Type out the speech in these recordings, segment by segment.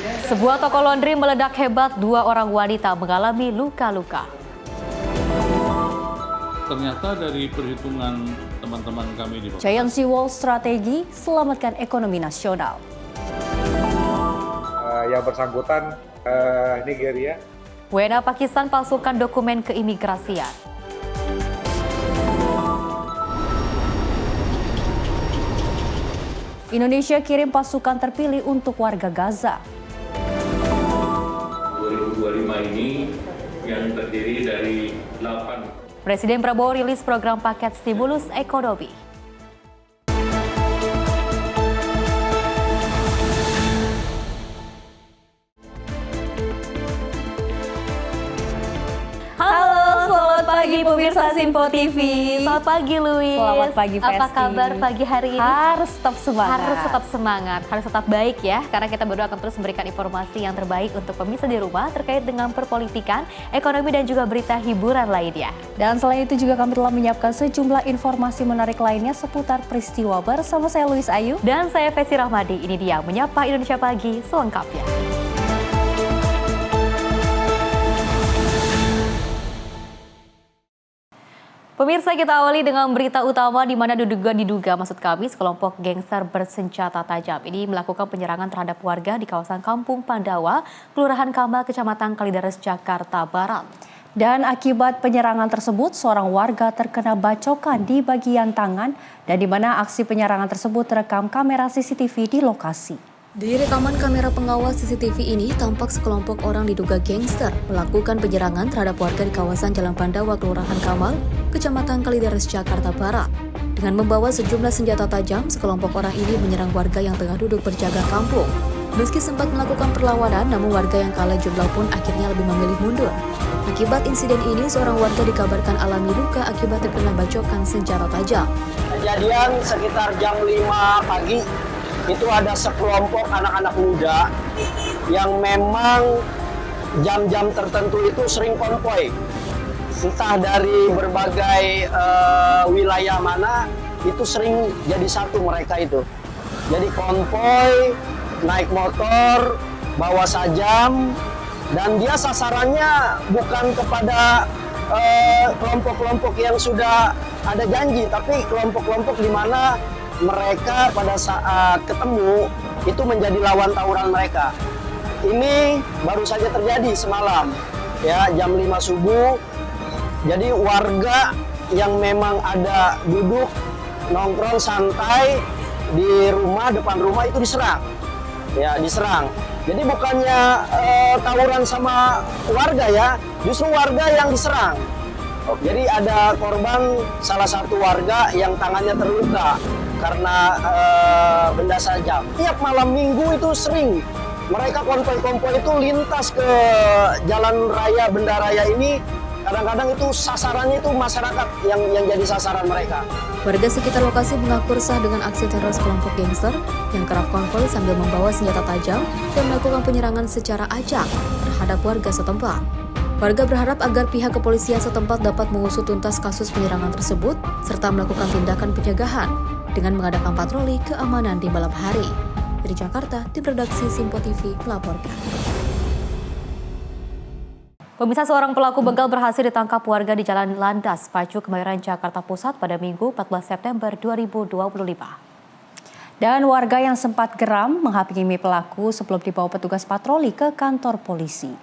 Sebuah toko laundry meledak hebat, 2 orang wanita mengalami luka-luka. Ternyata dari perhitungan teman-teman kami di Giant Sea Wall Strategi selamatkan ekonomi nasional. Yang bersangkutan Nigeria. WNA Pakistan palsukan dokumen keimigrasian. Indonesia kirim pasukan terpilih untuk warga Gaza. 2025 ini yang terdiri dari 8. Presiden Prabowo rilis program paket stimulus ekonomi. Halo, selamat pagi pemirsa Simpo TV. Selamat pagi Luis. Selamat pagi Festi. Apa kabar pagi hari ini? Harus tetap semangat. Harus tetap semangat, harus tetap baik ya. Karena kita berdua akan terus memberikan informasi yang terbaik untuk pemirsa di rumah terkait dengan perpolitikan, ekonomi dan juga berita hiburan lainnya. Dan selain itu juga kami telah menyiapkan sejumlah informasi menarik lainnya seputar peristiwa bersama saya Luis Ayu. Dan saya Festi Rahmadi, ini dia Menyapa Indonesia Pagi selengkapnya. Pemirsa, kita awali dengan berita utama di mana diduga maksud kami sekelompok gangster bersenjata tajam ini melakukan penyerangan terhadap warga di kawasan Kampung Pandawa, Kelurahan Kamal, Kecamatan Kalideres, Jakarta Barat. Dan akibat penyerangan tersebut, seorang warga terkena bacokan di bagian tangan dan di mana aksi penyerangan tersebut terekam kamera CCTV di lokasi. Di rekaman kamera pengawas CCTV ini, tampak sekelompok orang diduga gangster melakukan penyerangan terhadap warga di kawasan Jalan Pandawa, Kelurahan Kamal, Kecamatan Kalideres, Jakarta Barat. Dengan membawa sejumlah senjata tajam, sekelompok orang ini menyerang warga yang tengah duduk berjaga kampung. Meski sempat melakukan perlawanan, namun warga yang kalah jumlah pun akhirnya lebih memilih mundur. Akibat insiden ini, seorang warga dikabarkan alami luka akibat terkena bacokan senjata tajam. Kejadian sekitar jam 5 pagi, itu ada sekelompok anak-anak muda yang memang jam-jam tertentu itu sering konvoy. Entah dari berbagai wilayah mana, itu sering jadi satu mereka itu. Jadi konvoy, naik motor, bawa sajam, dan dia sasarannya bukan kepada kelompok-kelompok yang sudah ada janji, tapi kelompok-kelompok di mana mereka pada saat ketemu itu menjadi lawan tawuran mereka. Ini baru saja terjadi semalam, ya jam 5 subuh. Jadi warga yang memang ada duduk nongkrong santai di rumah, depan rumah itu diserang, ya diserang. Jadi bukannya tawuran sama warga ya, justru warga yang diserang. Jadi ada korban salah satu warga yang tangannya terluka karena benda sajam. Tiap malam minggu itu sering mereka konvoy-konvoy itu lintas ke jalan raya Benda Raya ini. Kadang-kadang itu sasarannya itu masyarakat yang jadi sasaran mereka. Warga sekitar lokasi mengaku resah dengan aksi teror sekelompok gangster yang kerap konvoy sambil membawa senjata tajam dan melakukan penyerangan secara acak terhadap warga setempat. Warga berharap agar pihak kepolisian setempat dapat mengusut tuntas kasus penyerangan tersebut serta melakukan tindakan pencegahan dengan mengadakan patroli keamanan di malam hari. Dari Jakarta, tim redaksi Simpo TV melaporkan. Pemirsa, seorang pelaku begal berhasil ditangkap warga di Jalan Landas, Pacu, Kemayoran, Jakarta Pusat pada Minggu 14 September 2025. Dan warga yang sempat geram menghakimi pelaku sebelum dibawa petugas patroli ke kantor polisi.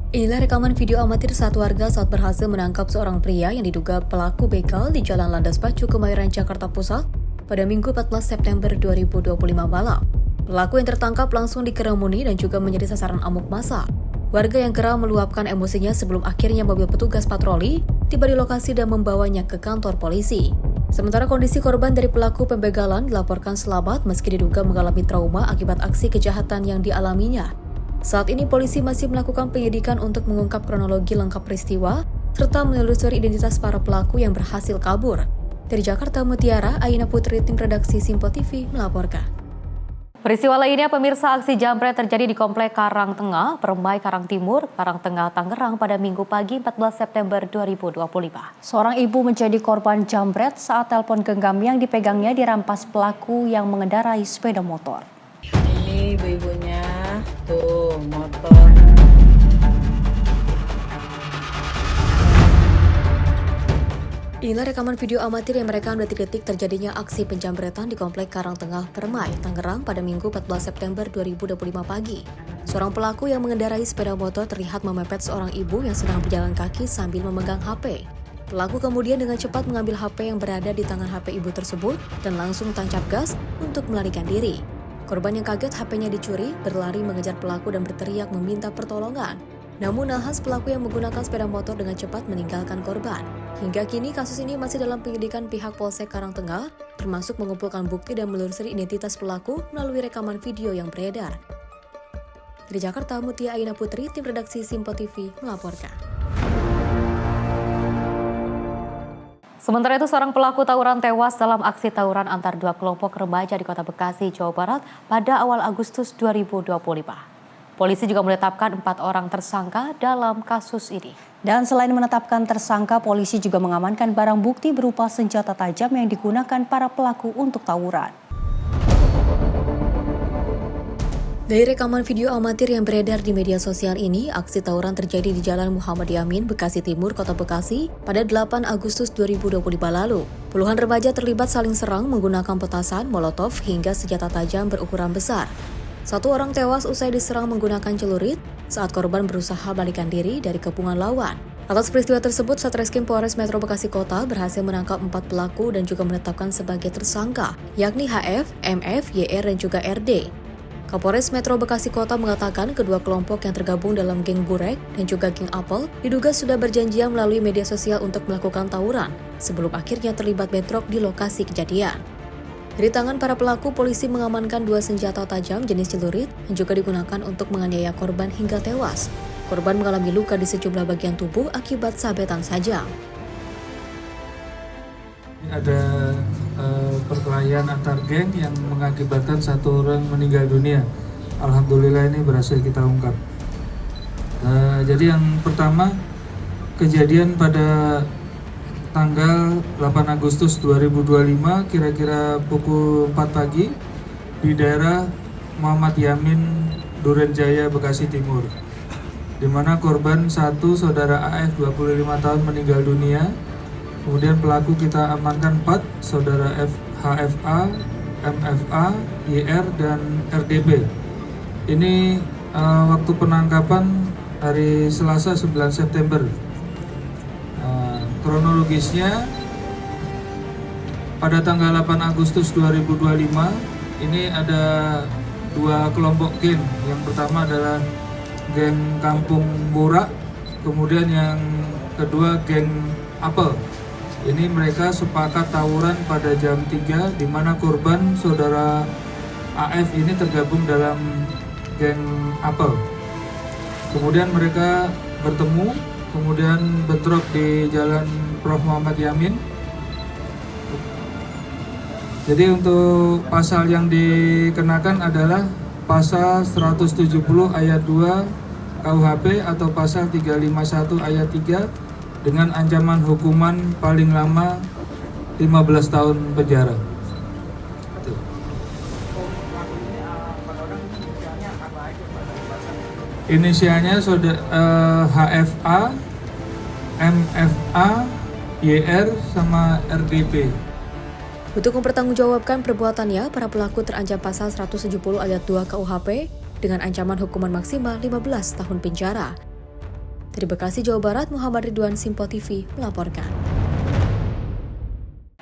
Inilah rekaman video amatir saat warga saat berhasil menangkap seorang pria yang diduga pelaku begal di Jalan Landas Pacu, Kemayoran, Jakarta Pusat pada Minggu 14 September 2025 malam. Pelaku yang tertangkap langsung dikerumuni dan juga menjadi sasaran amuk massa. Warga yang geram meluapkan emosinya sebelum akhirnya mobil petugas patroli tiba di lokasi dan membawanya ke kantor polisi. Sementara kondisi korban dari pelaku pembegalan dilaporkan selamat meski diduga mengalami trauma akibat aksi kejahatan yang dialaminya. Saat ini polisi masih melakukan penyidikan untuk mengungkap kronologi lengkap peristiwa serta menelusuri identitas para pelaku yang berhasil kabur. Dari Jakarta Mutiara, Aina Putri, tim redaksi Simpo TV melaporkan. Peristiwa lainnya, pemirsa, aksi jambret terjadi di Komplek Karang Tengah, Permai Karang Timur, Karang Tengah, Tangerang pada Minggu pagi 14 September 2025. Seorang ibu menjadi korban jambret saat telepon genggam yang dipegangnya dirampas pelaku yang mengendarai sepeda motor. Ini ibu-ibunya, tuh motor. Inilah rekaman video amatir yang merekam detik-detik terjadinya aksi penjambretan di Komplek Karang Tengah, Permai, Tangerang pada Minggu 14 September 2025 pagi. Seorang pelaku yang mengendarai sepeda motor terlihat memepet seorang ibu yang sedang berjalan kaki sambil memegang HP. Pelaku kemudian dengan cepat mengambil HP yang berada di tangan HP ibu tersebut dan langsung tancap gas untuk melarikan diri. Korban yang kaget HP-nya dicuri, berlari mengejar pelaku dan berteriak meminta pertolongan. Namun nahas pelaku yang menggunakan sepeda motor dengan cepat meninggalkan korban. Hingga kini kasus ini masih dalam penyelidikan pihak Polsek Karang Tengah, termasuk mengumpulkan bukti dan menelusuri identitas pelaku melalui rekaman video yang beredar. Dari Jakarta, Mutia Aina Putri, tim redaksi Simpo TV melaporkan. Sementara itu, seorang pelaku tawuran tewas dalam aksi tawuran antar dua kelompok remaja di Kota Bekasi, Jawa Barat pada awal Agustus 2025. Polisi juga menetapkan 4 orang tersangka dalam kasus ini. Dan selain menetapkan tersangka, polisi juga mengamankan barang bukti berupa senjata tajam yang digunakan para pelaku untuk tawuran. Dari rekaman video amatir yang beredar di media sosial ini, aksi tawuran terjadi di Jalan Muhammad Yamin, Bekasi Timur, Kota Bekasi pada 8 Agustus 2025 lalu. Puluhan remaja terlibat saling serang menggunakan petasan, molotov, hingga senjata tajam berukuran besar. Satu orang tewas usai diserang menggunakan celurit saat korban berusaha melarikan diri dari kepungan lawan. Atas peristiwa tersebut, Satreskrim Polres Metro Bekasi Kota berhasil menangkap 4 pelaku dan juga menetapkan sebagai tersangka, yakni HF, MF, YR, dan juga RD. Kapolres Metro Bekasi Kota mengatakan kedua kelompok yang tergabung dalam geng Burek dan juga geng Apel diduga sudah berjanjian melalui media sosial untuk melakukan tawuran sebelum akhirnya terlibat bentrok di lokasi kejadian. Dari tangan para pelaku, polisi mengamankan 2 senjata tajam jenis celurit yang juga digunakan untuk menganiaya korban hingga tewas. Korban mengalami luka di sejumlah bagian tubuh akibat sabetan sajam. Ada perkelahian antar geng yang mengakibatkan 1 orang meninggal dunia. Alhamdulillah ini berhasil kita ungkap. Jadi yang pertama, kejadian pada tanggal 8 Agustus 2025 kira-kira pukul 4 pagi di daerah Muhammad Yamin, Duren Jaya, Bekasi Timur, di mana korban 1 saudara AF 25 tahun meninggal dunia. Kemudian pelaku kita amankan 4, saudara HFA, MFA, YR, dan RDB. Ini waktu penangkapan hari Selasa 9 September. Kronologisnya pada tanggal 8 Agustus 2025 ini ada 2 kelompok geng. Yang pertama adalah geng Kampung Burak, kemudian yang kedua geng Apel. Ini mereka sepakat tawuran pada jam 3 di mana korban saudara AF ini tergabung dalam geng Apel. Kemudian mereka bertemu, kemudian bentrok di Jalan Prof. Muhammad Yamin. Jadi untuk pasal yang dikenakan adalah pasal 170 ayat 2 KUHP atau pasal 351 ayat 3 dengan ancaman hukuman paling lama 15 tahun penjara. Inisialnya HFA, MFA, YR, sama RDP. Untuk mempertanggungjawabkan perbuatannya, para pelaku terancam pasal 170 ayat 2 KUHP dengan ancaman hukuman maksimal 15 tahun penjara. Dari Bekasi, Jawa Barat, Muhammad Ridwan, Simpo TV melaporkan.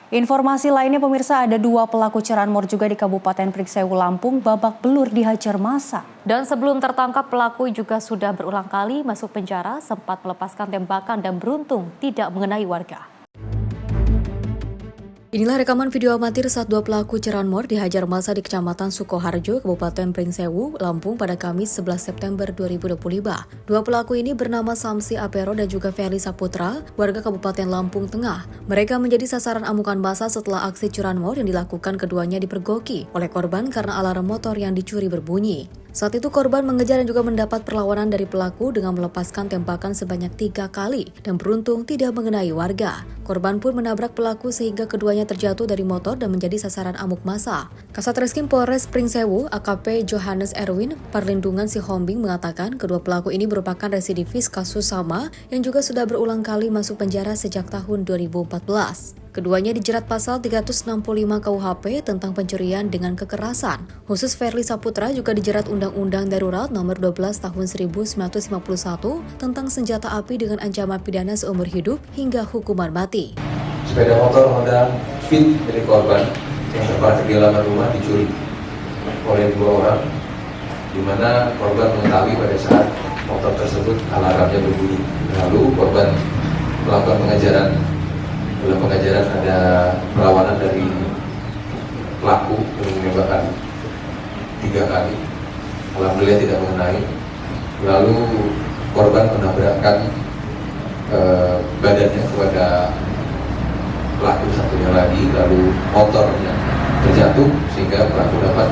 Informasi lainnya, pemirsa, ada 2 pelaku curanmor juga di Kabupaten Prikseu, Lampung babak belur dihajar massa. Dan sebelum tertangkap, pelaku juga sudah berulang kali masuk penjara, sempat melepaskan tembakan dan beruntung tidak mengenai warga. Inilah rekaman video amatir saat dua pelaku curanmor dihajar massa di Kecamatan Sukoharjo, Kabupaten Pringsewu, Lampung pada Kamis 11 September 2025. Dua pelaku ini bernama Samsi Apero dan juga Ferli Saputra, warga Kabupaten Lampung Tengah. Mereka menjadi sasaran amukan massa setelah aksi curanmor yang dilakukan keduanya dipergoki oleh korban karena alarm motor yang dicuri berbunyi. Saat itu korban mengejar dan juga mendapat perlawanan dari pelaku dengan melepaskan tembakan sebanyak 3 kali dan beruntung tidak mengenai warga. Korban pun menabrak pelaku sehingga keduanya terjatuh dari motor dan menjadi sasaran amuk massa. Kasat Reskrim Polres Pringsewu, AKP Johannes Erwin Perlindungan Sihombing mengatakan kedua pelaku ini merupakan residivis kasus sama yang juga sudah berulang kali masuk penjara sejak tahun 2014. Keduanya dijerat pasal 365 KUHP tentang pencurian dengan kekerasan. Khusus Ferli Saputra juga dijerat Undang-Undang Darurat Nomor 12 Tahun 1951 tentang senjata api dengan ancaman pidana seumur hidup hingga hukuman mati. Sepeda motor Honda Fit milik korban yang terparkir di halaman rumah dicuri oleh 2 orang, di mana korban mengetahui pada saat motor tersebut alarmnya berbunyi. Lalu korban melakukan pengejaran. Dalam pengejaran ada perlawanan dari pelaku yang menembakkan 3 kali. Alhamdulillah tidak mengenai. Lalu korban menabrakkan badannya kepada pelaku satunya lagi, lalu motornya terjatuh sehingga pelaku dapat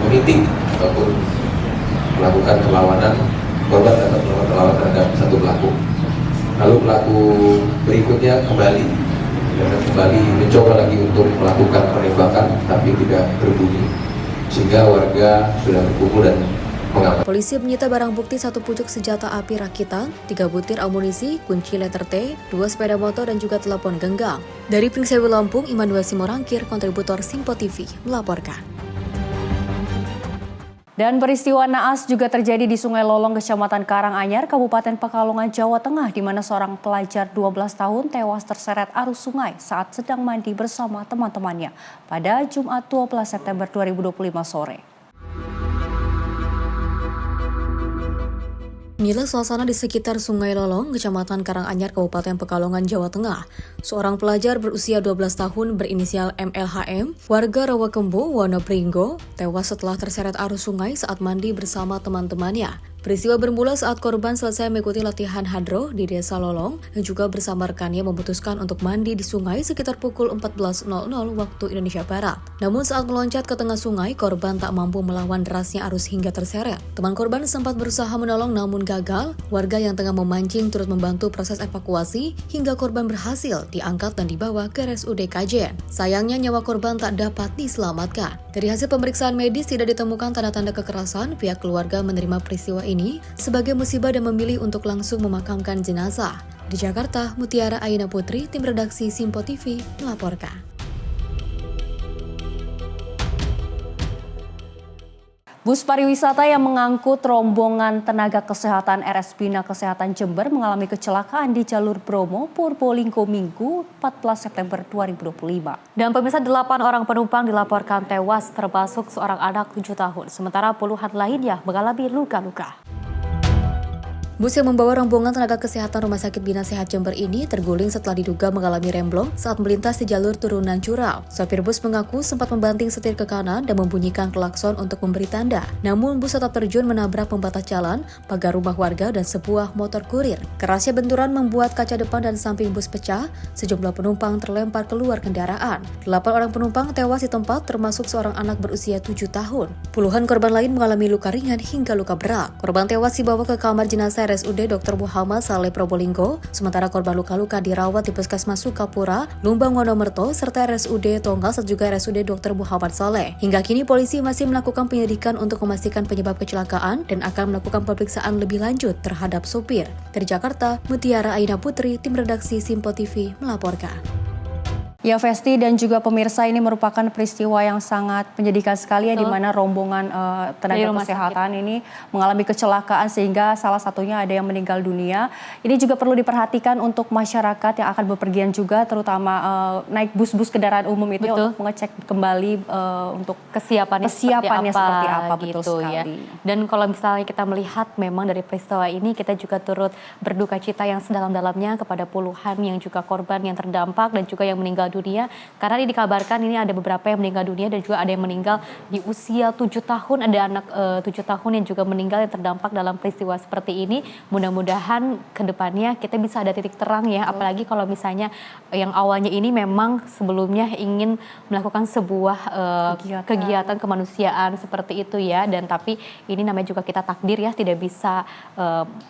memiting ataupun melakukan perlawanan. Korban dapat melakukan perlawanan terhadap satu pelaku. Lalu pelaku berikutnya kembali mencoba lagi untuk melakukan penembakan tapi tidak berbunyi, sehingga warga sudah berkumpul dan mengamankan. Polisi menyita barang bukti 1 pucuk senjata api rakitan, 3 butir amunisi, kunci letter T, 2 sepeda motor dan juga telepon genggam. Dari Pringsewu Lampung, Immanuel Simorangkir, kontributor Simpo TV melaporkan. Dan peristiwa naas juga terjadi di Sungai Lolong, Kecamatan Karanganyar, Kabupaten Pekalongan, Jawa Tengah, di mana seorang pelajar 12 tahun tewas terseret arus sungai saat sedang mandi bersama teman-temannya pada Jumat 12 September 2025 sore. Inilah suasana di sekitar Sungai Lolong, Kecamatan Karanganyar, Kabupaten Pekalongan, Jawa Tengah. Seorang pelajar berusia 12 tahun berinisial MLHM, warga Rawakembo, Wonopringgo, tewas setelah terseret arus sungai saat mandi bersama teman-temannya. Peristiwa bermula saat korban selesai mengikuti latihan hadroh di Desa Lolong dan juga bersama rekannya memutuskan untuk mandi di sungai sekitar pukul 14.00 waktu Indonesia Barat. Namun saat meloncat ke tengah sungai, korban tak mampu melawan derasnya arus hingga terseret. Teman korban sempat berusaha menolong namun gagal. Warga yang tengah memancing turut membantu proses evakuasi hingga korban berhasil diangkat dan dibawa ke RSUD Kajen. Sayangnya nyawa korban tak dapat diselamatkan. Dari hasil pemeriksaan medis tidak ditemukan tanda-tanda kekerasan. Pihak keluarga menerima peristiwa ini sebagai musibah dan memilih untuk langsung memakamkan jenazah. Di Jakarta, Mutiara Aina Putri, tim redaksi Simpo TV melaporkan. Bus pariwisata yang mengangkut rombongan tenaga kesehatan RS Bina Kesehatan Jember mengalami kecelakaan di jalur Bromo, Purbolinggo Minggu 14 September 2025. Dan pemirsa, 8 orang penumpang dilaporkan tewas termasuk seorang anak 7 tahun. Sementara puluhan lainnya mengalami luka-luka. Bus yang membawa rombongan tenaga kesehatan Rumah Sakit Bina Sehat Jember ini terguling setelah diduga mengalami remblong saat melintas di jalur turunan Curau. Sopir bus mengaku sempat membanting setir ke kanan dan membunyikan klakson untuk memberi tanda. Namun bus tetap terjun menabrak pembatas jalan, pagar rumah warga dan sebuah motor kurir. Kerasnya benturan membuat kaca depan dan samping bus pecah. Sejumlah penumpang terlempar keluar kendaraan. 8 orang penumpang tewas di tempat termasuk seorang anak berusia 7 tahun. Puluhan korban lain mengalami luka ringan hingga luka berat. Korban tewas dibawa ke kamar jenazah RSUD Dr. Muhammad Saleh Probolinggo, sementara korban luka-luka dirawat di Puskesmas Sukapura, Lumbang Wonomerto, serta RSUD Tonggas dan juga RSUD Dr. Muhammad Saleh. Hingga kini polisi masih melakukan penyelidikan untuk memastikan penyebab kecelakaan dan akan melakukan pemeriksaan lebih lanjut terhadap sopir. Dari Jakarta, Mutiara Aina Putri, tim redaksi Simpo TV melaporkan. Ya, Vesti dan juga pemirsa, ini merupakan peristiwa yang sangat menyedihkan sekali ya, di mana rombongan tenaga kesehatan ini mengalami kecelakaan sehingga salah satunya ada yang meninggal dunia. Ini juga perlu diperhatikan untuk masyarakat yang akan bepergian juga, terutama naik bus-bus kendaraan umum itu ya, untuk mengecek kembali untuk kesiapannya seperti apa gitu, betul sekali. Ya. Dan kalau misalnya kita melihat memang dari peristiwa ini, kita juga turut berduka cita yang sedalam-dalamnya kepada puluhan yang juga korban yang terdampak dan juga yang meninggal dunia karena ini dikabarkan ini ada beberapa yang meninggal dunia dan juga ada yang meninggal di usia 7 tahun, ada anak 7 tahun yang juga meninggal yang terdampak dalam peristiwa seperti ini. Mudah-mudahan ke depannya kita bisa ada titik terang ya, apalagi kalau misalnya yang awalnya ini memang sebelumnya ingin melakukan sebuah kegiatan kemanusiaan seperti itu ya, dan tapi ini namanya juga kita takdir ya, tidak bisa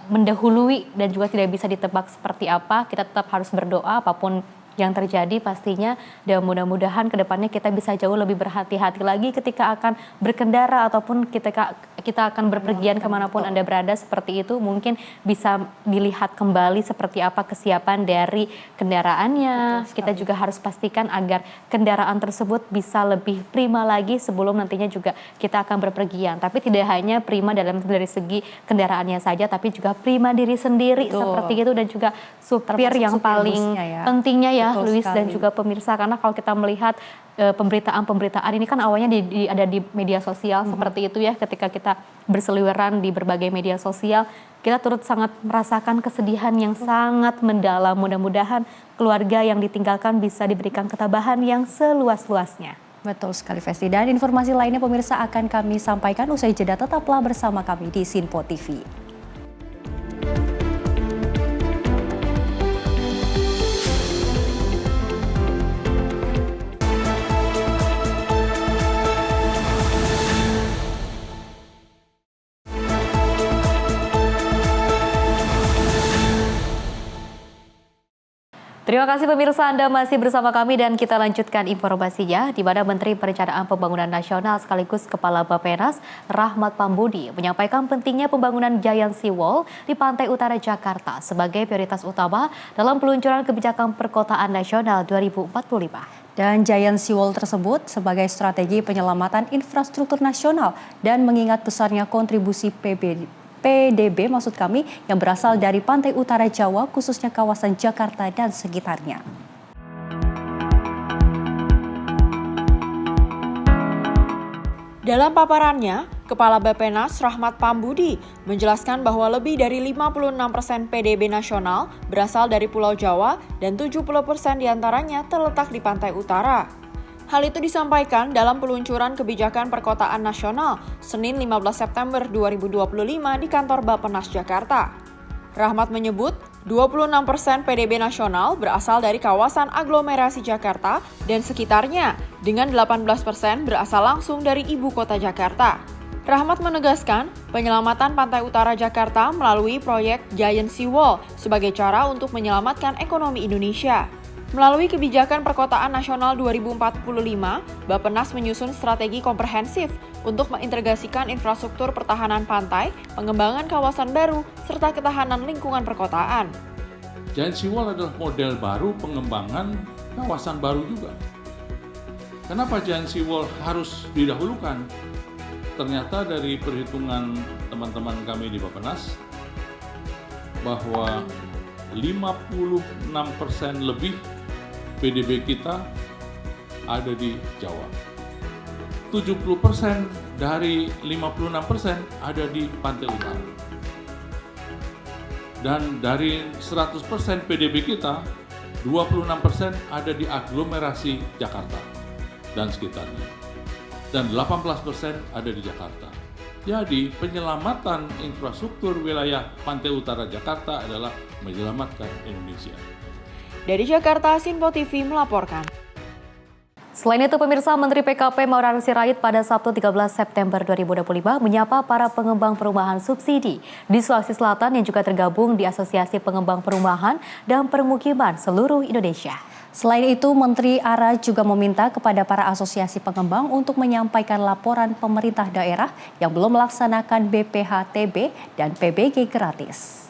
mendahului dan juga tidak bisa ditebak seperti apa. Kita tetap harus berdoa apapun yang terjadi pastinya, dan mudah-mudahan kedepannya kita bisa jauh lebih berhati-hati lagi ketika akan berkendara ataupun ketika kita akan berpergian kemanapun Anda berada seperti itu. Mungkin bisa dilihat kembali seperti apa kesiapan dari kendaraannya. Kita juga harus pastikan agar kendaraan tersebut bisa lebih prima lagi sebelum nantinya juga kita akan berpergian. Tapi tidak hanya prima dari segi kendaraannya saja, tapi juga prima diri sendiri seperti itu, dan juga supir yang paling pentingnya ya, Luis dan juga pemirsa, karena kalau kita melihat pemberitaan ini kan awalnya ada di media sosial seperti itu ya, ketika kita berseliweran di berbagai media sosial, kita turut sangat merasakan kesedihan yang sangat mendalam. Mudah-mudahan keluarga yang ditinggalkan bisa diberikan ketabahan yang seluas-luasnya. Betul sekali, Festi. Dan informasi lainnya pemirsa akan kami sampaikan usai jeda. Tetaplah bersama kami di Sinpo TV. Terima kasih pemirsa, Anda masih bersama kami dan kita lanjutkan informasinya, di mana Menteri Perencanaan Pembangunan Nasional sekaligus Kepala Bappenas Rahmat Pambudi menyampaikan pentingnya pembangunan Giant Sea Wall di pantai utara Jakarta sebagai prioritas utama dalam peluncuran kebijakan perkotaan nasional 2045. Dan Giant Sea Wall tersebut sebagai strategi penyelamatan infrastruktur nasional dan mengingat besarnya kontribusi PDB yang berasal dari pantai utara Jawa, khususnya kawasan Jakarta dan sekitarnya. Dalam paparannya, Kepala Bappenas Rahmat Pambudi menjelaskan bahwa lebih dari 56% PDB nasional berasal dari Pulau Jawa dan 70% diantaranya terletak di pantai utara. Hal itu disampaikan dalam peluncuran kebijakan perkotaan nasional Senin 15 September 2025 di kantor Bappenas Jakarta. Rahmat menyebut 26% PDB nasional berasal dari kawasan aglomerasi Jakarta dan sekitarnya, dengan 18% berasal langsung dari ibu kota Jakarta. Rahmat menegaskan penyelamatan pantai utara Jakarta melalui proyek Giant Sea Wall sebagai cara untuk menyelamatkan ekonomi Indonesia. Melalui kebijakan perkotaan nasional 2045, Bappenas menyusun strategi komprehensif untuk mengintegrasikan infrastruktur pertahanan pantai, pengembangan kawasan baru, serta ketahanan lingkungan perkotaan. Giant Sea Wall adalah model baru pengembangan kawasan baru juga. Kenapa Giant Sea Wall harus didahulukan? Ternyata dari perhitungan teman-teman kami di Bappenas, bahwa 56% lebih PDB kita ada di Jawa. 70% dari 56% ada di pantai utara. Dan dari 100% PDB kita, 26% ada di aglomerasi Jakarta dan sekitarnya. Dan 18% ada di Jakarta. Jadi penyelamatan infrastruktur wilayah pantai utara Jakarta adalah menyelamatkan Indonesia. Dari Jakarta, Sinpo TV melaporkan. Selain itu, pemirsa, Menteri PKP Maurar Sirait pada Sabtu 13 September 2025 menyapa para pengembang perumahan subsidi di Sulawesi Selatan yang juga tergabung di Asosiasi Pengembang Perumahan dan Permukiman seluruh Indonesia. Selain itu, Menteri ARA juga meminta kepada para asosiasi pengembang untuk menyampaikan laporan pemerintah daerah yang belum melaksanakan BPHTB dan PBG gratis.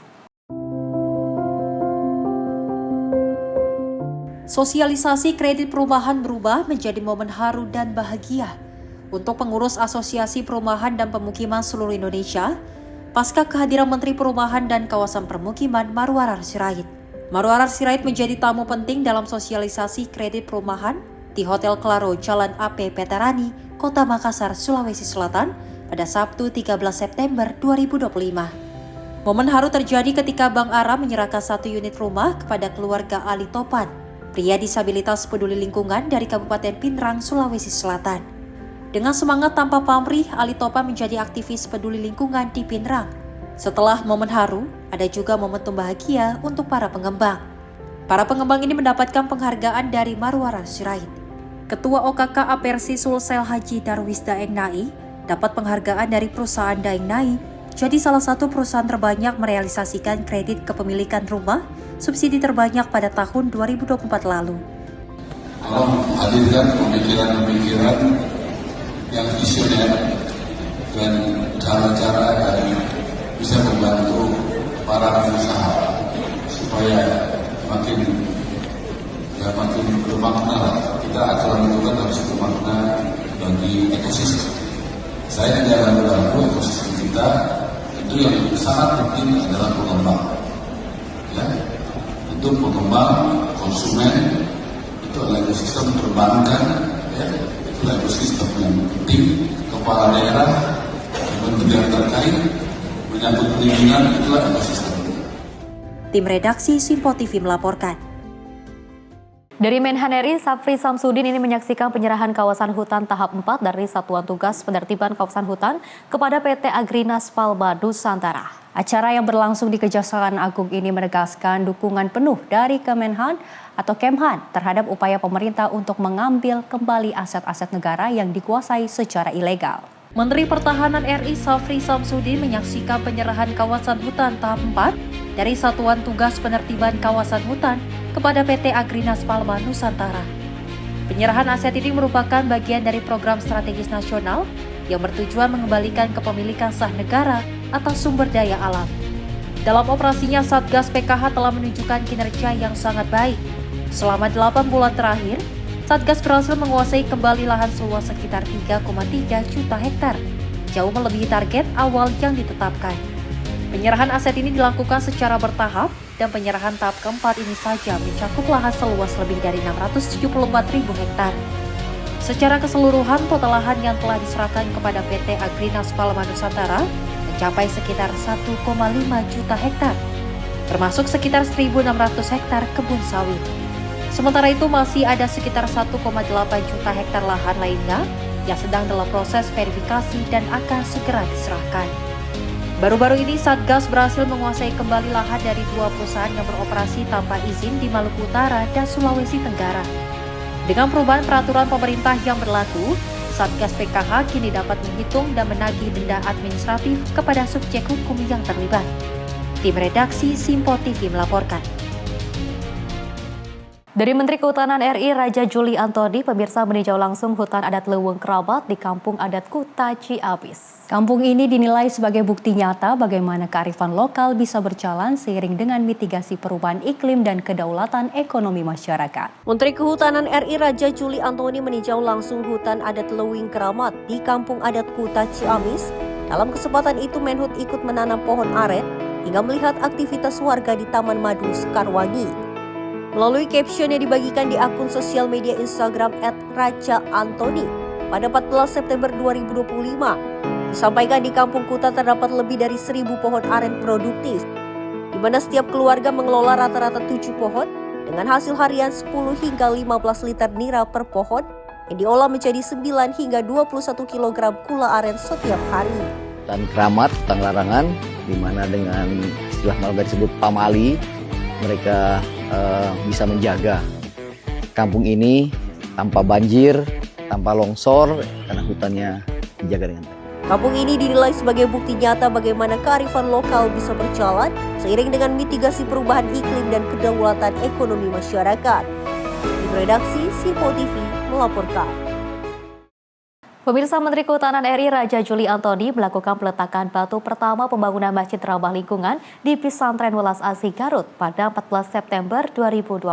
Sosialisasi kredit perumahan berubah menjadi momen haru dan bahagia untuk pengurus Asosiasi Perumahan dan Pemukiman seluruh Indonesia pasca kehadiran Menteri Perumahan dan Kawasan Permukiman Marwarar Sirait. Marwarar Sirait menjadi tamu penting dalam sosialisasi kredit perumahan di Hotel Claro Jalan AP Petarani, Kota Makassar, Sulawesi Selatan pada Sabtu 13 September 2025. Momen haru terjadi ketika Bank ARA menyerahkan 1 unit rumah kepada keluarga Ali Topan. pria disabilitas peduli lingkungan dari Kabupaten Pinrang, Sulawesi Selatan. Dengan semangat tanpa pamrih, Ali Topa menjadi aktivis peduli lingkungan di Pinrang. Setelah momen haru, ada juga momentum bahagia untuk para pengembang. Para pengembang ini mendapatkan penghargaan dari Marwara Sirait. Ketua OKK Apersi Sulsel Haji Darwis Daeng Nai dapat penghargaan dari perusahaan Daeng Nai, jadi salah satu perusahaan terbanyak merealisasikan kredit kepemilikan rumah subsidi terbanyak pada tahun 2024 lalu. Allah menghadirkan pemikiran-pemikiran yang visioner dan cara-cara yang bisa membantu para pengusaha supaya makin bermakna. Kita aturan itu kan harus bermakna bagi ekosistem. Saya tidak ragu-ragu ekosistem kita itu yang sangat penting adalah pengembang. Ya, itu pengembang, konsumen, itu adalah ekosistem perbankan, ya, itu adalah ekosistem yang penting. Kepala daerah, kementerian terkait, menyangkut perizinan, itulah ekosistem. Tim redaksi Simpo TV melaporkan. Dari Menhan RI, Safri Samsudin ini menyaksikan penyerahan kawasan hutan tahap 4 dari Satuan Tugas Penertiban Kawasan Hutan kepada PT Agrinas Palma Nusantara. Acara yang berlangsung di Kejaksaan Agung ini menegaskan dukungan penuh dari Kemenhan atau Kemhan terhadap upaya pemerintah untuk mengambil kembali aset-aset negara yang dikuasai secara ilegal. Menteri Pertahanan RI Safri Samsudin menyaksikan penyerahan kawasan hutan tahap 4 dari Satuan Tugas Penertiban Kawasan Hutan kepada PT Agrinas Palma Nusantara. Penyerahan aset ini merupakan bagian dari program strategis nasional yang bertujuan mengembalikan kepemilikan sah negara atas sumber daya alam. Dalam operasinya, Satgas PKH telah menunjukkan kinerja yang sangat baik. Selama 8 bulan terakhir, Satgas berhasil menguasai kembali lahan seluas sekitar 3,3 juta hektar, jauh melebihi target awal yang ditetapkan. Penyerahan aset ini dilakukan secara bertahap dan penyerahan tahap keempat ini saja mencakup lahan seluas lebih dari 674.000 hektar. Secara keseluruhan, total lahan yang telah diserahkan kepada PT Agrinas Palma Nusantara mencapai sekitar 1,5 juta hektar, termasuk sekitar 1.600 hektar kebun sawit. Sementara itu masih ada sekitar 1,8 juta hektar lahan lainnya yang sedang dalam proses verifikasi dan akan segera diserahkan. Baru-baru ini Satgas berhasil menguasai kembali lahan dari 2 perusahaan yang beroperasi tanpa izin di Maluku Utara dan Sulawesi Tenggara. Dengan perubahan peraturan pemerintah yang berlaku, Satgas PKH kini dapat menghitung dan menagih denda administratif kepada subjek hukum yang terlibat. Tim redaksi Simpo TV melaporkan. Dari Menteri Kehutanan RI Raja Juli Antoni, pemirsa meninjau langsung hutan adat Leuweung Kerabat di Kampung Adat Kuta Ciabis. Kampung ini dinilai sebagai bukti nyata bagaimana kearifan lokal bisa berjalan seiring dengan mitigasi perubahan iklim dan kedaulatan ekonomi masyarakat. Menteri Kehutanan RI Raja Juli Antoni meninjau langsung hutan adat Leuweung Kerabat di Kampung Adat Kuta Ciamis. Dalam kesempatan itu, Menhut ikut menanam pohon aren hingga melihat aktivitas warga di Taman Madu Sekarwangi. Melalui caption yang dibagikan di akun sosial media Instagram @rajaantoni pada 14 September 2025, disampaikan di Kampung Kuta terdapat lebih dari 1.000 pohon aren produktif, di mana setiap keluarga mengelola rata-rata 7 pohon dengan hasil harian 10 hingga 15 liter nira per pohon yang diolah menjadi 9 hingga 21 kg gula aren setiap hari. Dan keramat, hutan larangan, di mana dengan istilah Malaga disebut pamali, mereka bisa menjaga kampung ini tanpa banjir, tanpa longsor, karena hutannya dijaga dengan baik. Kampung ini dinilai sebagai bukti nyata bagaimana kearifan lokal bisa berjalan seiring dengan mitigasi perubahan iklim dan kedaulatan ekonomi masyarakat. Tim redaksi Simpo TV melaporkan. Pemirsa, Menteri Kehutanan RI Raja Juli Antoni melakukan peletakan batu pertama pembangunan Masjid Ramah Lingkungan di Pesantren Welas Asih Garut pada 14 September 2025.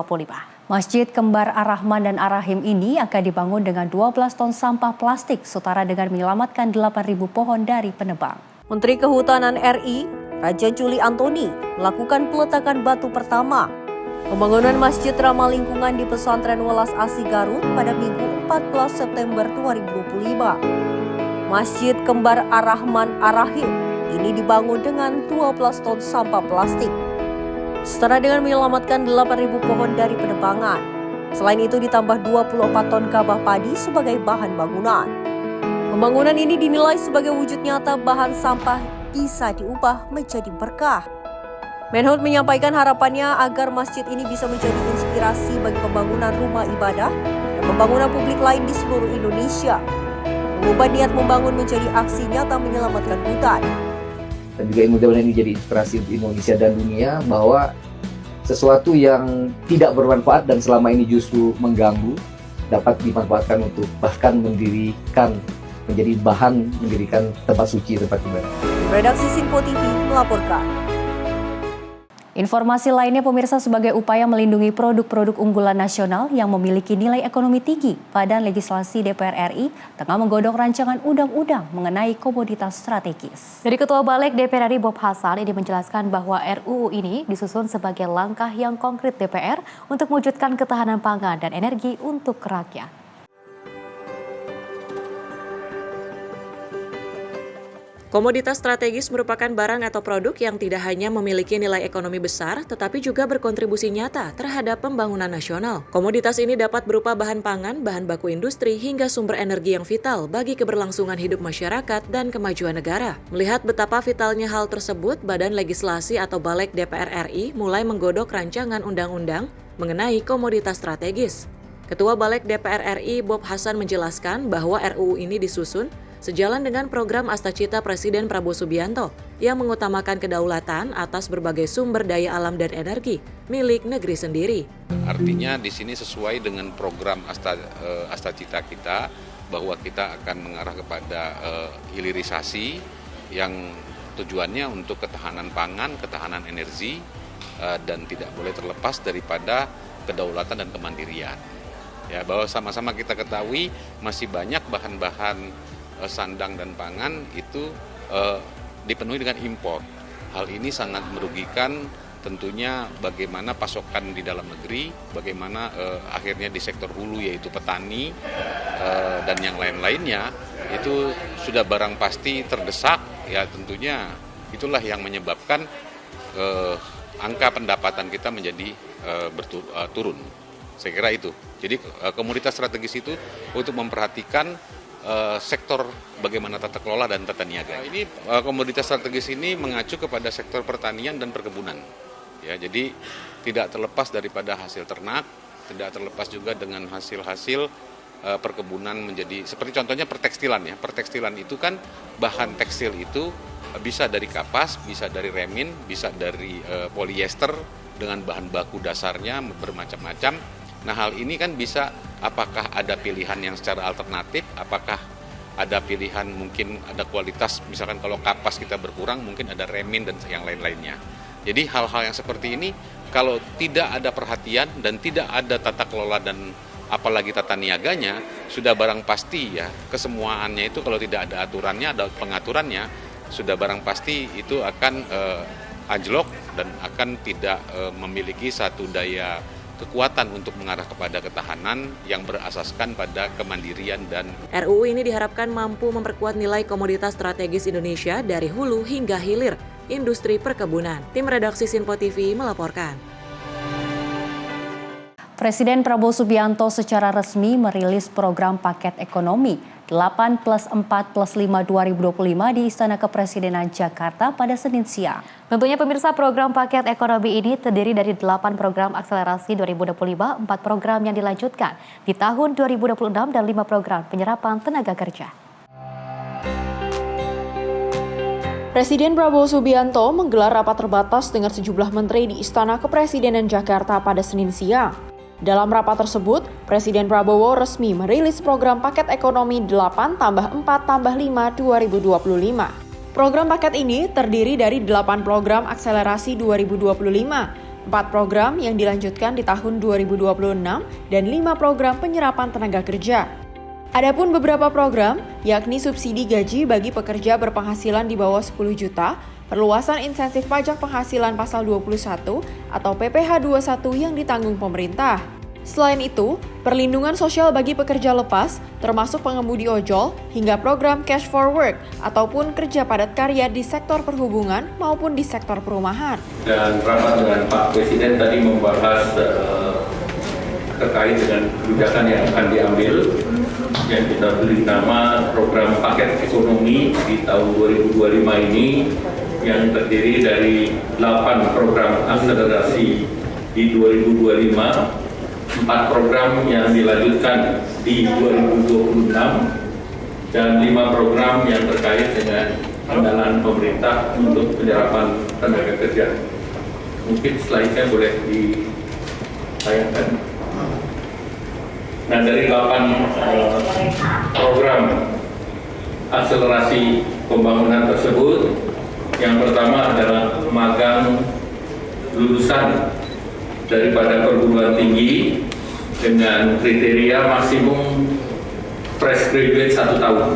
Masjid Kembar Ar-Rahman dan Ar-Rahim ini akan dibangun dengan 12 ton sampah plastik setara dengan menyelamatkan 8.000 pohon dari penebang. Menteri Kehutanan RI Raja Juli Antoni melakukan peletakan batu pertama pembangunan Masjid Ramah Lingkungan di Pesantren Welas Asih Garut pada Minggu 14 September 2025. Masjid Kembar Ar-Rahman Ar-Rahim ini dibangun dengan 12 ton sampah plastik, setara dengan menyelamatkan 8.000 pohon dari penebangan. Selain itu ditambah 24 ton gabah padi sebagai bahan bangunan. Pembangunan ini dinilai sebagai wujud nyata bahan sampah bisa diubah menjadi berkah. Menhub menyampaikan harapannya agar masjid ini bisa menjadi inspirasi bagi pembangunan rumah ibadah dan pembangunan publik lain di seluruh Indonesia. Mengubah niat membangun menjadi aksi nyata menyelamatkan hutan. Dan juga mudah-mudahan ini jadi inspirasi untuk Indonesia dan dunia bahwa sesuatu yang tidak bermanfaat dan selama ini justru mengganggu dapat dimanfaatkan untuk bahkan mendirikan tempat suci, tempat ibadah. Redaksi Sinpo TV melaporkan. Informasi lainnya pemirsa, sebagai upaya melindungi produk-produk unggulan nasional yang memiliki nilai ekonomi tinggi, Badan Legislasi DPR RI tengah menggodok rancangan undang-undang mengenai komoditas strategis. Dari Ketua Balik DPR RI Bob Hasan ini menjelaskan bahwa RUU ini disusun sebagai langkah yang konkret DPR untuk mewujudkan ketahanan pangan dan energi untuk rakyat. Komoditas strategis merupakan barang atau produk yang tidak hanya memiliki nilai ekonomi besar, tetapi juga berkontribusi nyata terhadap pembangunan nasional. Komoditas ini dapat berupa bahan pangan, bahan baku industri, hingga sumber energi yang vital bagi keberlangsungan hidup masyarakat dan kemajuan negara. Melihat betapa vitalnya hal tersebut, Badan Legislasi atau Balik DPR RI mulai menggodok rancangan undang-undang mengenai komoditas strategis. Ketua Balik DPR RI Bob Hasan menjelaskan bahwa RUU ini disusun sejalan dengan program Astacita Presiden Prabowo Subianto yang mengutamakan kedaulatan atas berbagai sumber daya alam dan energi milik negeri sendiri. Artinya di sini sesuai dengan program Astacita kita bahwa kita akan mengarah kepada hilirisasi yang tujuannya untuk ketahanan pangan, ketahanan energi dan tidak boleh terlepas daripada kedaulatan dan kemandirian. Ya, bahwa sama-sama kita ketahui masih banyak bahan-bahan sandang dan pangan itu dipenuhi dengan impor. Hal ini sangat merugikan tentunya bagaimana pasokan di dalam negeri, bagaimana akhirnya di sektor hulu yaitu petani dan yang lain-lainnya itu sudah barang pasti terdesak, ya tentunya itulah yang menyebabkan angka pendapatan kita menjadi turun. Saya kira itu. Jadi komoditas strategis itu untuk memperhatikan sektor bagaimana tata kelola dan tata niaga. Ini komoditas strategis ini mengacu kepada sektor pertanian dan perkebunan. Ya, jadi tidak terlepas daripada hasil ternak, tidak terlepas juga dengan hasil-hasil perkebunan menjadi seperti contohnya pertekstilan ya. Pertekstilan itu kan bahan tekstil itu bisa dari kapas, bisa dari remin, bisa dari polyester dengan bahan baku dasarnya bermacam-macam. Nah, hal ini kan bisa, apakah ada pilihan yang secara alternatif, apakah ada pilihan mungkin ada kualitas, misalkan kalau kapas kita berkurang mungkin ada remin dan yang lain-lainnya. Jadi hal-hal yang seperti ini kalau tidak ada perhatian dan tidak ada tata kelola dan apalagi tata niaganya, sudah barang pasti ya kesemuaannya itu kalau tidak ada aturannya, ada pengaturannya, sudah barang pasti itu akan anjlok dan akan tidak memiliki satu daya kekuatan untuk mengarah kepada ketahanan yang berasaskan pada kemandirian dan RUU ini diharapkan mampu memperkuat nilai komoditas strategis Indonesia dari hulu hingga hilir industri perkebunan. Tim redaksi Sinpo TV melaporkan. Presiden Prabowo Subianto secara resmi merilis program paket ekonomi 8+4+5 2025 di Istana Kepresidenan Jakarta pada Senin siang. Tentunya pemirsa, program paket ekonomi ini terdiri dari 8 program akselerasi 2025, 4 program yang dilanjutkan di tahun 2026 dan 5 program penyerapan tenaga kerja. Presiden Prabowo Subianto menggelar rapat terbatas dengan sejumlah menteri di Istana Kepresidenan Jakarta pada Senin siang. Dalam rapat tersebut, Presiden Prabowo resmi merilis program paket ekonomi 8+4+5 2025. Program paket ini terdiri dari 8 program akselerasi 2025, 4 program yang dilanjutkan di tahun 2026, dan 5 program penyerapan tenaga kerja. Adapun beberapa program, yakni subsidi gaji bagi pekerja berpenghasilan di bawah 10 juta, perluasan insentif pajak penghasilan pasal 21 atau PPh 21 yang ditanggung pemerintah. Selain itu, perlindungan sosial bagi pekerja lepas, termasuk pengemudi ojol, hingga program cash for work ataupun kerja padat karya di sektor perhubungan maupun di sektor perumahan. Dan rapat dengan Pak Presiden tadi membahas terkait dengan kebijakan yang akan diambil yang kita beri nama program paket ekonomi di tahun 2025 ini yang terdiri dari 8 program akselerasi di 2025, 4 program yang dilanjutkan di 2026, dan 5 program yang terkait dengan andalan pemerintah untuk penyerapan tenaga kerja. Mungkin slide-nya boleh ditayangkan. Nah, dari 8 program akselerasi pembangunan tersebut, yang pertama adalah magang lulusan daripada perguruan tinggi dengan kriteria maksimum fresh graduate 1 tahun.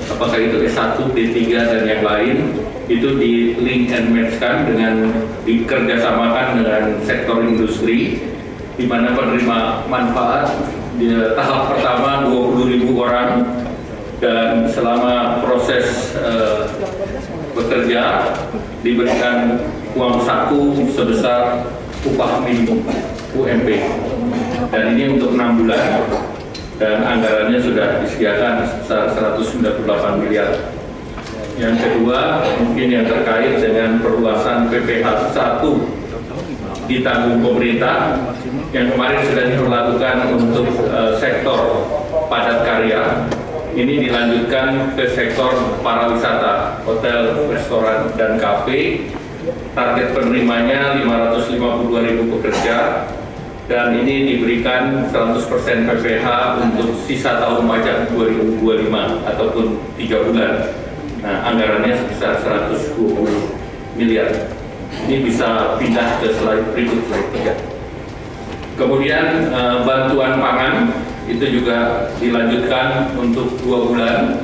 Apakah itu S1, D3, dan yang lain, itu di link and match-kan dengan dikerjasamakan dengan sektor industri, di mana penerima manfaat di tahap pertama 20.000 orang, dan selama proses bekerja diberikan uang saku sebesar upah minimum UMP, dan ini untuk 6 bulan, dan anggarannya sudah disediakan sebesar 198 miliar. Yang kedua, mungkin yang terkait dengan perluasan PPH 1 ditanggung pemerintah yang kemarin sudah dilakukan untuk sektor padat karya. Ini dilanjutkan ke sektor pariwisata, hotel, restoran, dan kafe. Target penerimanya 552.000 pekerja, dan ini diberikan 100% PPH untuk sisa tahun pajak 2025 ataupun 3 bulan. Nah, anggarannya sebesar 120 miliar. Ini bisa pindah ke slide berikut, slide 3. Kemudian bantuan pangan itu juga dilanjutkan untuk 2 bulan.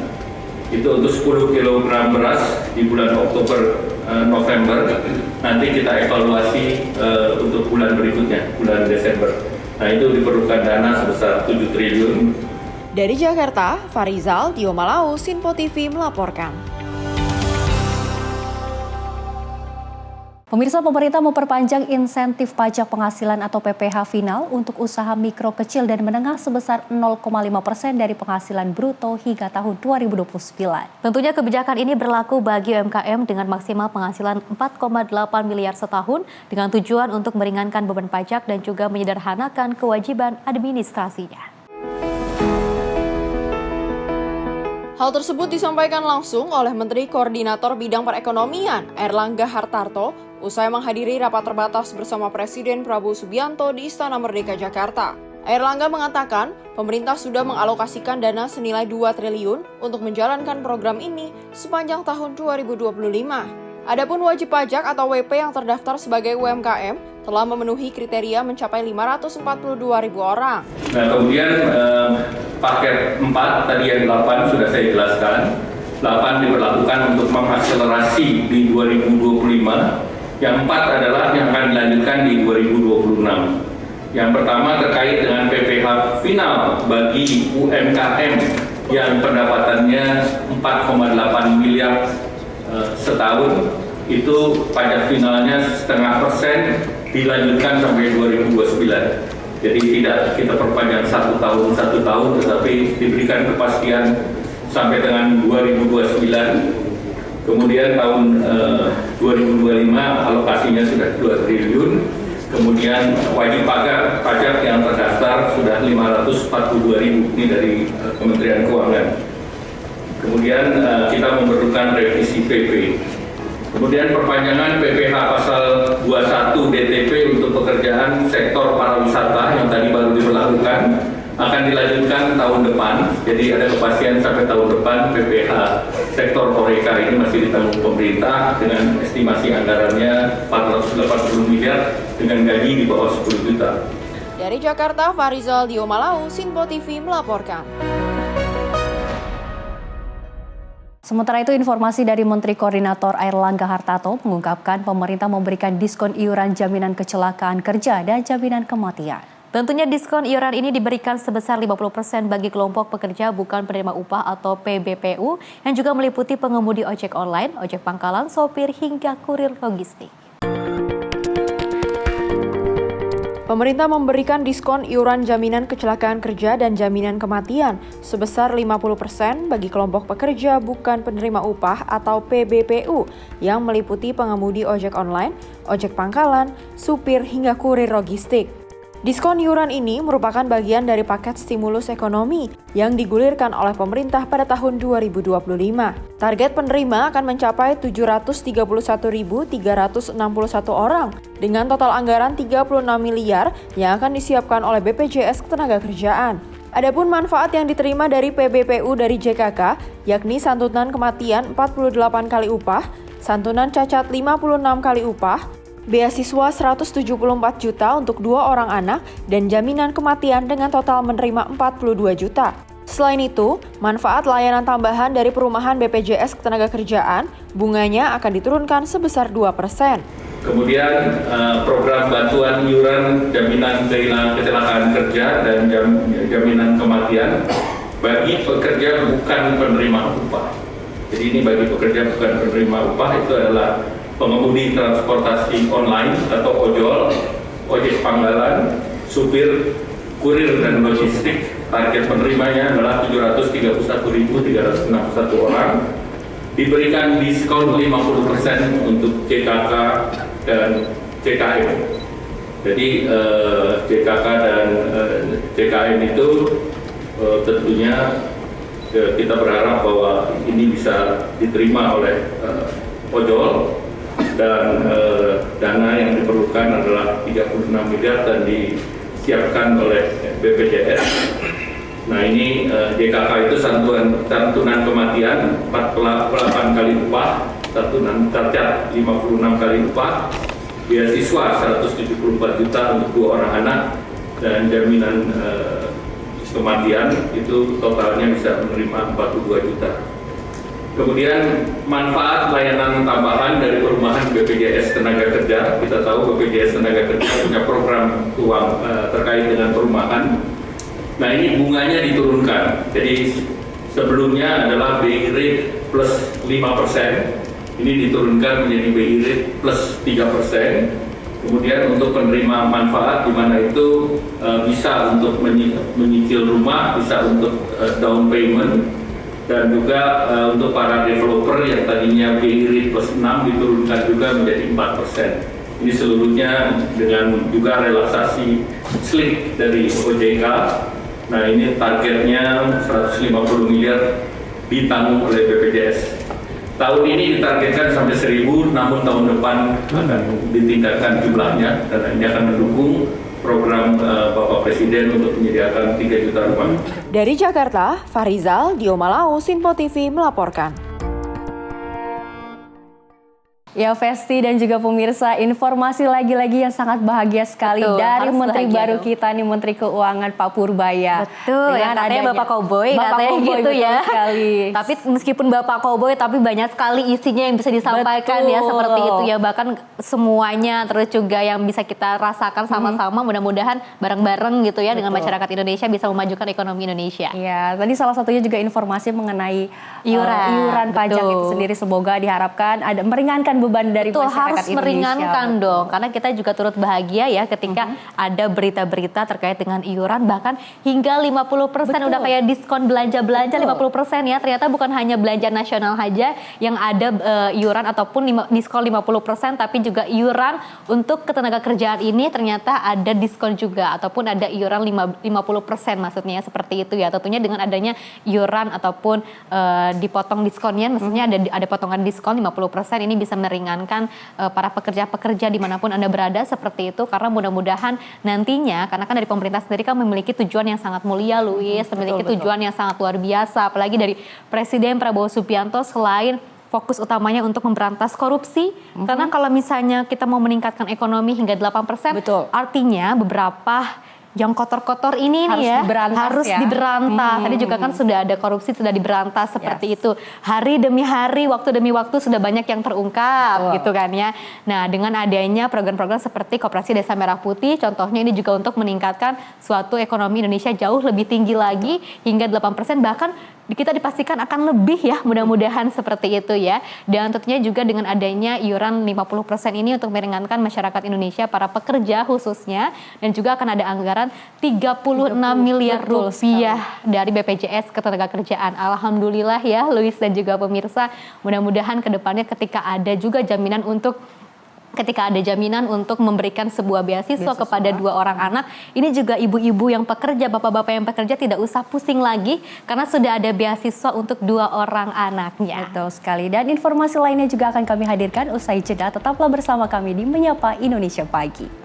Itu untuk 10 kg beras di bulan Oktober November. Nanti kita evaluasi untuk bulan berikutnya, bulan Desember. Nah, itu diperlukan dana sebesar 7 triliun. Dari Jakarta, Farizal, Dio Malau, Sinpo TV melaporkan. Pemirsa, pemerintah memperpanjang insentif pajak penghasilan atau PPH final untuk usaha mikro, kecil, dan menengah sebesar 0,5% dari penghasilan bruto hingga tahun 2029. Tentunya kebijakan ini berlaku bagi UMKM dengan maksimal penghasilan 4,8 miliar setahun dengan tujuan untuk meringankan beban pajak dan juga menyederhanakan kewajiban administrasinya. Hal tersebut disampaikan langsung oleh Menteri Koordinator Bidang Perekonomian Airlangga Hartarto usai menghadiri rapat terbatas bersama Presiden Prabowo Subianto di Istana Merdeka, Jakarta. Airlangga mengatakan pemerintah sudah mengalokasikan dana senilai 2 triliun untuk menjalankan program ini sepanjang tahun 2025. Adapun wajib pajak atau WP yang terdaftar sebagai UMKM telah memenuhi kriteria mencapai 542.000 orang. Nah, kemudian paket 4 tadi yang 8 sudah saya jelaskan. 8 diberlakukan untuk mengakselerasi di 2025. Yang 4 adalah yang akan dilanjutkan di 2026. Yang pertama terkait dengan PPH final bagi UMKM yang pendapatannya 4,8 miliar setahun, itu pajak finalnya 0,5% dilanjutkan sampai 2029. Jadi tidak kita perpanjang 1 tahun, tetapi diberikan kepastian sampai dengan 2029. Kemudian tahun 2025 alokasinya sudah 2 triliun. Kemudian wajib pajak yang terdaftar sudah 542.000, ini dari Kementerian Keuangan. Kemudian kita memerlukan revisi PP. Kemudian perpanjangan PPH pasal 21 DTP untuk pekerjaan sektor pariwisata yang tadi baru diberlakukan akan dilanjutkan tahun depan. Jadi ada kepastian sampai tahun depan PPH sektor Horeca ini masih ditanggung pemerintah dengan estimasi anggarannya 480 miliar dengan gaji di bawah 10 juta. Dari Jakarta, Farizal, Dio Malau, Sinpo TV melaporkan. Sementara itu, informasi dari Menteri Koordinator Airlangga Hartarto mengungkapkan pemerintah memberikan diskon iuran jaminan kecelakaan kerja dan jaminan kematian. Tentunya diskon iuran ini diberikan sebesar 50% bagi kelompok pekerja bukan penerima upah atau PBPU yang juga meliputi pengemudi ojek online, ojek pangkalan, sopir, hingga kurir logistik. Pemerintah memberikan diskon iuran jaminan kecelakaan kerja dan jaminan kematian sebesar 50% bagi kelompok pekerja bukan penerima upah atau PBPU yang meliputi pengemudi ojek online, ojek pangkalan, supir hingga kurir logistik. Diskon iuran ini merupakan bagian dari paket stimulus ekonomi yang digulirkan oleh pemerintah pada tahun 2025. Target penerima akan mencapai 731.361 orang dengan total anggaran 36 miliar yang akan disiapkan oleh BPJS Ketenagakerjaan. Adapun manfaat yang diterima dari PBPU dari JKK yakni santunan kematian 48 kali upah, santunan cacat 56 kali upah, beasiswa 174 juta untuk 2 orang anak, dan jaminan kematian dengan total menerima 42 juta. Selain itu, manfaat layanan tambahan dari perumahan BPJS Ketenagakerjaan, bunganya akan diturunkan sebesar 2%. Kemudian program bantuan iuran jaminan kecelakaan kerja dan jaminan kematian bagi pekerja bukan penerima upah. Jadi ini bagi pekerja bukan penerima upah itu adalah pengemudi transportasi online atau ojol, ojek pangkalan, supir, kurir dan logistik. Target penerimanya adalah 731.361 orang. Diberikan diskon 50% untuk JKK dan JKM. Jadi JKK dan JKM itu tentunya kita berharap bahwa ini bisa diterima oleh ojol. Dan dana yang diperlukan adalah 36 miliar dan disiapkan oleh BPJS. Nah ini JKK itu santunan kematian 48 kali upah, santunan cacat 56 kali upah, beasiswa 174 juta untuk 2 orang anak, dan jaminan kematian itu totalnya bisa menerima 42 juta. Kemudian manfaat layanan tambahan dari perumahan BPJS Tenaga Kita tahu BPJS Tenaga punya program uang terkait dengan perumahan. Nah ini bunganya diturunkan. Jadi sebelumnya adalah BI rate plus 5%. Ini diturunkan menjadi BI rate plus 3%. Kemudian untuk penerima manfaat di mana itu bisa untuk menyicil rumah, bisa untuk down payment. Dan juga untuk para developer yang tadinya BI rate plus 6 diturunkan juga menjadi 4%. Ini seluruhnya dengan juga relaksasi slip dari OJK. Nah ini targetnya 150 miliar ditanggung oleh BPJS. Tahun ini ditargetkan sampai 1.000, namun tahun depan akan ditingkatkan jumlahnya dan ini akan mendukung program Bapak Presiden untuk menyediakan 3 juta rumah. Dari Jakarta, Farizal, Dio Malau, Sinpo TV melaporkan. Ya Festi dan juga pemirsa, informasi lagi-lagi yang sangat bahagia sekali. Betul, dari Menteri baru kita nih, Menteri Keuangan Pak Purbaya. Betul, yang katanya Bapak Cowboy, katanya gitu ya. Sekali. Tapi meskipun Bapak Cowboy, tapi banyak sekali isinya yang bisa disampaikan. Betul. Ya seperti itu ya. Bahkan semuanya terus juga yang bisa kita rasakan sama-sama. Mudah-mudahan bareng-bareng gitu ya. Betul. Dengan masyarakat Indonesia bisa memajukan ekonomi Indonesia. Ya, tadi salah satunya juga informasi mengenai iuran pajak itu sendiri. Semoga diharapkan ada meringankan beban dari masyarakat harus Indonesia. Meringankan dong, karena kita juga turut bahagia ya ketika ada berita-berita terkait dengan iuran bahkan hingga 50%. Udah kayak diskon belanja-belanja 50% ya. Ternyata bukan hanya belanja nasional aja yang ada iuran ataupun diskon 50%, tapi juga iuran untuk ketenagakerjaan ini ternyata ada diskon juga ataupun ada iuran 50% maksudnya seperti itu ya. Tentunya dengan adanya iuran ataupun dipotong diskonnya, maksudnya ada potongan diskon 50%, ini bisa meringankan para pekerja-pekerja dimanapun Anda berada seperti itu, karena mudah-mudahan nantinya, karena kan dari pemerintah sendiri kan memiliki tujuan yang sangat mulia, Luis, memiliki tujuan yang sangat luar biasa, apalagi dari Presiden Prabowo Subianto selain fokus utamanya untuk memberantas korupsi, karena kalau misalnya kita mau meningkatkan ekonomi hingga 8%, artinya beberapa yang kotor-kotor ini harus nih ya harus diberantas. Tadi juga kan sudah ada korupsi, sudah diberantas seperti itu. Hari demi hari, waktu demi waktu sudah banyak yang terungkap gitu kan ya. Nah dengan adanya program-program seperti Koperasi Desa Merah Putih, contohnya ini juga untuk meningkatkan suatu ekonomi Indonesia jauh lebih tinggi lagi hingga 8%, bahkan kita dipastikan akan lebih ya, mudah-mudahan seperti itu ya. Dan tentunya juga dengan adanya iuran 50% ini untuk meringankan masyarakat Indonesia, para pekerja khususnya, dan juga akan ada anggaran 36 miliar rupiah dari BPJS Ketenagakerjaan. Alhamdulillah ya Luis dan juga pemirsa, mudah-mudahan ke depannya ketika ada jaminan untuk memberikan sebuah beasiswa kepada 2 orang anak, ini juga ibu-ibu yang pekerja, bapak-bapak yang pekerja tidak usah pusing lagi karena sudah ada beasiswa untuk 2 orang anaknya. Betul sekali. Dan informasi lainnya juga akan kami hadirkan usai jeda. Tetaplah bersama kami di Menyapa Indonesia Pagi.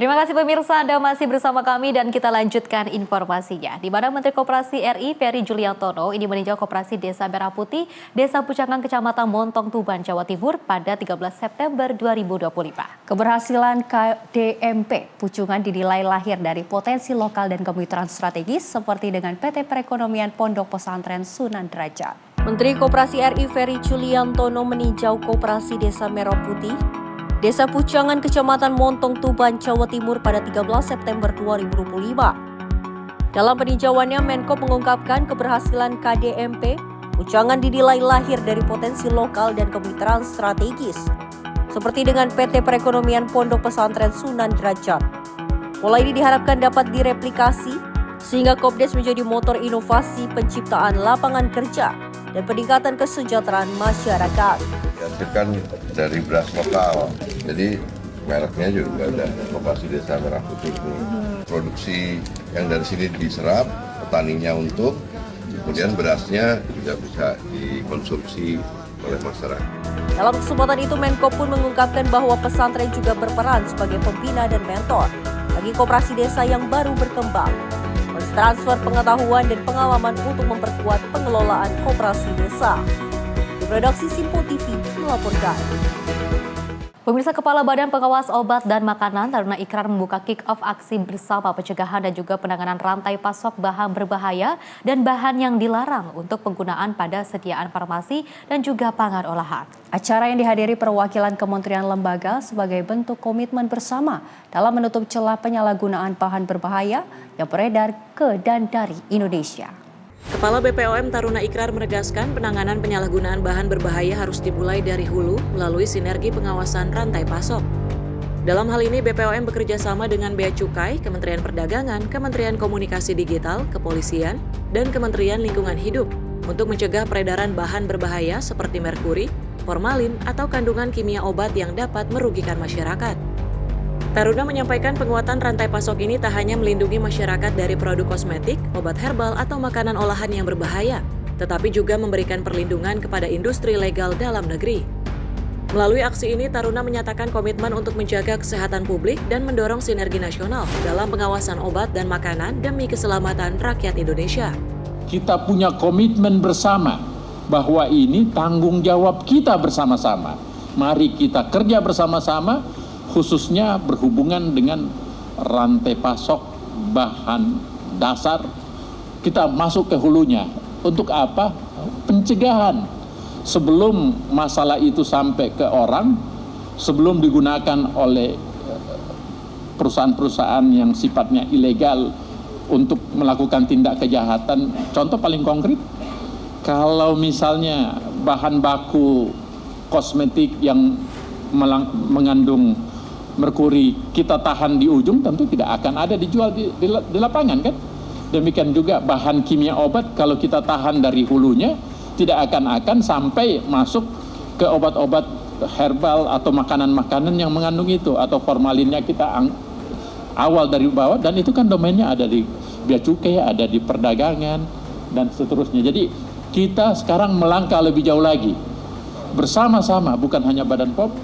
Terima kasih pemirsa, Anda masih bersama kami dan kita lanjutkan informasinya. Di mana Menteri Koperasi RI Ferry Juliantono ini meninjau Koperasi Desa Merah Putih, Desa Pucangan, Kecamatan Montong, Tuban, Jawa Timur pada 13 September 2025. Keberhasilan KDMP Pucungan dinilai lahir dari potensi lokal dan kemitraan strategis seperti dengan PT Perekonomian Pondok Pesantren Sunan Derajat. Menteri Koperasi RI Ferry Juliantono meninjau Koperasi Desa Merah Putih, Desa Pucangan, Kecamatan Montong, Tuban, Jawa Timur pada 13 September 2025. Dalam peninjauannya, Menko mengungkapkan keberhasilan KDMP Pucangan dinilai lahir dari potensi lokal dan kemitraan strategis, seperti dengan PT Perekonomian Pondok Pesantren Sunan Derajat. Pola ini diharapkan dapat direplikasi, sehingga Kopdes menjadi motor inovasi penciptaan lapangan kerja dan peningkatan kesejahteraan masyarakat. Dihasilkan dari beras lokal, jadi mereknya juga ada Koperasi Desa Merah Putih ini. Produksi yang dari sini diserap, petaninya untuk, kemudian berasnya juga bisa dikonsumsi oleh masyarakat. Dalam kesempatan itu, Menko pun mengungkapkan bahwa pesantren juga berperan sebagai pembina dan mentor bagi koperasi desa yang baru berkembang, mentransfer pengetahuan dan pengalaman untuk memperkuat pengelolaan koperasi desa. Redaksi Simpo TV melaporkan. Pemirsa, Kepala Badan Pengawas Obat dan Makanan Taruna Ikrar membuka kick-off aksi bersama pencegahan dan juga penanganan rantai pasok bahan berbahaya dan bahan yang dilarang untuk penggunaan pada sediaan farmasi dan juga pangan olahan. Acara yang dihadiri perwakilan kementerian lembaga sebagai bentuk komitmen bersama dalam menutup celah penyalahgunaan bahan berbahaya yang beredar ke dan dari Indonesia. Kepala BPOM Taruna Ikrar menegaskan penanganan penyalahgunaan bahan berbahaya harus dimulai dari hulu melalui sinergi pengawasan rantai pasok. Dalam hal ini BPOM bekerja sama dengan Bea Cukai, Kementerian Perdagangan, Kementerian Komunikasi Digital, Kepolisian, dan Kementerian Lingkungan Hidup untuk mencegah peredaran bahan berbahaya seperti merkuri, formalin, atau kandungan kimia obat yang dapat merugikan masyarakat. Taruna menyampaikan penguatan rantai pasok ini tak hanya melindungi masyarakat dari produk kosmetik, obat herbal, atau makanan olahan yang berbahaya, tetapi juga memberikan perlindungan kepada industri legal dalam negeri. Melalui aksi ini, Taruna menyatakan komitmen untuk menjaga kesehatan publik dan mendorong sinergi nasional dalam pengawasan obat dan makanan demi keselamatan rakyat Indonesia. Kita punya komitmen bersama bahwa ini tanggung jawab kita bersama-sama. Mari kita kerja bersama-sama, khususnya berhubungan dengan rantai pasok bahan dasar. Kita masuk ke hulunya. Untuk apa? Pencegahan. Sebelum masalah itu sampai ke orang, sebelum digunakan oleh perusahaan-perusahaan yang sifatnya ilegal untuk melakukan tindak kejahatan. Contoh paling konkret, kalau misalnya bahan baku kosmetik yang mengandung merkuri kita tahan di ujung, tentu tidak akan ada dijual di lapangan kan. Demikian juga bahan kimia obat kalau kita tahan dari hulunya, tidak akan sampai masuk ke obat-obat herbal atau makanan-makanan yang mengandung itu, atau formalinnya kita awal dari bawah, dan itu kan domainnya ada di Bea Cukai, ada di perdagangan dan seterusnya. Jadi kita sekarang melangkah lebih jauh lagi bersama-sama, bukan hanya Badan POM.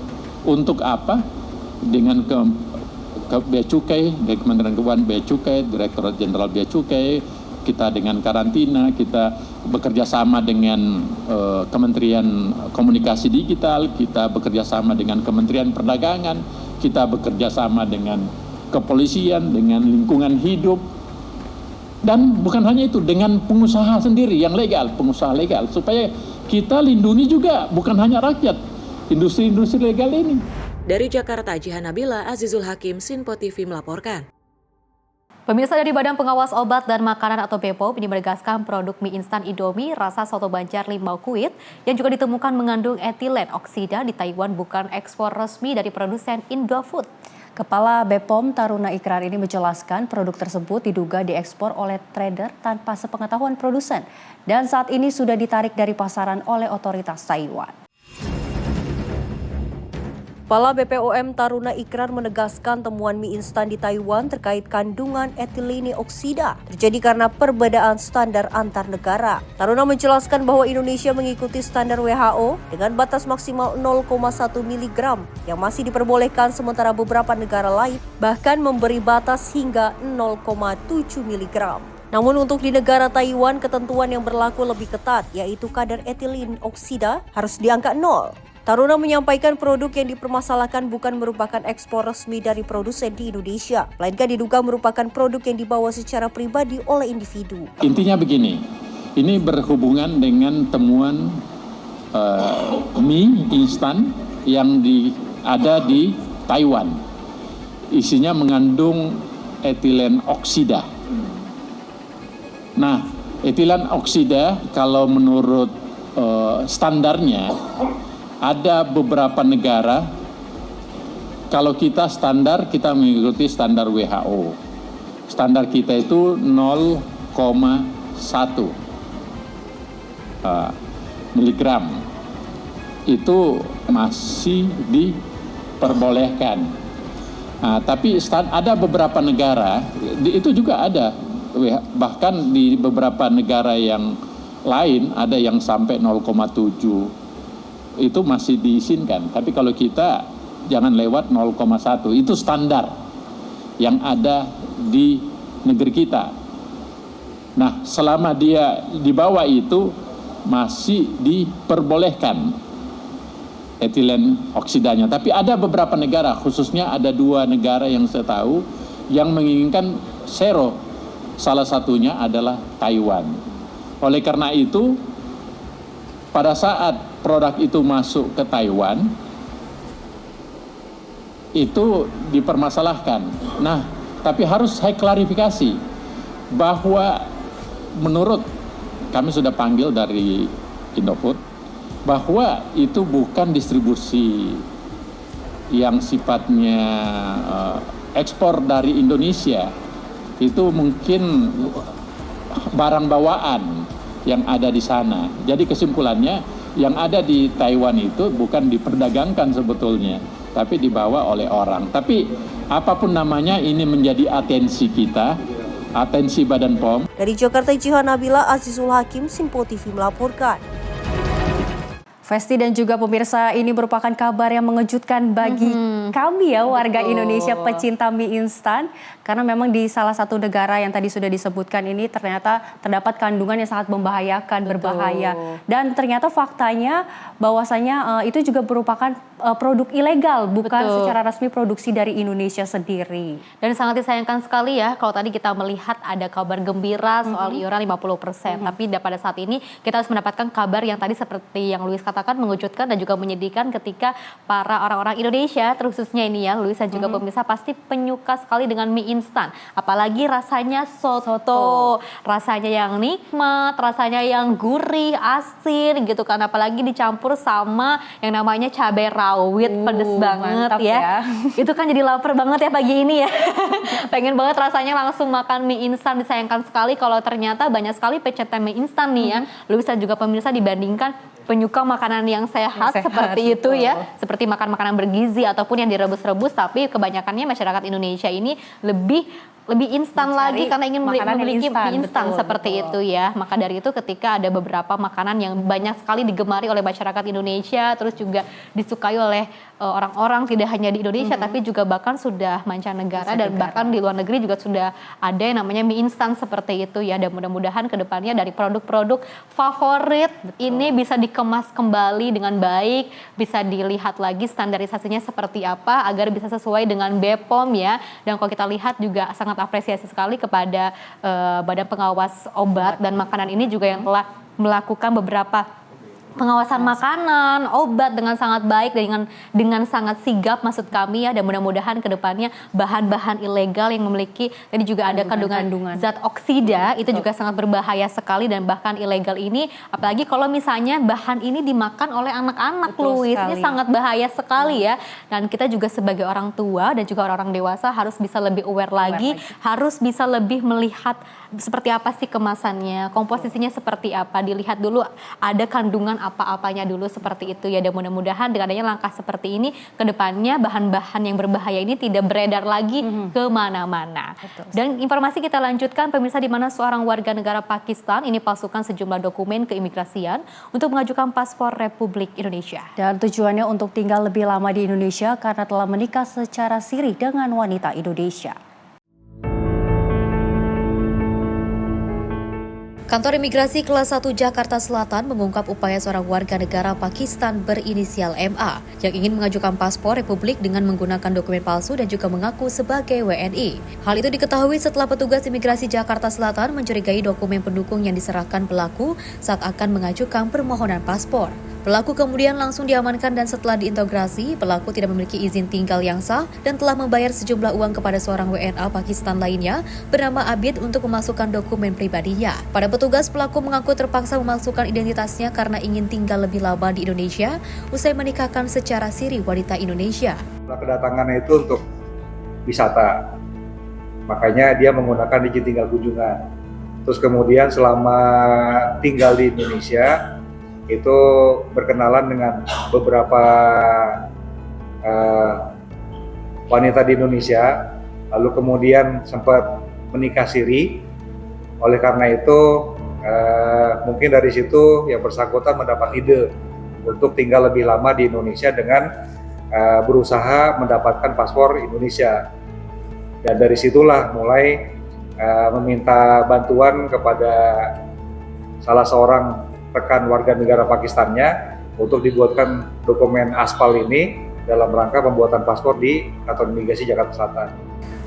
Untuk apa? Dengan ke Bea Cukai, dari Kementerian Keuangan Bea Cukai, Direktorat Jenderal Bea Cukai, kita dengan karantina, kita bekerja sama dengan Kementerian Komunikasi Digital, kita bekerja sama dengan Kementerian Perdagangan, kita bekerja sama dengan kepolisian, dengan lingkungan hidup, dan bukan hanya itu, dengan pengusaha sendiri yang legal, pengusaha legal, supaya kita lindungi juga bukan hanya rakyat, industri-industri legal ini. Dari Jakarta, Jihan Nabila, Azizul Hakim, Sinpo TV melaporkan. Pemirsa, dari Badan Pengawas Obat dan Makanan atau BPOM ini menegaskan produk mie instan Indomie rasa soto Banjar Limau Kuit yang juga ditemukan mengandung etilen oksida di Taiwan bukan ekspor resmi dari produsen Indofood. Kepala BPOM Taruna Ikrar ini menjelaskan produk tersebut diduga diekspor oleh trader tanpa sepengetahuan produsen dan saat ini sudah ditarik dari pasaran oleh otoritas Taiwan. Kepala BPOM Taruna Ikrar menegaskan temuan mie instan di Taiwan terkait kandungan etilen oksida terjadi karena perbedaan standar antar negara. Taruna menjelaskan bahwa Indonesia mengikuti standar WHO dengan batas maksimal 0,1 mg yang masih diperbolehkan, sementara beberapa negara lain bahkan memberi batas hingga 0,7 mg. Namun untuk di negara Taiwan ketentuan yang berlaku lebih ketat, yaitu kadar etilen oksida harus di angka 0. Taruna menyampaikan produk yang dipermasalahkan bukan merupakan ekspor resmi dari produsen di Indonesia, melainkan diduga merupakan produk yang dibawa secara pribadi oleh individu. Intinya begini, ini berhubungan dengan temuan mie instan yang ada di Taiwan. Isinya mengandung etilen oksida. Nah, etilen oksida kalau menurut standarnya, ada beberapa negara, kalau kita standar, kita mengikuti standar WHO. Standar kita itu 0,1 miligram. Itu masih diperbolehkan. Nah, tapi ada beberapa negara, itu juga ada. Bahkan di beberapa negara yang lain ada yang sampai 0,7. Itu masih diizinkan, tapi kalau kita jangan lewat 0,1, itu standar yang ada di negeri kita. Nah, selama dia di bawah itu masih diperbolehkan etilen oksidanya. Tapi ada beberapa negara, khususnya ada 2 negara yang saya tahu yang menginginkan zero. Salah satunya adalah Taiwan. Oleh karena itu, pada saat produk itu masuk ke Taiwan, itu dipermasalahkan. Nah, tapi harus saya klarifikasi bahwa menurut kami sudah panggil dari Indofood, bahwa itu bukan distribusi yang sifatnya ekspor dari Indonesia. Itu mungkin barang bawaan yang ada di sana. Jadi kesimpulannya, yang ada di Taiwan itu bukan diperdagangkan sebetulnya, tapi dibawa oleh orang. Tapi apapun namanya, ini menjadi atensi kita, atensi Badan POM. Dari Jakarta, Jihan Nabila, Azizul Hakim, Sinpo TV melaporkan. Festi dan juga pemirsa, ini merupakan kabar yang mengejutkan bagi kami ya, warga Indonesia pecinta mie instan. Karena memang di salah satu negara yang tadi sudah disebutkan ini ternyata terdapat kandungan yang sangat membahayakan, berbahaya. Dan ternyata faktanya bahwasanya itu juga merupakan produk ilegal, bukan secara resmi produksi dari Indonesia sendiri. Dan sangat disayangkan sekali ya, kalau tadi kita melihat ada kabar gembira soal iuran 50%. Tapi pada saat ini kita harus mendapatkan kabar yang tadi seperti yang Luis katakan, mengejutkan dan juga menyedihkan ketika para orang-orang Indonesia, terkhususnya ini ya Luis dan juga pemirsa, pasti penyuka sekali dengan mie instan. Apalagi rasanya soto, rasanya yang nikmat, rasanya yang gurih, asin gitu kan. Apalagi dicampur sama yang namanya cabai rawit, pedes banget ya. Itu kan jadi lapar banget ya pagi ini ya. Pengen banget rasanya langsung makan mie instan. Disayangkan sekali kalau ternyata banyak sekali pecinta mie instan nih ya, Luis dan juga pemirsa, dibandingkan penyuka makanan yang sehat seperti itu ya, seperti makan makanan bergizi ataupun yang direbus-rebus. Tapi kebanyakannya masyarakat Indonesia ini lebih lebih instan lagi karena ingin memiliki mie instan seperti itu ya. Maka dari itu ketika ada beberapa makanan yang banyak sekali digemari oleh masyarakat Indonesia, terus juga disukai oleh orang-orang tidak hanya di Indonesia tapi juga bahkan sudah mancanegara dan bahkan di luar negeri juga sudah ada yang namanya mie instan seperti itu ya. Dan mudah-mudahan kedepannya dari produk-produk favorit ini bisa dikemas kembali dengan baik, bisa dilihat lagi standarisasinya seperti apa agar bisa sesuai dengan BPOM ya. Dan kalau kita lihat juga sangat apresiasi sekali kepada Badan Pengawas Obat dan Makanan ini juga yang telah melakukan beberapa pengawasan makanan, obat dengan sangat baik dan dengan sangat sigap maksud kami ya. Dan mudah-mudahan kedepannya bahan-bahan ilegal yang memiliki tadi juga ada kandungan zat oksida itu juga sangat berbahaya sekali. Dan bahkan ilegal ini apalagi kalau misalnya bahan ini dimakan oleh anak-anak, Louis, ini sangat bahaya sekali ya. Dan kita juga sebagai orang tua dan juga orang-orang dewasa harus bisa lebih aware lagi, harus bisa lebih melihat seperti apa sih kemasannya, komposisinya seperti apa, dilihat dulu ada kandungan apa-apanya dulu seperti itu ya. Dan mudah-mudahan dengan adanya langkah seperti ini kedepannya bahan-bahan yang berbahaya ini tidak beredar lagi kemana-mana. Dan informasi kita lanjutkan pemirsa, di mana seorang warga negara Pakistan ini palsukan sejumlah dokumen keimigrasian untuk mengajukan paspor Republik Indonesia. Dan tujuannya untuk tinggal lebih lama di Indonesia karena telah menikah secara siri dengan wanita Indonesia. Kantor Imigrasi Kelas 1 Jakarta Selatan mengungkap upaya seorang warga negara Pakistan berinisial MA yang ingin mengajukan paspor Republik dengan menggunakan dokumen palsu dan juga mengaku sebagai WNI. Hal itu diketahui setelah petugas Imigrasi Jakarta Selatan mencurigai dokumen pendukung yang diserahkan pelaku saat akan mengajukan permohonan paspor. Pelaku kemudian langsung diamankan dan setelah diintegrasi, pelaku tidak memiliki izin tinggal yang sah dan telah membayar sejumlah uang kepada seorang WNA Pakistan lainnya bernama Abid untuk memasukkan dokumen pribadinya. Pada petugas, pelaku mengaku terpaksa memasukkan identitasnya karena ingin tinggal lebih lama di Indonesia usai menikahkan secara siri wanita Indonesia. Kedatangannya itu untuk wisata, makanya dia menggunakan izin tinggal kunjungan. Terus kemudian selama tinggal di Indonesia, itu berkenalan dengan beberapa wanita di Indonesia, lalu kemudian sempat menikah siri. Oleh karena itu mungkin dari situ yang bersangkutan mendapat ide untuk tinggal lebih lama di Indonesia dengan berusaha mendapatkan paspor Indonesia. Dan dari situlah mulai meminta bantuan kepada salah seorang rekan warga negara Pakistannya untuk dibuatkan dokumen aspal ini dalam rangka pembuatan paspor di Kantor Imigrasi Jakarta Selatan.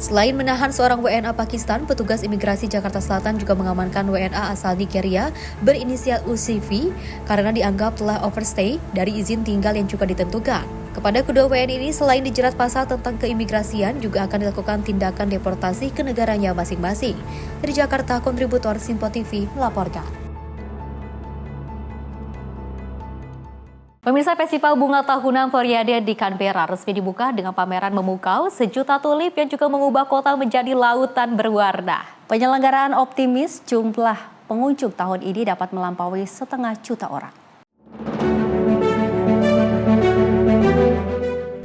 Selain menahan seorang WNA Pakistan, petugas imigrasi Jakarta Selatan juga mengamankan WNA asal Nigeria berinisial UCV karena dianggap telah overstay dari izin tinggal yang juga ditentukan. Kepada kedua WNI ini selain dijerat pasal tentang keimigrasian, juga akan dilakukan tindakan deportasi ke negaranya masing-masing. Dari Jakarta, kontributor Simpo TV melaporkan. Pemirsa, Festival Bunga Tahunan Floriade di Canberra resmi dibuka dengan pameran memukau sejuta tulip yang juga mengubah kota menjadi lautan berwarna. Penyelenggaraan optimis jumlah pengunjung tahun ini dapat melampaui 500 juta orang.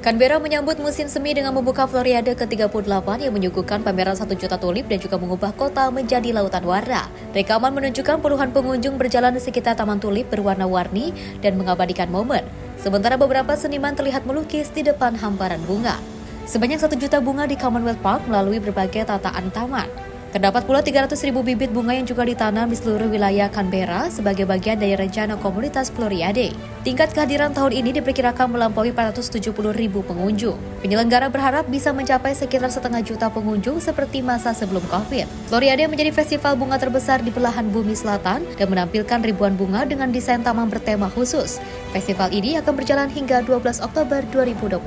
Canberra menyambut musim semi dengan membuka Floriade ke-38 yang menyuguhkan pameran 1 juta tulip dan juga mengubah kota menjadi lautan warna. Rekaman menunjukkan puluhan pengunjung berjalan di sekitar taman tulip berwarna-warni dan mengabadikan momen. Sementara beberapa seniman terlihat melukis di depan hamparan bunga. Sebanyak 1 juta bunga di Commonwealth Park melalui berbagai tataan taman. Terdapat pula 300.000 bibit bunga yang juga ditanam di seluruh wilayah Canberra sebagai bagian dari rencana komunitas Floriade. Tingkat kehadiran tahun ini diperkirakan melampaui 470.000 pengunjung. Penyelenggara berharap bisa mencapai sekitar 500 juta pengunjung seperti masa sebelum COVID. Floriade menjadi festival bunga terbesar di belahan bumi selatan dan menampilkan ribuan bunga dengan desain taman bertema khusus. Festival ini akan berjalan hingga 12 Oktober 2025.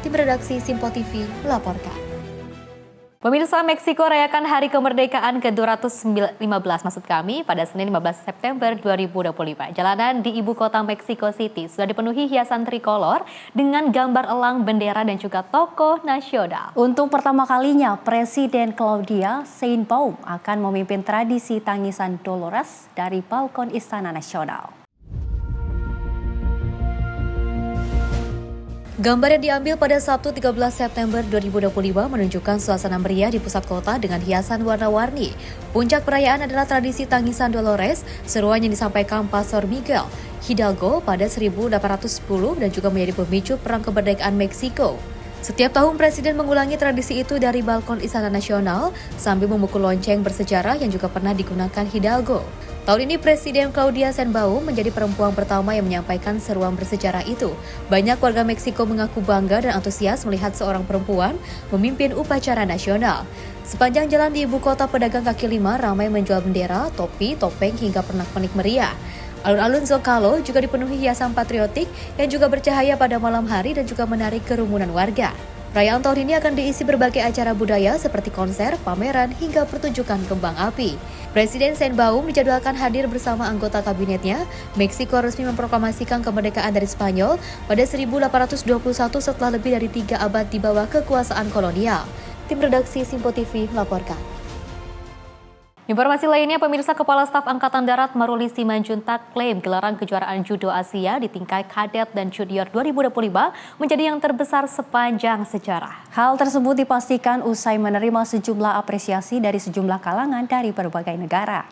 Tim redaksi Simpo TV melaporkan. Pemirsa, Meksiko rayakan Hari Kemerdekaan ke-215 maksud kami pada Senin 15 September 2025. Jalanan di ibu kota Mexico City sudah dipenuhi hiasan trikolor dengan gambar elang, bendera dan juga tokoh nasional. Untuk pertama kalinya, Presiden Claudia Sheinbaum akan memimpin tradisi tangisan Dolores dari balkon Istana Nasional. Gambar yang diambil pada Sabtu 13 September 2025 menunjukkan suasana meriah di pusat kota dengan hiasan warna-warni. Puncak perayaan adalah tradisi tangisan Dolores, seruan yang disampaikan Pastor Miguel Hidalgo pada 1810 dan juga menjadi pemicu Perang Kemerdekaan Meksiko. Setiap tahun Presiden mengulangi tradisi itu dari balkon Istana Nasional sambil memukul lonceng bersejarah yang juga pernah digunakan Hidalgo. Tahun ini Presiden Claudia Sheinbaum menjadi perempuan pertama yang menyampaikan seruan bersejarah itu. Banyak warga Meksiko mengaku bangga dan antusias melihat seorang perempuan memimpin upacara nasional. Sepanjang jalan di ibu kota, pedagang kaki lima ramai menjual bendera, topi, topeng hingga pernak-pernik meriah. Alun-alun Zocalo juga dipenuhi hiasan patriotik yang juga bercahaya pada malam hari dan juga menarik kerumunan warga. Perayaan tahun ini akan diisi berbagai acara budaya seperti konser, pameran, hingga pertunjukan kembang api. Presiden Sheinbaum dijadwalkan hadir bersama anggota kabinetnya. Meksiko resmi memproklamasikan kemerdekaan dari Spanyol pada 1821 setelah lebih dari 3 abad di bawah kekuasaan kolonial. Tim redaksi Simpo TV melaporkan. Informasi lainnya, pemirsa, Kepala Staf Angkatan Darat Maruli Simanjuntak klaim gelaran kejuaraan judo Asia di tingkat kadet dan junior 2025 menjadi yang terbesar sepanjang sejarah. Hal tersebut dipastikan usai menerima sejumlah apresiasi dari sejumlah kalangan dari berbagai negara.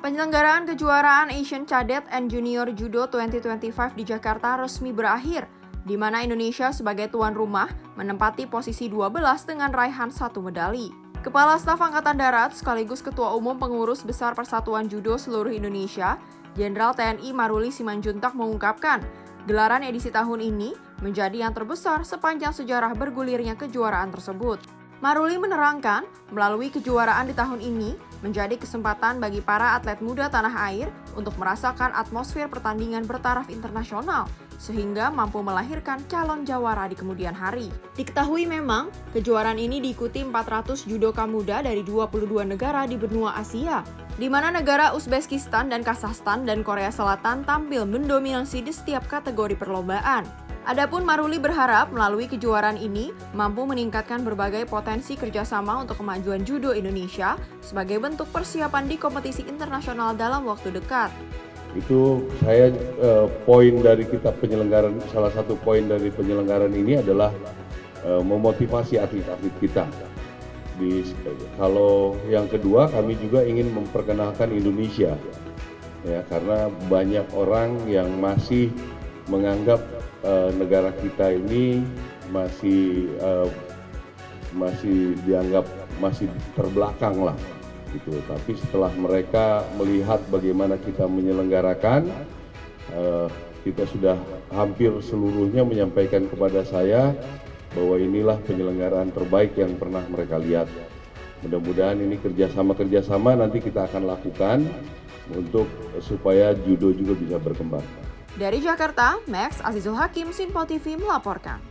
Penyelenggaraan kejuaraan Asian Cadet and Junior Judo 2025 di Jakarta resmi berakhir, di mana Indonesia sebagai tuan rumah menempati posisi 12 dengan raihan 1 medali. Kepala Staf Angkatan Darat sekaligus Ketua Umum Pengurus Besar Persatuan Judo Seluruh Indonesia, Jenderal TNI Maruli Simanjuntak mengungkapkan, gelaran edisi tahun ini menjadi yang terbesar sepanjang sejarah bergulirnya kejuaraan tersebut. Maruli menerangkan, melalui kejuaraan di tahun ini menjadi kesempatan bagi para atlet muda tanah air untuk merasakan atmosfer pertandingan bertaraf internasional, sehingga mampu melahirkan calon jawara di kemudian hari. Diketahui memang, kejuaraan ini diikuti 400 judoka muda dari 22 negara di benua Asia, di mana negara Uzbekistan dan Kazakhstan dan Korea Selatan tampil mendominasi di setiap kategori perlombaan. Adapun Maruli berharap melalui kejuaraan ini mampu meningkatkan berbagai potensi kerjasama untuk kemajuan judo Indonesia sebagai bentuk persiapan di kompetisi internasional dalam waktu dekat. Itu saya poin dari kita penyelenggaran, salah satu poin dari penyelenggaran ini adalah memotivasi atlet-atlet kita. Kalau yang kedua, kami juga ingin memperkenalkan Indonesia, ya, karena banyak orang yang masih menganggap negara kita ini masih dianggap masih terbelakang lah. Gitu. Tapi setelah mereka melihat bagaimana kita menyelenggarakan, kita sudah hampir seluruhnya menyampaikan kepada saya bahwa inilah penyelenggaraan terbaik yang pernah mereka lihat. Mudah-mudahan ini kerjasama nanti kita akan lakukan untuk supaya judo juga bisa berkembang. Dari Jakarta, Max Azizul Hakim, Simpo TV melaporkan.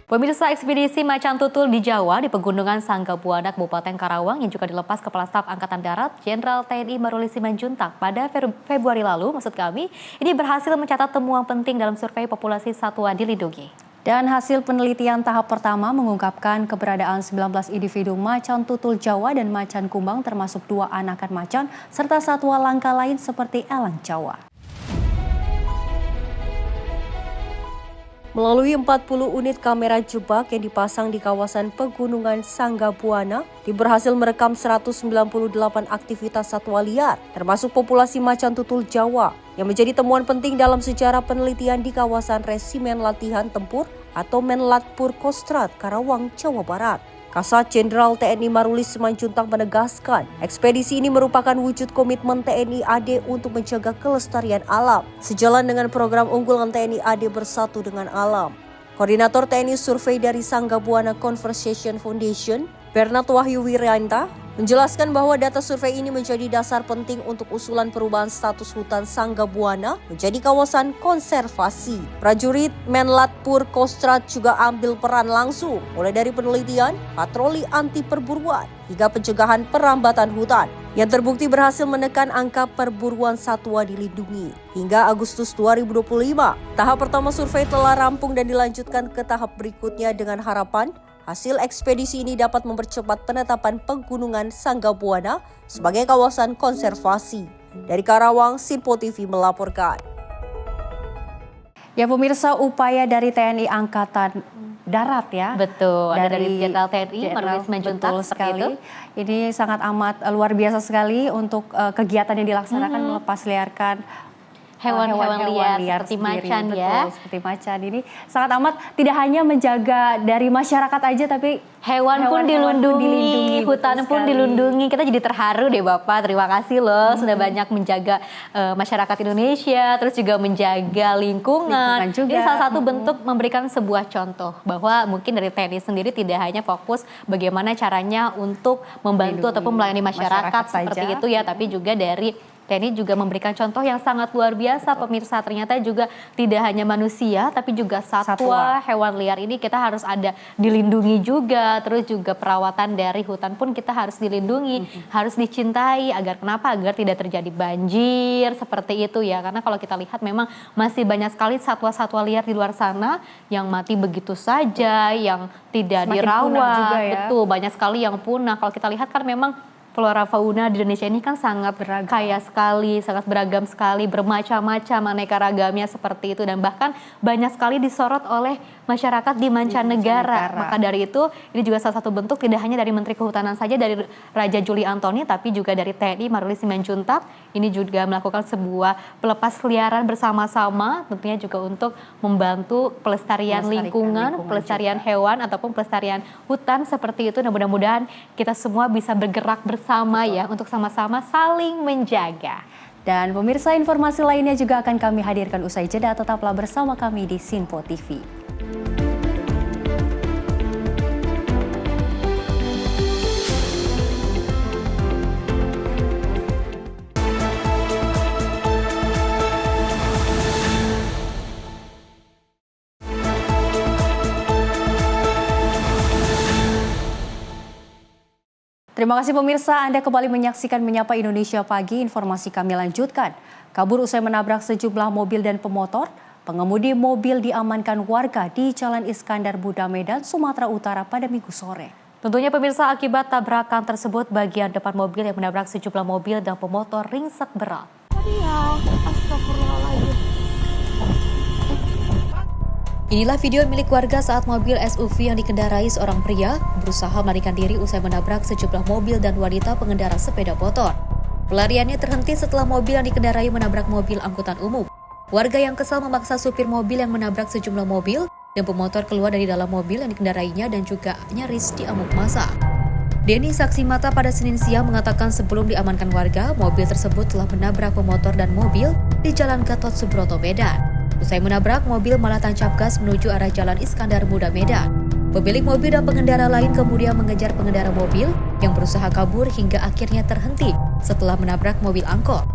Pemirsa, ekspedisi Macan Tutul di Jawa di Pegunungan Sanggabuana, Kabupaten Karawang yang juga dilepas Kepala Staf Angkatan Darat Jenderal TNI Maruli Simanjuntak pada Februari lalu, ini berhasil mencatat temuan penting dalam survei populasi satwa dilindungi. Dan hasil penelitian tahap pertama mengungkapkan keberadaan 19 individu macan tutul Jawa dan macan kumbang termasuk 2 anakan macan serta satwa langka lain seperti elang Jawa. Melalui 40 unit kamera jebak yang dipasang di kawasan Pegunungan Sanggabuana, tim berhasil merekam 198 aktivitas satwa liar, termasuk populasi macan tutul Jawa, yang menjadi temuan penting dalam sejarah penelitian di kawasan Resimen Latihan Tempur atau Menlatpur Kostrad, Karawang, Jawa Barat. Kasat Jenderal TNI Maruli Simanjuntak menegaskan, ekspedisi ini merupakan wujud komitmen TNI AD untuk menjaga kelestarian alam, sejalan dengan program unggulan TNI AD Bersatu dengan Alam. Koordinator TNI Survei dari Sanggabuana Conservation Foundation, Bernard Wahyu Wiranta, menjelaskan bahwa data survei ini menjadi dasar penting untuk usulan perubahan status hutan Sanggabuana menjadi kawasan konservasi. Prajurit Menlatpur Kostrad juga ambil peran langsung, mulai dari penelitian, patroli anti perburuan, hingga pencegahan perambatan hutan, yang terbukti berhasil menekan angka perburuan satwa dilindungi. Hingga Agustus 2025, tahap pertama survei telah rampung dan dilanjutkan ke tahap berikutnya dengan harapan hasil ekspedisi ini dapat mempercepat penetapan Pegunungan Sanggabuana sebagai kawasan konservasi. Dari Karawang, Sinpo TV melaporkan. Ya pemirsa, upaya dari TNI Angkatan Darat ya. Betul, ada dari Jenderal TNI Maruli Simanjuntak sekali. Ini sangat amat luar biasa sekali untuk kegiatan yang dilaksanakan melepas liarkan hewan-hewan liar seperti macan ya. Seperti macan ini sangat amat tidak hanya menjaga dari masyarakat aja tapi hewan pun dilindungi, hutan pun dilindungi. Kita jadi terharu deh Bapak. Terima kasih loh sudah banyak menjaga masyarakat Indonesia, terus juga menjaga lingkungan juga. Ini salah satu bentuk memberikan sebuah contoh bahwa mungkin dari TNI sendiri tidak hanya fokus bagaimana caranya untuk membantu ataupun melayani masyarakat seperti itu ya, tapi juga dari TNI juga memberikan contoh yang sangat luar biasa pemirsa. Ternyata juga tidak hanya manusia tapi juga satwa, hewan liar ini kita harus ada dilindungi juga. Terus juga perawatan dari hutan pun kita harus dilindungi, harus dicintai agar kenapa? Agar tidak terjadi banjir seperti itu ya. Karena kalau kita lihat memang masih banyak sekali satwa-satwa liar di luar sana yang mati begitu saja, yang tidak dirawat. Juga ya. Betul, banyak sekali yang punah. Kalau kita lihat kan memang flora fauna di Indonesia ini kan sangat kaya sekali, sangat beragam sekali, bermacam-macam, aneka ragamnya seperti itu, dan bahkan banyak sekali disorot oleh masyarakat di mancanegara. Maka dari itu ini juga salah satu bentuk tidak hanya dari Menteri Kehutanan saja, dari Raja Juli Antoni, tapi juga dari TNI Maruli Simanjuntak. Ini juga melakukan sebuah pelepas liaran bersama-sama, tentunya juga untuk membantu pelestarian lingkungan, pelestarian hewan ataupun pelestarian hutan seperti itu. Dan mudah-mudahan kita semua bisa bergerak bersama ya untuk sama-sama saling menjaga. Dan pemirsa, informasi lainnya juga akan kami hadirkan usai jeda. Tetaplah bersama kami di Sinpo TV. Terima kasih pemirsa, Anda kembali menyaksikan Menyapa Indonesia Pagi. Informasi kami lanjutkan. Kabur usai menabrak sejumlah mobil dan pemotor, pengemudi mobil diamankan warga di Jalan Iskandar Muda, Medan, Sumatera Utara pada Minggu sore. Tentunya pemirsa, akibat tabrakan tersebut bagian depan mobil yang menabrak sejumlah mobil dan pemotor ringsek berat. Inilah video milik warga saat mobil SUV yang dikendarai seorang pria berusaha melarikan diri usai menabrak sejumlah mobil dan wanita pengendara sepeda motor. Pelariannya terhenti setelah mobil yang dikendarai menabrak mobil angkutan umum. Warga yang kesal memaksa supir mobil yang menabrak sejumlah mobil dan pemotor keluar dari dalam mobil yang dikendarainya dan juga nyaris diamuk massa. Denny, saksi mata pada Senin siang, mengatakan sebelum diamankan warga, mobil tersebut telah menabrak pemotor dan mobil di Jalan Gatot Subroto, Medan. Usai menabrak, mobil malah tancap gas menuju arah Jalan Iskandar Muda, Medan. Pemilik mobil dan pengendara lain kemudian mengejar pengendara mobil yang berusaha kabur hingga akhirnya terhenti setelah menabrak mobil angkot.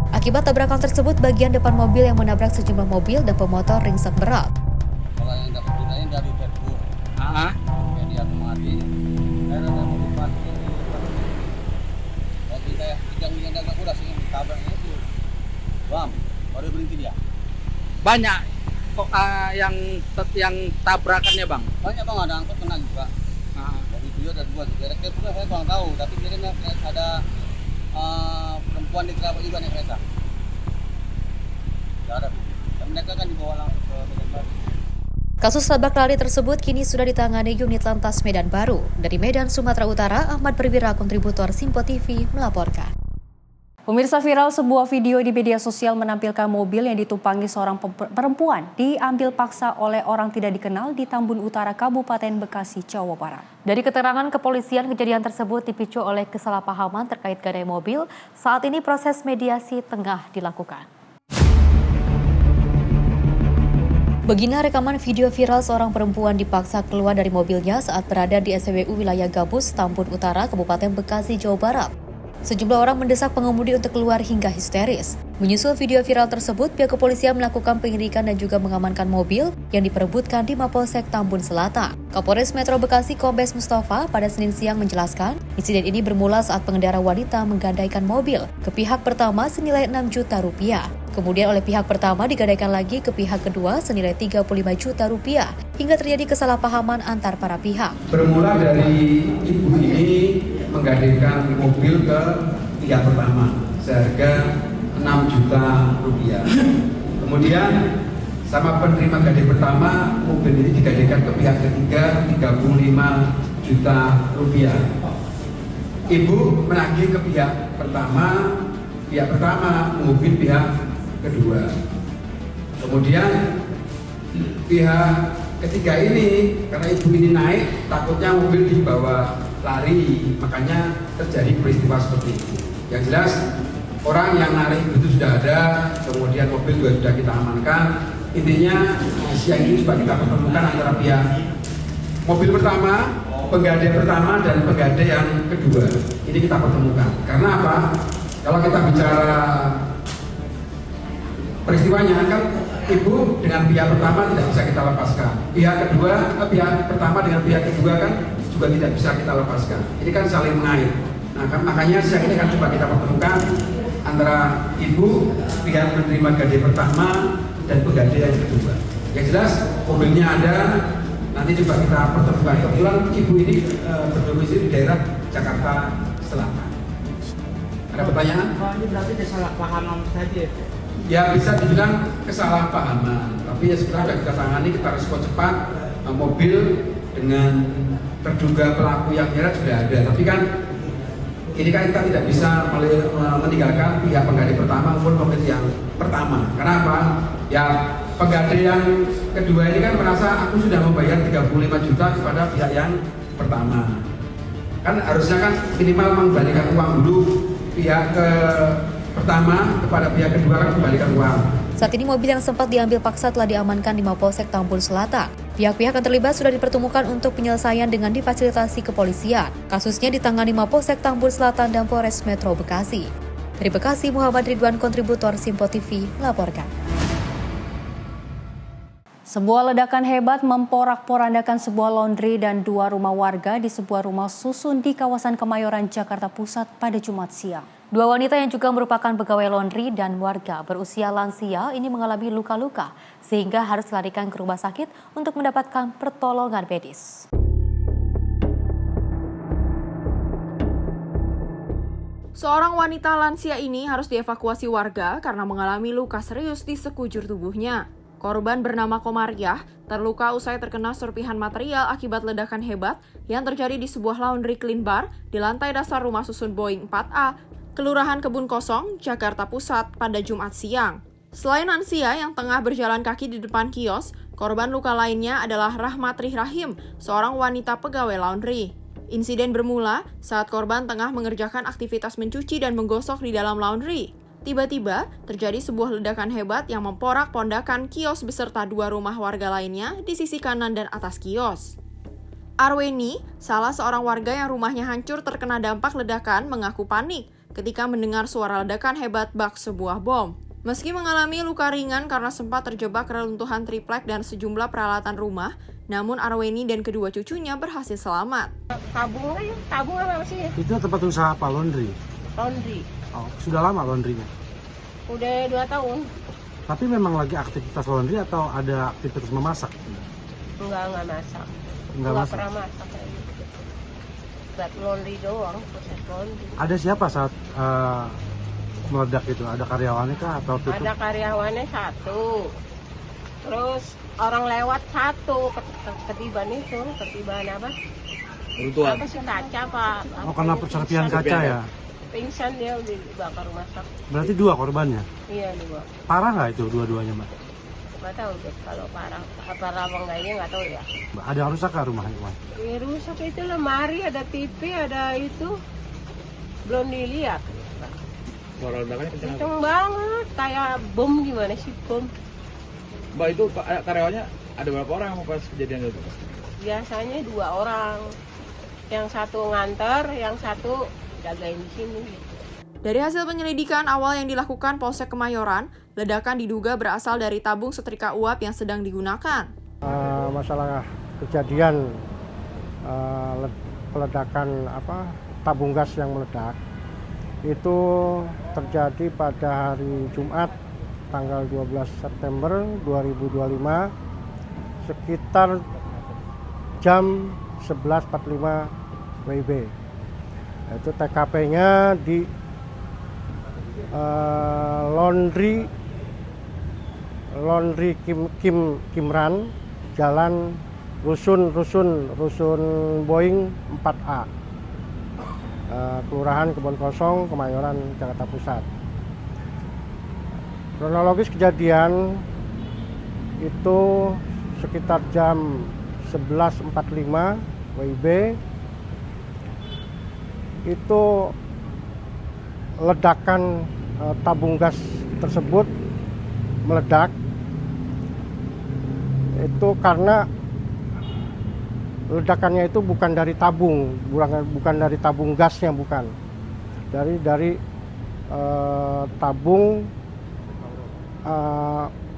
Akibat tabrakan tersebut, bagian depan mobil yang menabrak sejumlah mobil dan pemotor ringsek berat. Kalau yang dapat gunain dari Facebook, jadi aku mati. Saya mau dipakai. Waktu saya yang dagang udah sih ditabraknya itu, bam, baru berhenti dia. Banyak kok yang tabrakannya bang? Banyak bang, ada angkot kena juga. Dari video dan dua kereta juga saya kurang tahu, tapi kira ada perempuan di kerabat juga naik kereta. Ada, dan mereka kan dibawa langsung ke Medan Baru. Kasus tabrak lari tersebut kini sudah ditangani unit Lantas Medan Baru. Dari Medan, Sumatera Utara, Ahmad Perwira, kontributor Sinpo TV melaporkan. Pemirsa, viral sebuah video di media sosial menampilkan mobil yang ditumpangi seorang perempuan diambil paksa oleh orang tidak dikenal di Tambun Utara, Kabupaten Bekasi, Jawa Barat. Dari keterangan kepolisian, kejadian tersebut dipicu oleh kesalahpahaman terkait gadai mobil. Saat ini proses mediasi tengah dilakukan. Beginilah rekaman video viral seorang perempuan dipaksa keluar dari mobilnya saat berada di SPBU wilayah Gabus, Tambun Utara, Kabupaten Bekasi, Jawa Barat. Sejumlah orang mendesak pengemudi untuk keluar hingga histeris. Menyusul video viral tersebut, pihak kepolisian melakukan penyelidikan dan juga mengamankan mobil yang diperebutkan di Mapolsek Tambun Selatan. Kapolres Metro Bekasi Kombes Mustafa pada Senin siang menjelaskan, insiden ini bermula saat pengendara wanita menggadaikan mobil ke pihak pertama senilai 6 juta rupiah. Kemudian oleh pihak pertama digadaikan lagi ke pihak kedua senilai 35 juta rupiah hingga terjadi kesalahpahaman antar para pihak. Bermula dari ibu ini menggadaikan mobil ke pihak pertama seharga juta rupiah. Kemudian sama penerima gadai pertama, mobil ini digadaikan ke pihak ketiga 35 juta rupiah. Ibu menagih ke pihak pertama mobil pihak kedua. Kemudian pihak ketiga ini, karena ibu ini naik, takutnya mobil dibawa lari, makanya terjadi peristiwa seperti itu. Yang jelas orang yang narik itu sudah ada, kemudian mobil juga sudah kita amankan. Intinya siang ini coba kita pertemukan antara pihak mobil pertama, penggadai pertama dan penggadai yang kedua. Ini kita pertemukan. Karena apa? Kalau kita bicara peristiwanya kan ibu dengan pihak pertama tidak bisa kita lepaskan. Pihak pertama dengan pihak kedua kan juga tidak bisa kita lepaskan. Ini kan saling mengait. Nah, makanya siang ini kan coba kita pertemukan antara ibu, pihak menerima gadai pertama dan penggadai yang kedua. Yang jelas mobilnya ada, nanti coba kita pertemukan. Kebetulan ibu ini berdomisili di daerah Jakarta Selatan. Ada pertanyaan? Ini berarti kesalahpahaman saja ya? Ya bisa dibilang kesalahpahaman, tapi ya sebenarnya kita tangani, kita respon cepat. Mobil dengan terduga pelaku yang nyeret sudah ada, tapi kan ini kan kita tidak bisa meninggalkan pihak penggadai pertama maupun mobil yang pertama. Kenapa? Ya penggadai yang kedua ini kan merasa aku sudah membayar 35 juta kepada pihak yang pertama. Kan harusnya kan minimal mengembalikan uang dulu, pihak pertama kepada pihak kedua kan kembalikan uang. Saat ini mobil yang sempat diambil paksa telah diamankan di Mapolsek Tambun Selatan. Pihak-pihak yang terlibat sudah dipertemukan untuk penyelesaian dengan difasilitasi kepolisian. Kasusnya ditangani Mapolsek Tambun Selatan dan Polres Metro Bekasi. Dari Bekasi, Muhammad Ridwan, kontributor Simpo TV, melaporkan. Sebuah ledakan hebat memporak-porandakan sebuah laundry dan 2 rumah warga di sebuah rumah susun di kawasan Kemayoran, Jakarta Pusat pada Jumat siang. 2 wanita yang juga merupakan pegawai laundry dan warga berusia lansia ini mengalami luka-luka sehingga harus dilarikan ke rumah sakit untuk mendapatkan pertolongan medis. Seorang wanita lansia ini harus dievakuasi warga karena mengalami luka serius di sekujur tubuhnya. Korban bernama Komariah terluka usai terkena serpihan material akibat ledakan hebat yang terjadi di sebuah laundry clean bar di lantai dasar rumah susun Boeing 4A, Kelurahan Kebun Kosong, Jakarta Pusat pada Jumat siang. Selain lansia yang tengah berjalan kaki di depan kios, korban luka lainnya adalah Rahmatri Rahim, seorang wanita pegawai laundry. Insiden bermula saat korban tengah mengerjakan aktivitas mencuci dan menggosok di dalam laundry. Tiba-tiba, terjadi sebuah ledakan hebat yang memporak-pondakan kios beserta 2 rumah warga lainnya di sisi kanan dan atas kios. Arweni, salah seorang warga yang rumahnya hancur terkena dampak ledakan, mengaku panik ketika mendengar suara ledakan hebat bak sebuah bom. Meski mengalami luka ringan karena sempat terjebak reruntuhan triplek dan sejumlah peralatan rumah, namun Arweni dan kedua cucunya berhasil selamat. Tabung apa sih? Itu tempat usaha apa, laundry? Laundry. Oh, sudah lama laundrynya? Udah 2 tahun. Tapi memang lagi aktivitas laundry atau ada aktivitas memasak? Enggak masak. Enggak pernah masak. Buat laundry doang, proses laundry. Ada siapa saat meledak itu? Ada karyawannya kah atau tutup? Ada karyawannya 1. Terus orang lewat 1, ketiban apa? Runtuhan. Apa sih, kaca Pak? Oh, karena serpihan kaca ya? Pingsan dia udah dibakar masak. Berarti 2 korbannya? Iya, 2. Parah nggak itu dua-duanya, Mbak? Nggak tahu deh kalau parah. Apa enggaknya nggak tahu ya. Ada yang rusak nggak rumahnya, Mbak? Ya, rusak itu lemari, ada TV, ada itu. Belum dilihat. Suara ledakannya kenceng banget, kayak bom. Gimana sih bom? Mbak, itu karyawannya ada berapa orang pas kejadian itu? Biasanya 2 orang. Yang 1 nganter, yang 1 jagain di sini. Dari hasil penyelidikan awal yang dilakukan Polsek Kemayoran, ledakan diduga berasal dari tabung setrika uap yang sedang digunakan. Masalah kejadian peledakan tabung gas yang meledak itu terjadi pada hari Jumat tanggal 12 September 2025 sekitar jam 11.45 WIB. Itu TKP-nya di laundry Kimran, Jalan Rusun Boeing 4A, Kelurahan Kebon Kosong, Kemayoran, Jakarta Pusat. Kronologis kejadian itu sekitar jam 11.45 WIB, itu ledakan tabung gas tersebut meledak. Itu karena ledakannya itu bukan dari tabung gasnya, bukan dari tabung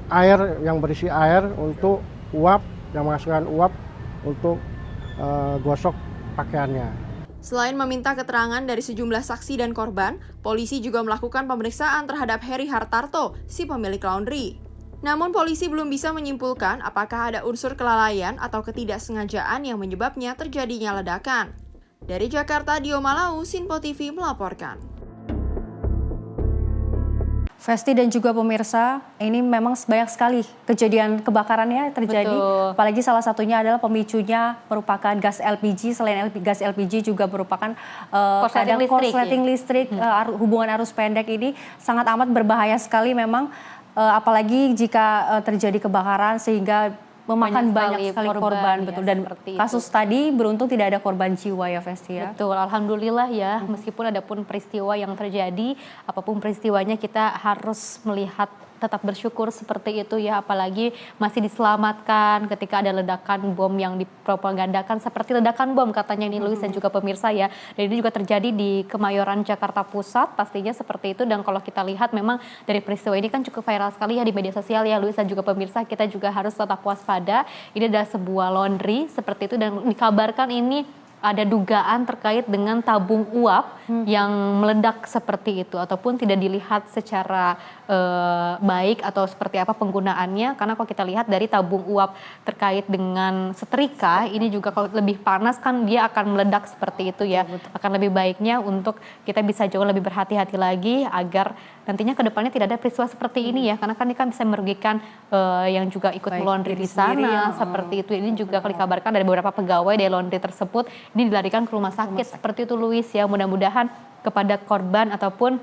air yang berisi air untuk uap, yang menghasilkan uap untuk gosok pakaiannya. Selain meminta keterangan dari sejumlah saksi dan korban, polisi juga melakukan pemeriksaan terhadap Heri Hartarto, si pemilik laundry. Namun polisi belum bisa menyimpulkan apakah ada unsur kelalaian atau ketidaksengajaan yang menyebabnya terjadinya ledakan. Dari Jakarta, Dio Malau, Sinpo TV melaporkan. Festi dan juga pemirsa, ini memang banyak sekali kejadian kebakarannya terjadi. Betul. Apalagi salah satunya adalah pemicunya merupakan gas LPG. Selain gas LPG juga merupakan korsleting listrik. Hubungan arus pendek ini sangat amat berbahaya sekali memang. Apalagi jika terjadi kebakaran sehingga memakan banyak sekali korban, betul. Dan kasus tadi beruntung tidak ada korban jiwa ya, Festi ya. Betul, alhamdulillah ya. Meskipun ada pun peristiwa yang terjadi, apapun peristiwanya kita harus melihat, tetap bersyukur seperti itu ya, apalagi masih diselamatkan ketika ada ledakan bom yang dipropagandakan seperti ledakan bom katanya ini Luis dan juga pemirsa ya. Dan ini juga terjadi di Kemayoran, Jakarta Pusat pastinya seperti itu. Dan kalau kita lihat memang dari peristiwa ini kan cukup viral sekali ya di media sosial ya Luis dan juga pemirsa, kita juga harus tetap waspada. Ini adalah sebuah laundry seperti itu dan dikabarkan ini ada dugaan terkait dengan tabung uap yang meledak seperti itu ataupun tidak dilihat secara baik atau seperti apa penggunaannya, karena kalau kita lihat dari tabung uap terkait dengan setrika ini juga kalau lebih panas kan dia akan meledak seperti itu ya. Akan lebih baiknya untuk kita bisa jauh lebih berhati-hati lagi agar nantinya ke depannya tidak ada peristiwa seperti ini ya, karena kan ini kan bisa merugikan yang juga ikut laundry di sana seperti itu. Ini juga kalau dikabarkan dari beberapa pegawai dari laundry tersebut ini dilarikan ke rumah sakit seperti itu Luis ya. Mudah-mudahan kepada korban ataupun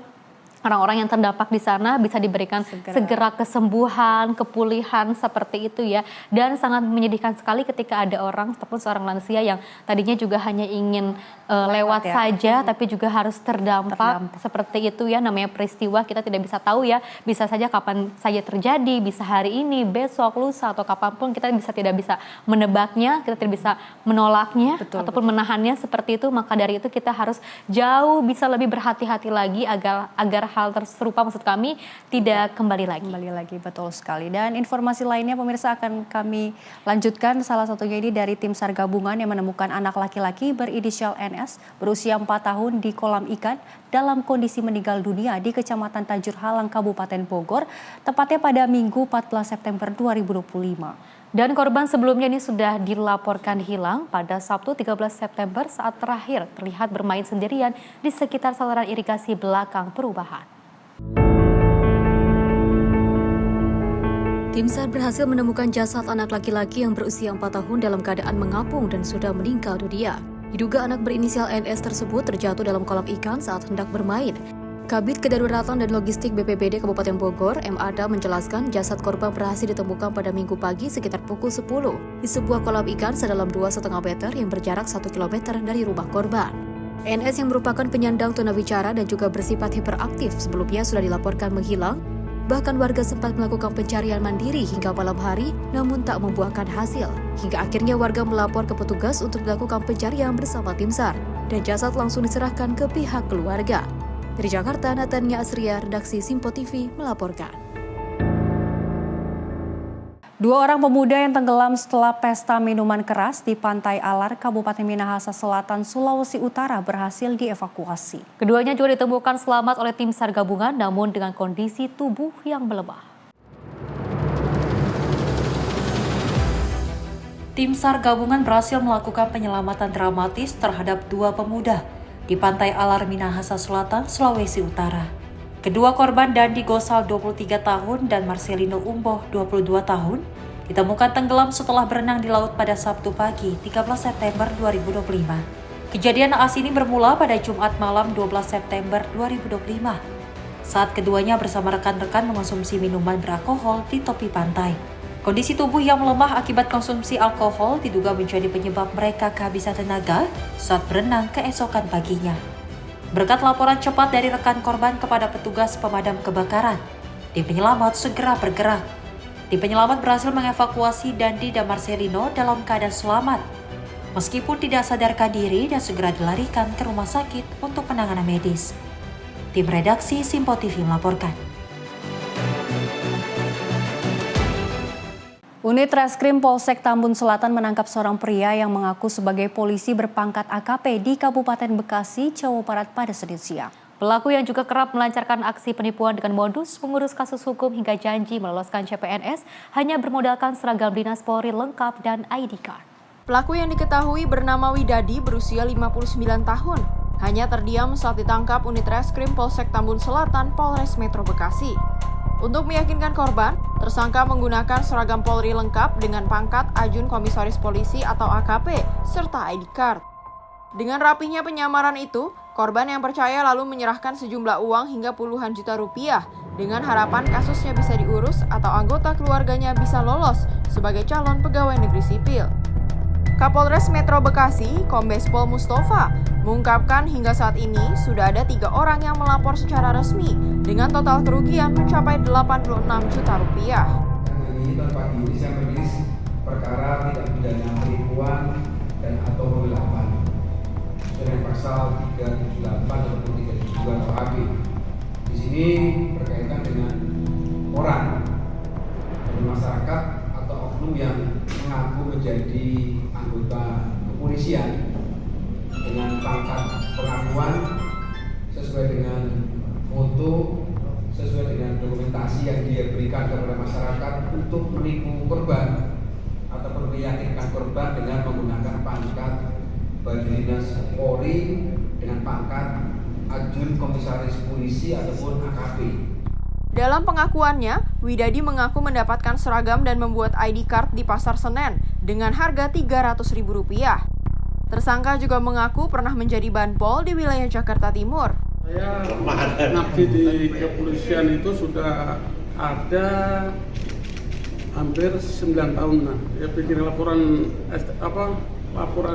orang-orang yang terdampak di sana bisa diberikan segera kesembuhan, kepulihan seperti itu ya. Dan sangat menyedihkan sekali ketika ada orang ataupun seorang lansia yang tadinya juga hanya ingin lewat saja tapi juga harus terdampak seperti itu ya. Namanya peristiwa kita tidak bisa tahu ya, bisa saja kapan saja terjadi, bisa hari ini, besok, lusa atau kapanpun kita tidak bisa menebaknya, kita tidak bisa menolaknya ataupun menahannya seperti itu. Maka dari itu kita harus jauh bisa lebih berhati-hati lagi agar hal serupa maksud kami tidak kembali lagi. Betul sekali. Dan informasi lainnya pemirsa akan kami lanjutkan, salah satunya ini dari tim SAR gabungan yang menemukan anak laki-laki berinisial NS berusia 4 tahun di kolam ikan dalam kondisi meninggal dunia di Kecamatan Tajur Halang, Kabupaten Bogor, tepatnya pada Minggu 14 September 2025. Dan korban sebelumnya ini sudah dilaporkan hilang pada Sabtu 13 September saat terakhir terlihat bermain sendirian di sekitar saluran irigasi belakang perubahan. Tim SAR berhasil menemukan jasad anak laki-laki yang berusia 4 tahun dalam keadaan mengapung dan sudah meninggal dunia. Diduga anak berinisial NS tersebut terjatuh dalam kolam ikan saat hendak bermain. Kabid Kedaruratan dan Logistik BPBD Kabupaten Bogor, M. Ada, menjelaskan jasad korban berhasil ditemukan pada Minggu pagi sekitar pukul 10 di sebuah kolam ikan sedalam 2,5 meter yang berjarak 1 km dari rumah korban. NS yang merupakan penyandang tunawicara dan juga bersifat hiperaktif sebelumnya sudah dilaporkan menghilang. Bahkan warga sempat melakukan pencarian mandiri hingga malam hari namun tak membuahkan hasil. Hingga akhirnya warga melapor ke petugas untuk melakukan pencarian bersama tim SAR dan jasad langsung diserahkan ke pihak keluarga. Dari Jakarta, Natania Asria, redaksi Sinpo TV melaporkan. 2 orang pemuda yang tenggelam setelah pesta minuman keras di Pantai Alar, Kabupaten Minahasa Selatan, Sulawesi Utara berhasil dievakuasi. Keduanya juga ditemukan selamat oleh tim SAR gabungan namun dengan kondisi tubuh yang melemah. Tim SAR gabungan berhasil melakukan penyelamatan dramatis terhadap 2 pemuda di Pantai Alar, Minahasa Selatan, Sulawesi Utara. Kedua korban Dandi Gosal 23 tahun dan Marcelino Umboh 22 tahun ditemukan tenggelam setelah berenang di laut pada Sabtu pagi 13 September 2025. Kejadian naas ini bermula pada Jumat malam 12 September 2025 saat keduanya bersama rekan-rekan mengonsumsi minuman beralkohol di tepi pantai. Kondisi tubuh yang melemah akibat konsumsi alkohol diduga menjadi penyebab mereka kehabisan tenaga saat berenang keesokan paginya. Berkat laporan cepat dari rekan korban kepada petugas pemadam kebakaran, tim penyelamat segera bergerak. Tim penyelamat berhasil mengevakuasi Dandi dan Marcelino dalam keadaan selamat, meskipun tidak sadarkan diri dan segera dilarikan ke rumah sakit untuk penanganan medis. Tim redaksi Simpo TV melaporkan. Unit Reskrim Polsek Tambun Selatan menangkap seorang pria yang mengaku sebagai polisi berpangkat AKP di Kabupaten Bekasi, Jawa Barat pada Senin siang. Pelaku yang juga kerap melancarkan aksi penipuan dengan modus mengurus kasus hukum hingga janji meloloskan CPNS hanya bermodalkan seragam dinas Polri lengkap dan ID card. Pelaku yang diketahui bernama Widadi berusia 59 tahun. Hanya terdiam saat ditangkap unit Reskrim Polsek Tambun Selatan, Polres Metro Bekasi. Untuk meyakinkan korban, tersangka menggunakan seragam Polri lengkap dengan pangkat Ajun Komisaris Polisi atau AKP, serta ID card. Dengan rapinya penyamaran itu, korban yang percaya lalu menyerahkan sejumlah uang hingga puluhan juta rupiah, dengan harapan kasusnya bisa diurus atau anggota keluarganya bisa lolos sebagai calon pegawai negeri sipil. Kapolres Metro Bekasi, Kombes Pol Mustafa, mengungkapkan hingga saat ini sudah ada 3 orang yang melapor secara resmi dengan total kerugian mencapai 86 juta rupiah. Ini pagi ini saya merilis perkara tindak pidana penipuan dan atau penggelapan dengan pasal 378 ataupun 372 KUHP. Di sini berkaitan dengan orang atau masyarakat atau oknum yang mengaku menjadi anggota kepolisian dengan pangkat pengakuan sesuai dengan foto, sesuai dengan dokumentasi yang dia berikan kepada masyarakat untuk menipu korban ataupun meyakinkan korban dengan menggunakan pangkat baju dinas Polri dengan pangkat Ajun Komisaris Polisi ataupun AKP. Dalam pengakuannya, Widadi mengaku mendapatkan seragam dan membuat ID card di Pasar Senen dengan harga Rp300.000. Tersangka juga mengaku pernah menjadi banpol di wilayah Jakarta Timur. Saya ngabdi di kepolisian itu sudah ada hampir 9 tahunan. Ya bikin laporan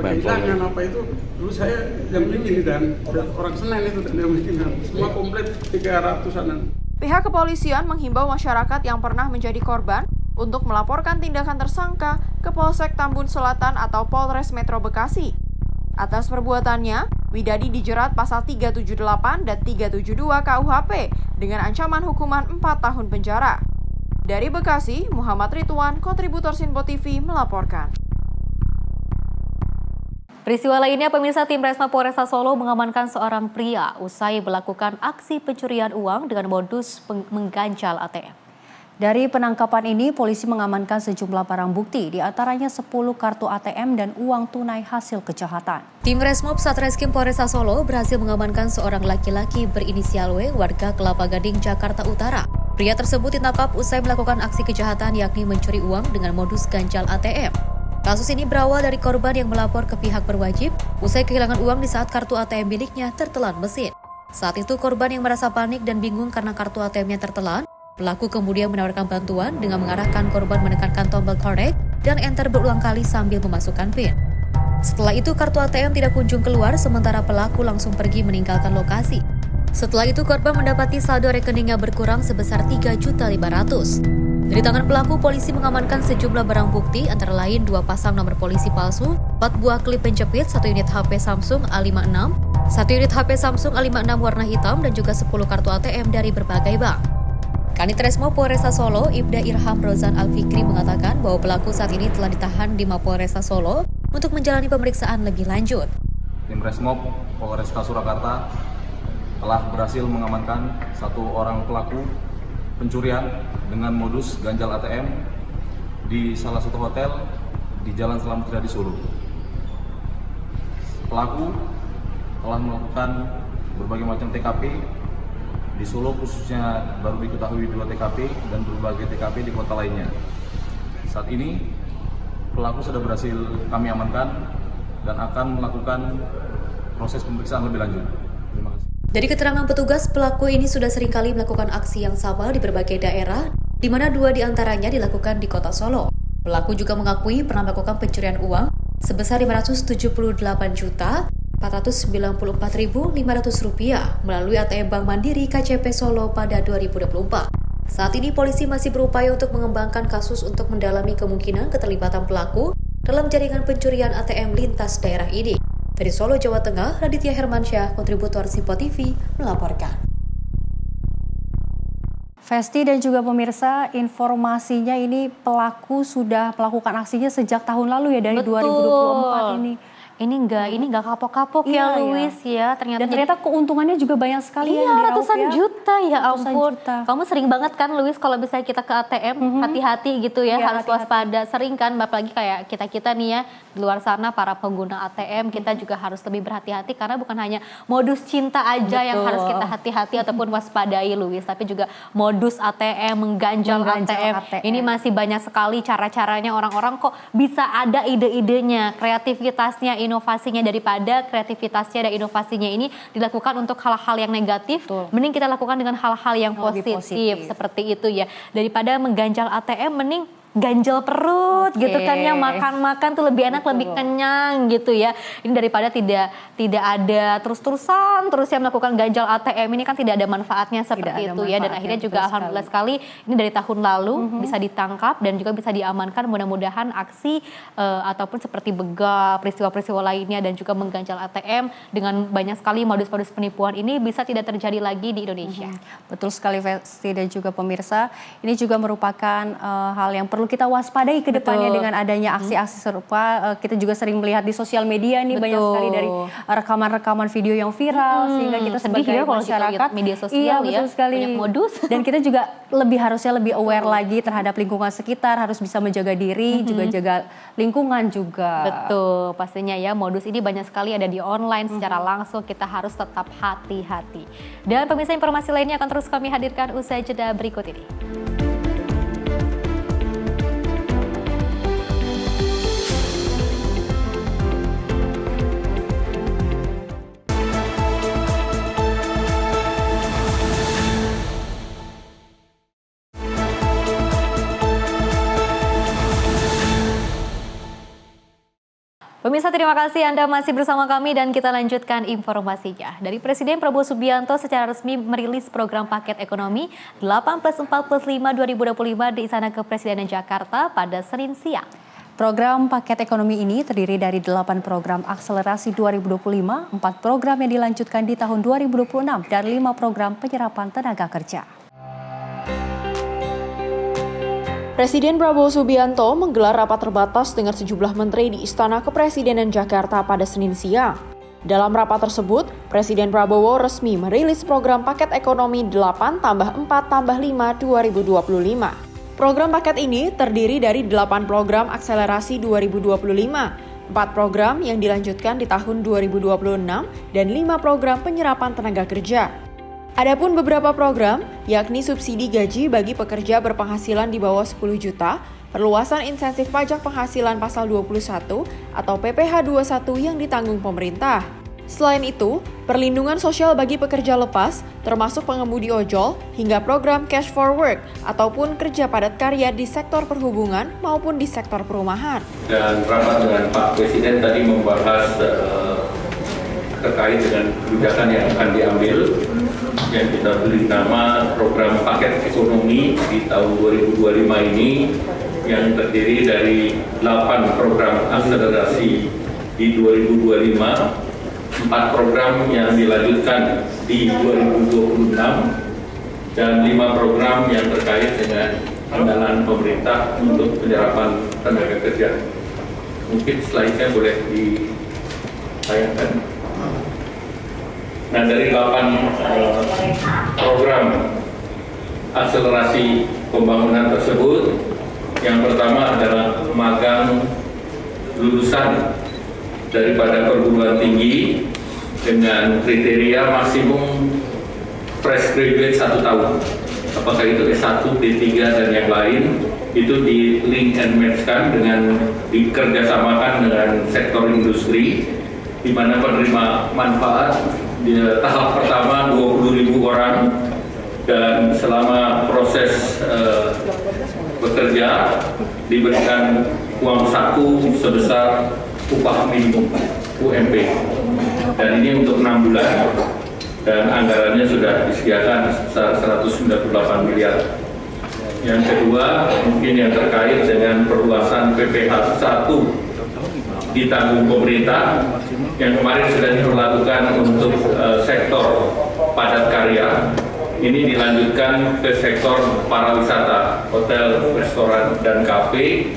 kehilangan apa itu dulu saya yang bikin dan orang Senen itu dan yang bikin semua komplit 300-an. Pihak kepolisian menghimbau masyarakat yang pernah menjadi korban untuk melaporkan tindakan tersangka ke Polsek Tambun Selatan atau Polres Metro Bekasi. Atas perbuatannya, Widadi dijerat pasal 378 dan 372 KUHP dengan ancaman hukuman 4 tahun penjara. Dari Bekasi, Muhammad Ridwan, kontributor Simpo TV melaporkan. Peristiwa lainnya, pemirsa, tim Resma Polresta Solo mengamankan seorang pria usai melakukan aksi pencurian uang dengan modus mengganjal ATM. Dari penangkapan ini, polisi mengamankan sejumlah barang bukti, diantaranya 10 kartu ATM dan uang tunai hasil kejahatan. Tim Resmob Satreskrim Polresta Solo berhasil mengamankan seorang laki-laki berinisial W, warga Kelapa Gading, Jakarta Utara. Pria tersebut ditangkap usai melakukan aksi kejahatan yakni mencuri uang dengan modus ganjal ATM. Kasus ini berawal dari korban yang melapor ke pihak berwajib usai kehilangan uang di saat kartu ATM miliknya tertelan mesin. Saat itu korban yang merasa panik dan bingung karena kartu ATM-nya tertelan, pelaku kemudian menawarkan bantuan dengan mengarahkan korban menekankan tombol korek dan enter berulang kali sambil memasukkan PIN. Setelah itu kartu ATM tidak kunjung keluar sementara pelaku langsung pergi meninggalkan lokasi. Setelah itu korban mendapati saldo rekeningnya berkurang sebesar Rp3.500.000. Dari tangan pelaku, polisi mengamankan sejumlah barang bukti antara lain 2 pasang nomor polisi palsu, 4 buah klip penjepit, 1 unit HP Samsung A56, 1 unit HP Samsung A56 warna hitam dan juga 10 kartu ATM dari berbagai bank. Kanit Resmob Polresta Solo, Ibda Irham Rozan Alfikri mengatakan bahwa pelaku saat ini telah ditahan di Mapolresta Solo untuk menjalani pemeriksaan lebih lanjut. Tim Resmob Polresta Surakarta telah berhasil mengamankan 1 orang pelaku pencurian dengan modus ganjal ATM di salah satu hotel di Jalan Selamat Riyadi Solo. Pelaku telah melakukan berbagai macam TKP Di Solo khususnya baru diketahui 2 TKP dan berbagai TKP di kota lainnya. Saat ini pelaku sudah berhasil kami amankan dan akan melakukan proses pemeriksaan lebih lanjut. Terima kasih. Dari keterangan petugas, pelaku ini sudah seringkali melakukan aksi yang sama di berbagai daerah, di mana 2 diantaranya dilakukan di kota Solo. Pelaku juga mengakui pernah melakukan pencurian uang sebesar Rp578.494.500 melalui ATM Bank Mandiri KCP Solo pada 2024. Saat ini polisi masih berupaya untuk mengembangkan kasus untuk mendalami kemungkinan keterlibatan pelaku dalam jaringan pencurian ATM lintas daerah ini. Dari Solo, Jawa Tengah, Raditya Hermansyah, kontributor Sipo TV, melaporkan. Festi dan juga pemirsa, informasinya ini pelaku sudah melakukan aksinya sejak tahun lalu ya, dari 2024 ini. Ini enggak kapok-kapok ya, Luis ya. Ternyata keuntungannya juga banyak sekali yang diraup ratusan ya. juta ya ampun. Juta. Kamu sering banget kan, Luis, kalau misalnya kita ke ATM, hati-hati gitu ya, harus waspada. Sering kan, apalagi kayak kita nih ya, di luar sana para pengguna ATM, kita juga harus lebih berhati-hati karena bukan hanya modus cinta aja yang harus kita hati-hati ataupun waspadai, Luis, tapi juga modus ATM, mengganjal ATM. Ini masih banyak sekali cara-caranya orang-orang kok bisa ada ide-idenya, kreativitasnya, inovasinya. Daripada kreativitasnya dan inovasinya ini dilakukan untuk hal-hal yang negatif, mending kita lakukan dengan hal-hal yang positif seperti itu ya. Daripada mengganjal ATM, mending ganjel perut gitu kan ya, makan-makan tuh lebih enak, lebih kenyang gitu ya. Ini daripada tidak ada terus-terusan ya melakukan ganjal ATM, ini kan tidak ada manfaatnya seperti itu ya. Dan akhirnya juga alhamdulillah sekali ini dari tahun lalu bisa ditangkap dan juga bisa diamankan. Mudah-mudahan aksi ataupun seperti begal, peristiwa-peristiwa lainnya dan juga mengganjal ATM dengan banyak sekali modus-modus penipuan ini bisa tidak terjadi lagi di Indonesia. Betul sekali, Festi dan juga pemirsa. Ini juga merupakan hal yang perlu kita waspadai ke depannya dengan adanya aksi-aksi serupa. Kita juga sering melihat di sosial media nih, banyak sekali dari rekaman-rekaman video yang viral sehingga kita sebagai masyarakat media sosial betul sekali, banyak modus. Dan kita juga harusnya lebih aware lagi terhadap lingkungan sekitar, harus bisa menjaga diri, juga jaga lingkungan juga. Betul, pastinya ya, modus ini banyak sekali ada di online secara langsung, kita harus tetap hati-hati. Dan pemirsa, informasi lainnya akan terus kami hadirkan usai jeda berikut ini. Pemirsa, terima kasih Anda masih bersama kami dan kita lanjutkan informasinya. Dari Presiden Prabowo Subianto secara resmi merilis program paket ekonomi 18+45-2025 di Istana Kepresidenan Jakarta pada Senin siang. Program paket ekonomi ini terdiri dari 8 program akselerasi 2025, 4 program yang dilanjutkan di tahun 2026, dan 5 program penyerapan tenaga kerja. Presiden Prabowo Subianto menggelar rapat terbatas dengan sejumlah menteri di Istana Kepresidenan Jakarta pada Senin siang. Dalam rapat tersebut, Presiden Prabowo resmi merilis program paket ekonomi 8+4+5 2025. Program paket ini terdiri dari 8 program akselerasi 2025, 4 program yang dilanjutkan di tahun 2026, dan 5 program penyerapan tenaga kerja. Adapun beberapa program, yakni subsidi gaji bagi pekerja berpenghasilan di bawah 10 juta, perluasan insentif pajak penghasilan pasal 21 atau PPh 21 yang ditanggung pemerintah. Selain itu, perlindungan sosial bagi pekerja lepas, termasuk pengemudi ojol, hingga program cash for work ataupun kerja padat karya di sektor perhubungan maupun di sektor perumahan. Dan rapat dengan Pak Presiden tadi membahas terkait dengan kebijakan yang akan diambil, yang kita beri nama program paket ekonomi di tahun 2025 ini, yang terdiri dari 8 program akselerasi di 2025, 4 program yang dilanjutkan di 2026, dan 5 program yang terkait dengan andalan pemerintah untuk penyerapan tenaga kerja. Mungkin slide-nya boleh ditayangkan. Nah, dari 8 program akselerasi pembangunan tersebut, yang pertama adalah magang lulusan daripada perguruan tinggi dengan kriteria maksimum fresh graduate 1 tahun. Apakah itu S1, D3 dan yang lain, itu di link and match-kan dengan dikerjasamakan dengan sektor industri, di mana penerima manfaat di tahap pertama 20.000 orang, dan selama proses bekerja diberikan uang saku sebesar upah minimum UMP, dan ini untuk 6 bulan dan anggarannya sudah disediakan sebesar 198 miliar. Yang kedua, mungkin yang terkait dengan perluasan PPH 1 ditanggung pemerintah yang kemarin sudah dilakukan untuk sektor padat karya, ini dilanjutkan ke sektor pariwisata, hotel, restoran, dan kafe.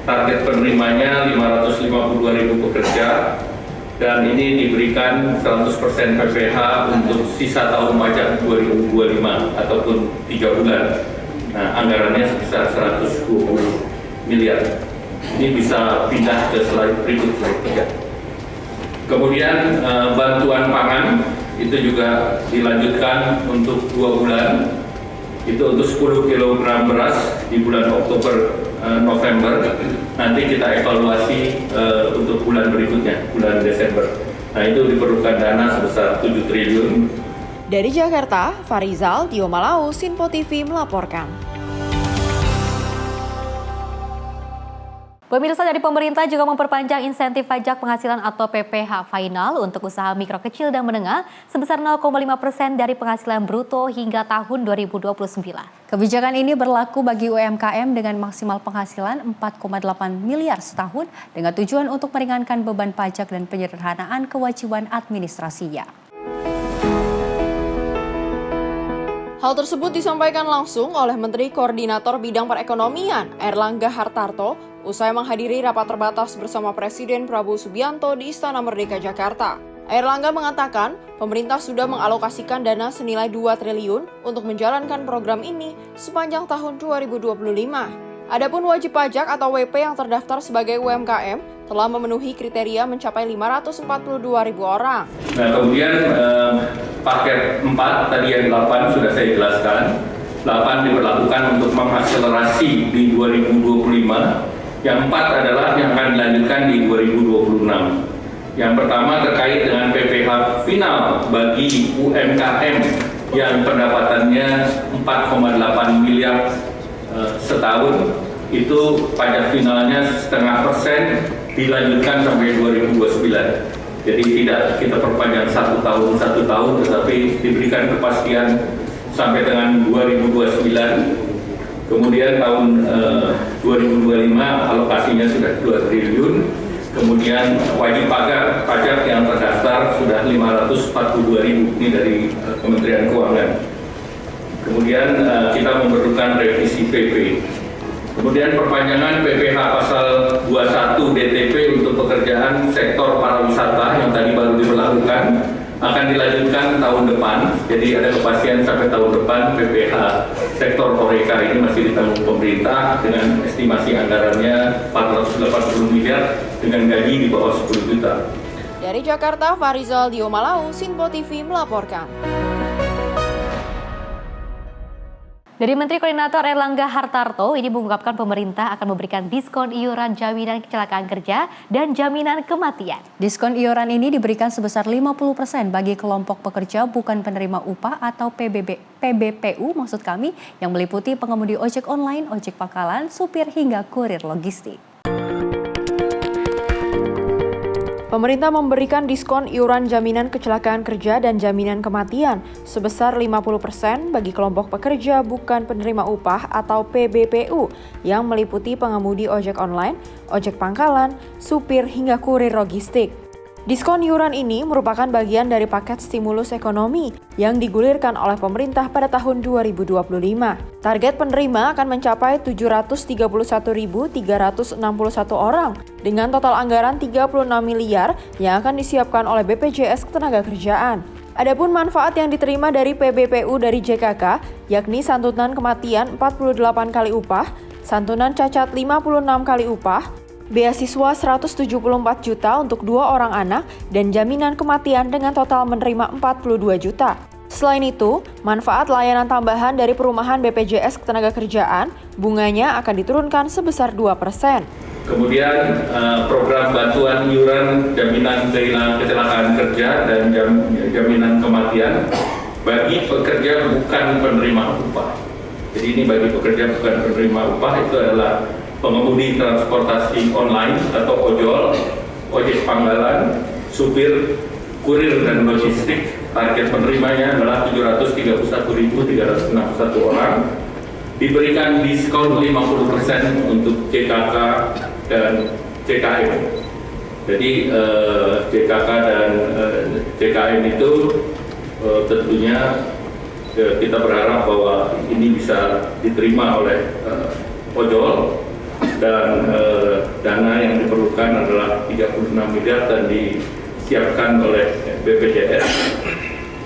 Target penerimanya 552.000 pekerja, dan ini diberikan 100% PPH untuk sisa tahun pajak 2025 ataupun 3 bulan. Nah, anggarannya sebesar 120 miliar. Ini bisa pindah ke slide berikut, slide 3. Kemudian bantuan pangan itu juga dilanjutkan untuk 2 bulan. Itu untuk 10 kg beras di bulan Oktober November. Nanti kita evaluasi untuk bulan berikutnya, bulan Desember. Nah, itu diperlukan dana sebesar 7 triliun. Dari Jakarta, Farizal, Dio Malau, Sinpo TV melaporkan. Pemirsa, dari pemerintah juga memperpanjang insentif pajak penghasilan atau PPH final untuk usaha mikro kecil dan menengah sebesar 0,5% dari penghasilan bruto hingga tahun 2029. Kebijakan ini berlaku bagi UMKM dengan maksimal penghasilan 4,8 miliar setahun dengan tujuan untuk meringankan beban pajak dan penyederhanaan kewajiban administrasinya. Hal tersebut disampaikan langsung oleh Menteri Koordinator Bidang Perekonomian Airlangga Hartarto usai menghadiri rapat terbatas bersama Presiden Prabowo Subianto di Istana Merdeka Jakarta. Airlangga mengatakan pemerintah sudah mengalokasikan dana senilai 2 triliun untuk menjalankan program ini sepanjang tahun 2025. Adapun wajib pajak atau WP yang terdaftar sebagai UMKM telah memenuhi kriteria mencapai 542.000 orang. Nah, kemudian paket 4 tadi yang 8 sudah saya jelaskan. 8 diberlakukan untuk mengakselerasi di 2025. Yang 4 adalah yang akan dilanjutkan di 2026. Yang pertama terkait dengan PPH final bagi UMKM yang pendapatannya 4,8 miliar setahun, itu pajak finalnya 0,5% dilanjutkan sampai 2029. Jadi tidak kita perpanjang 1 tahun, tetapi diberikan kepastian sampai dengan 2029. Kemudian tahun 2025 alokasinya sudah 2 triliun. Kemudian wajib pajak yang terdaftar sudah 542.000, ini dari Kementerian Keuangan. Kemudian kita memerlukan revisi PP. Kemudian perpanjangan PPH pasal 21 DTP untuk pekerjaan sektor pariwisata yang tadi baru diberlakukan akan dilanjutkan tahun depan. Jadi ada kepastian sampai tahun depan PPH sektor Horeca ini masih ditanggung pemerintah dengan estimasi anggarannya 480 miliar dengan gaji di bawah 10 juta. Dari Jakarta, Farizal, Dio Malau, Sinpo TV melaporkan. Dari Menteri Koordinator Airlangga Hartarto, ini mengungkapkan pemerintah akan memberikan diskon iuran jaminan kecelakaan kerja dan jaminan kematian. Diskon iuran ini diberikan sebesar 50% bagi kelompok pekerja bukan penerima upah atau PBPU maksud kami, yang meliputi pengemudi ojek online, ojek pangkalan, supir hingga kurir logistik. Pemerintah memberikan diskon iuran jaminan kecelakaan kerja dan jaminan kematian sebesar 50% bagi kelompok pekerja bukan penerima upah atau PBPU yang meliputi pengemudi ojek online, ojek pangkalan, supir hingga kurir logistik. Diskon iuran ini merupakan bagian dari paket stimulus ekonomi yang digulirkan oleh pemerintah pada tahun 2025. Target penerima akan mencapai 731.361 orang dengan total anggaran 36 miliar yang akan disiapkan oleh BPJS Ketenagakerjaan. Adapun manfaat yang diterima dari PBPU dari JKK yakni santunan kematian 48 kali upah, santunan cacat 56 kali upah, beasiswa 174 juta untuk 2 orang anak, dan jaminan kematian dengan total menerima 42 juta. Selain itu, manfaat layanan tambahan dari perumahan BPJS Ketenagakerjaan, bunganya akan diturunkan sebesar 2%. Kemudian program bantuan iuran jaminan kecelakaan kerja dan jaminan kematian bagi pekerja bukan penerima upah. Jadi ini bagi pekerja bukan penerima upah itu adalah pengemudi transportasi online atau ojol, ojek panggalan, supir, kurir dan logistik. Target penerimanya adalah 731.361 orang. Diberikan diskon 50% untuk JKK dan JKM. Jadi JKK dan JKM itu tentunya kita berharap bahwa ini bisa diterima oleh ojol dan dana yang diperlukan adalah 36 miliar dan disiapkan oleh BPJS.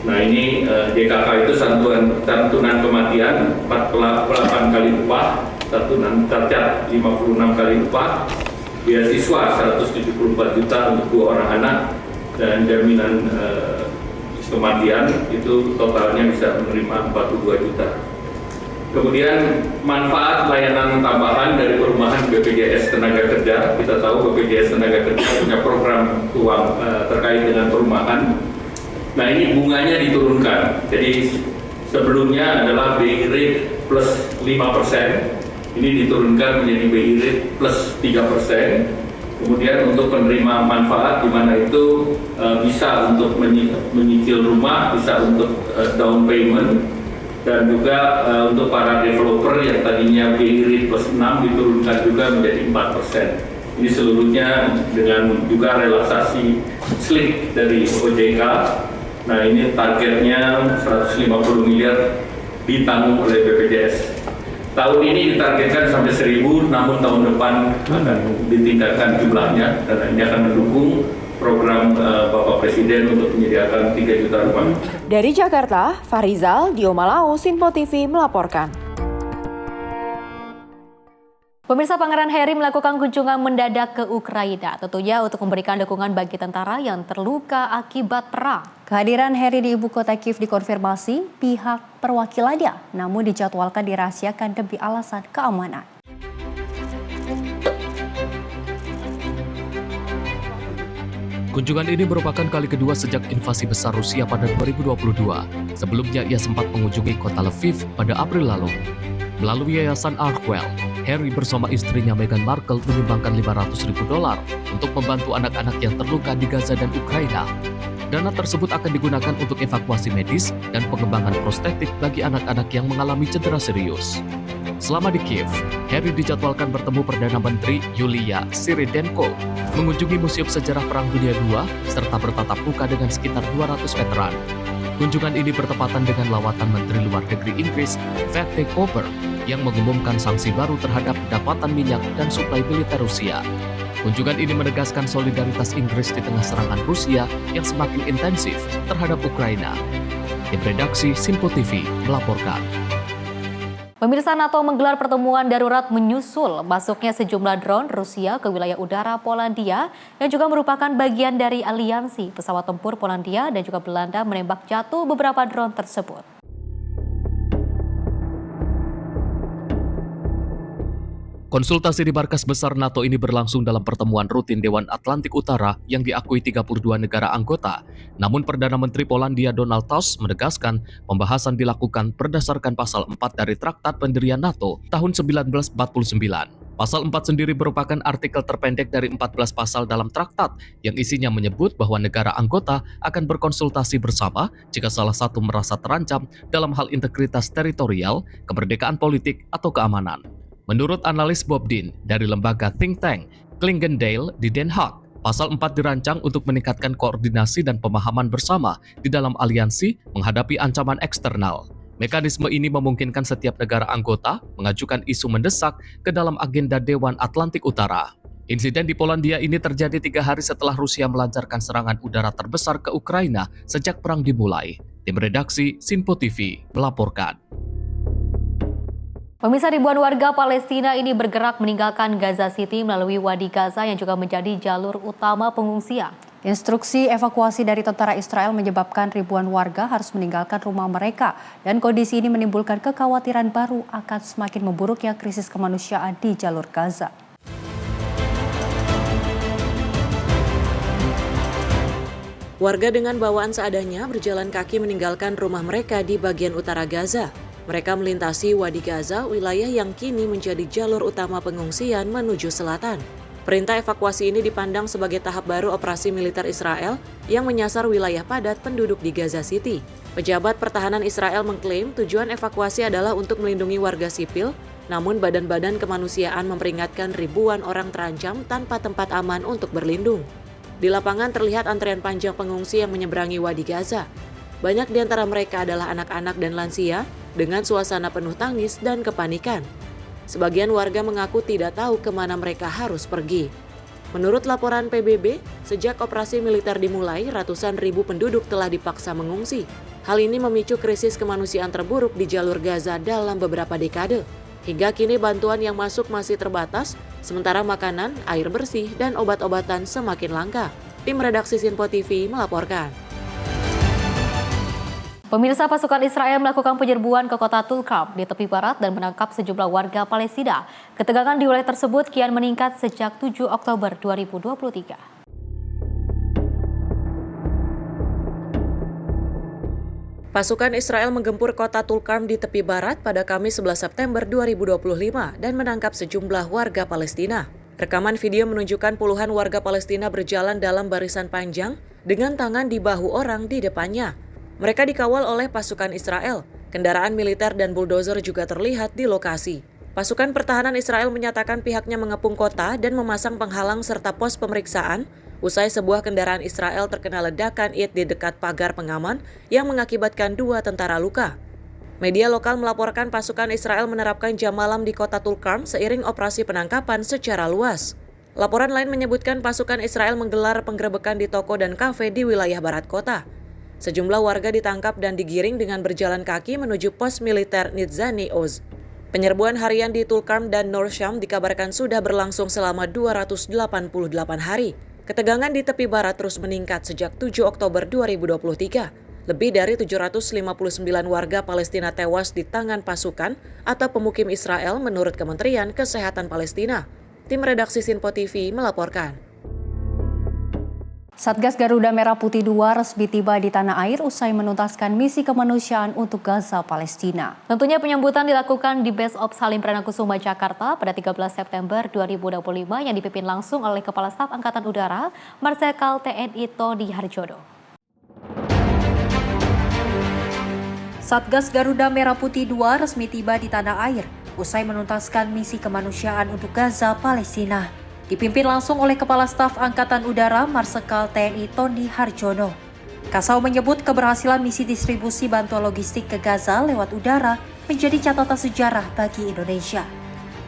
Nah ini JKK itu santunan kematian 48 kali upah, santunan cacat 56 kali upah, beasiswa 174 juta untuk 2 orang anak, dan jaminan kematian itu totalnya bisa menerima 42 juta. Kemudian manfaat layanan tambahan dari perumahan BPJS Tenaga Kerja. Kita tahu BPJS Tenaga Kerja punya program uang terkait dengan perumahan. Nah ini bunganya diturunkan, jadi sebelumnya adalah BI rate plus 5%, ini diturunkan menjadi BI rate plus 3%. Kemudian untuk penerima manfaat di mana itu bisa untuk menyicil rumah, bisa untuk down payment, dan juga untuk para developer yang tadinya BI rate plus 6 diturunkan juga menjadi 4%. Ini seluruhnya dengan juga relaksasi slip dari OJK. Nah ini targetnya 150 miliar ditanggung oleh BPJS. Tahun ini ditargetkan sampai 1.000, namun tahun depan akan ditingkatkan jumlahnya dan ini akan mendukung program Bapak Presiden untuk menyediakan 3 juta rumah. Dari Jakarta, Farizal, Dio Malau, Sinpo TV melaporkan. Pemirsa, Pangeran Harry melakukan kunjungan mendadak ke Ukraina, tentunya untuk memberikan dukungan bagi tentara yang terluka akibat perang. Kehadiran Harry di ibu kota Kiev dikonfirmasi pihak perwakilannya, namun dijadwalkan dirahasiakan demi alasan keamanan. Kunjungan ini merupakan kali kedua sejak invasi besar Rusia pada 2022. Sebelumnya ia sempat mengunjungi kota Lviv pada April lalu. Melalui Yayasan Arkwell, Harry bersama istrinya Meghan Markle menyumbangkan $500.000 untuk membantu anak-anak yang terluka di Gaza dan Ukraina. Dana tersebut akan digunakan untuk evakuasi medis dan pengembangan prostetik bagi anak-anak yang mengalami cedera serius. Selama di Kiev, Harry dijadwalkan bertemu Perdana Menteri Yulia Sviridenko, mengunjungi Museum Sejarah Perang Dunia II, serta bertatap muka dengan sekitar 200 veteran. Kunjungan ini bertepatan dengan lawatan Menteri Luar Negeri Inggris, Vete Koper, yang mengumumkan sanksi baru terhadap pendapatan minyak dan suplai militer Rusia. Kunjungan ini menegaskan solidaritas Inggris di tengah serangan Rusia yang semakin intensif terhadap Ukraina. Tim redaksi Sinpo TV melaporkan. Pemirsa, NATO menggelar pertemuan darurat menyusul masuknya sejumlah drone Rusia ke wilayah udara Polandia yang juga merupakan bagian dari aliansi. Pesawat tempur Polandia dan juga Belanda menembak jatuh beberapa drone tersebut. Konsultasi di markas besar NATO ini berlangsung dalam pertemuan rutin Dewan Atlantik Utara yang diakui 32 negara anggota. Namun Perdana Menteri Polandia Donald Tusk menegaskan pembahasan dilakukan berdasarkan pasal 4 dari Traktat Pendirian NATO tahun 1949. Pasal 4 sendiri merupakan artikel terpendek dari 14 pasal dalam traktat yang isinya menyebut bahwa negara anggota akan berkonsultasi bersama jika salah satu merasa terancam dalam hal integritas teritorial, kemerdekaan politik, atau keamanan. Menurut analis Bob Dean dari lembaga think tank Clingendale di Den Haag, pasal 4 dirancang untuk meningkatkan koordinasi dan pemahaman bersama di dalam aliansi menghadapi ancaman eksternal. Mekanisme ini memungkinkan setiap negara anggota mengajukan isu mendesak ke dalam agenda Dewan Atlantik Utara. Insiden di Polandia ini terjadi 3 hari setelah Rusia melancarkan serangan udara terbesar ke Ukraina sejak perang dimulai. Tim redaksi Sinpo TV melaporkan. Pemirsa, ribuan warga Palestina ini bergerak meninggalkan Gaza City melalui Wadi Gaza yang juga menjadi jalur utama pengungsian. Instruksi evakuasi dari tentara Israel menyebabkan ribuan warga harus meninggalkan rumah mereka dan kondisi ini menimbulkan kekhawatiran baru akan semakin memburuknya krisis kemanusiaan di jalur Gaza. Warga dengan bawaan seadanya berjalan kaki meninggalkan rumah mereka di bagian utara Gaza. Mereka melintasi Wadi Gaza, wilayah yang kini menjadi jalur utama pengungsian menuju selatan. Perintah evakuasi ini dipandang sebagai tahap baru operasi militer Israel yang menyasar wilayah padat penduduk di Gaza City. Pejabat pertahanan Israel mengklaim tujuan evakuasi adalah untuk melindungi warga sipil, namun badan-badan kemanusiaan memperingatkan ribuan orang terancam tanpa tempat aman untuk berlindung. Di lapangan terlihat antrean panjang pengungsi yang menyeberangi Wadi Gaza. Banyak di antara mereka adalah anak-anak dan lansia dengan suasana penuh tangis dan kepanikan. Sebagian warga mengaku tidak tahu kemana mereka harus pergi. Menurut laporan PBB, sejak operasi militer dimulai, ratusan ribu penduduk telah dipaksa mengungsi. Hal ini memicu krisis kemanusiaan terburuk di jalur Gaza dalam beberapa dekade. Hingga kini bantuan yang masuk masih terbatas, sementara makanan, air bersih, dan obat-obatan semakin langka. Tim redaksi Sinpo TV melaporkan. Pemirsa, pasukan Israel melakukan penyerbuan ke kota Tulkarm di tepi barat dan menangkap sejumlah warga Palestina. Ketegangan di wilayah tersebut kian meningkat sejak 7 Oktober 2023. Pasukan Israel menggempur kota Tulkarm di tepi barat pada Kamis 11 September 2025 dan menangkap sejumlah warga Palestina. Rekaman video menunjukkan puluhan warga Palestina berjalan dalam barisan panjang dengan tangan di bahu orang di depannya. Mereka dikawal oleh pasukan Israel. Kendaraan militer dan bulldozer juga terlihat di lokasi. Pasukan pertahanan Israel menyatakan pihaknya mengepung kota dan memasang penghalang serta pos pemeriksaan usai sebuah kendaraan Israel terkena ledakan IT di dekat pagar pengaman yang mengakibatkan 2 tentara luka. Media lokal melaporkan pasukan Israel menerapkan jam malam di kota Tulkarm seiring operasi penangkapan secara luas. Laporan lain menyebutkan pasukan Israel menggelar penggerebekan di toko dan kafe di wilayah barat kota. Sejumlah warga ditangkap dan digiring dengan berjalan kaki menuju pos militer Nitzani Oz. Penyerbuan harian di Tulkarm dan Nor Sham dikabarkan sudah berlangsung selama 288 hari. Ketegangan di tepi barat terus meningkat sejak 7 Oktober 2023. Lebih dari 759 warga Palestina tewas di tangan pasukan atau pemukim Israel menurut Kementerian Kesehatan Palestina. Tim redaksi Sinpo TV melaporkan. Satgas Garuda Merah Putih II resmi tiba di tanah air usai menuntaskan misi kemanusiaan untuk Gaza, Palestina. Tentunya penyambutan dilakukan di Base of Salim Perdana Kusuma, Jakarta pada 13 September 2025 yang dipimpin langsung oleh Kepala Staf Angkatan Udara Marsikal TNI Tony Harjono. Satgas Garuda Merah Putih II resmi tiba di tanah air usai menuntaskan misi kemanusiaan untuk Gaza, Palestina. Dipimpin langsung oleh Kepala Staf Angkatan Udara Marsikal TNI Tony Harjono. Kasau menyebut keberhasilan misi distribusi bantuan logistik ke Gaza lewat udara menjadi catatan sejarah bagi Indonesia.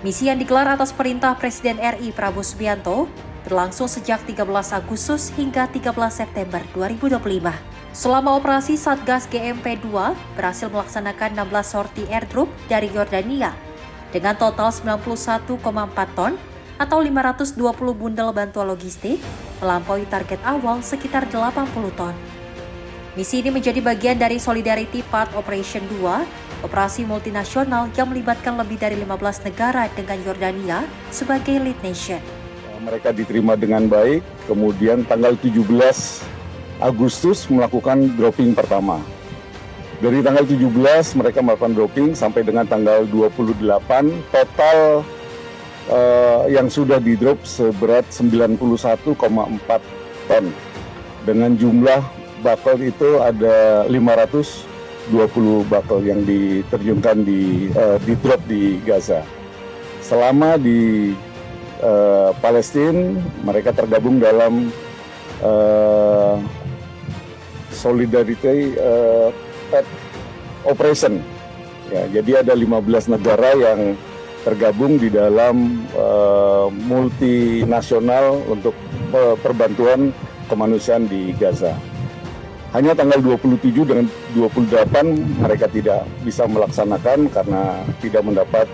Misi yang digelar atas perintah Presiden RI Prabowo Subianto berlangsung sejak 13 Agustus hingga 13 September 2025. Selama operasi, Satgas GMP-2 berhasil melaksanakan 16 sorti airdrop dari Yordania dengan total 91,4 ton atau 520 bundel bantuan logistik, melampaui target awal sekitar 80 ton. Misi ini menjadi bagian dari Solidarity Part Operation 2, operasi multinasional yang melibatkan lebih dari 15 negara dengan Yordania sebagai lead nation. Mereka diterima dengan baik, kemudian tanggal 17 Agustus melakukan dropping pertama. Dari tanggal 17 mereka melakukan dropping sampai dengan tanggal 28, total yang sudah di-drop seberat 91,4 ton. Dengan jumlah buckle itu ada 520 buckle yang diterjunkan di-drop di Gaza. Selama di Palestina, mereka tergabung dalam Solidarity Operation. Ya, jadi ada 15 negara yang tergabung di dalam multinasional untuk perbantuan kemanusiaan di Gaza. Hanya tanggal 27 dan 28 mereka tidak bisa melaksanakan karena tidak mendapat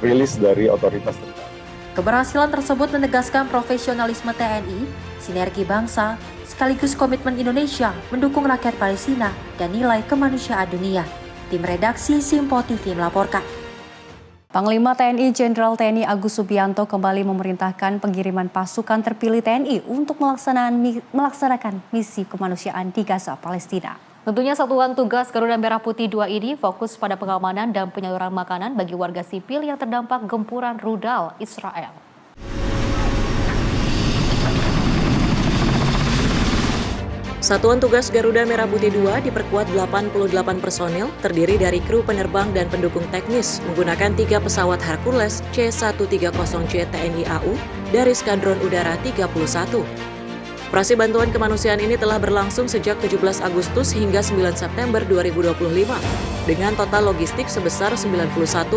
rilis dari otoritas terkait. Keberhasilan tersebut menegaskan profesionalisme TNI, sinergi bangsa, sekaligus komitmen Indonesia mendukung rakyat Palestina dan nilai kemanusiaan dunia. Tim redaksi Simpo TV melaporkan. Panglima TNI Jenderal TNI Agus Subianto kembali memerintahkan pengiriman pasukan terpilih TNI untuk melaksanakan misi kemanusiaan di Gaza, Palestina. Tentunya Satuan Tugas Garuda Merah Putih 2 ini fokus pada pengamanan dan penyaluran makanan bagi warga sipil yang terdampak gempuran rudal Israel. Satuan Tugas Garuda Merah Putih 2 diperkuat 88 personil terdiri dari kru penerbang dan pendukung teknis menggunakan 3 pesawat Hercules C-130J TNI AU dari Skadron Udara 31. Operasi bantuan kemanusiaan ini telah berlangsung sejak 17 Agustus hingga 9 September 2025 dengan total logistik sebesar 91,4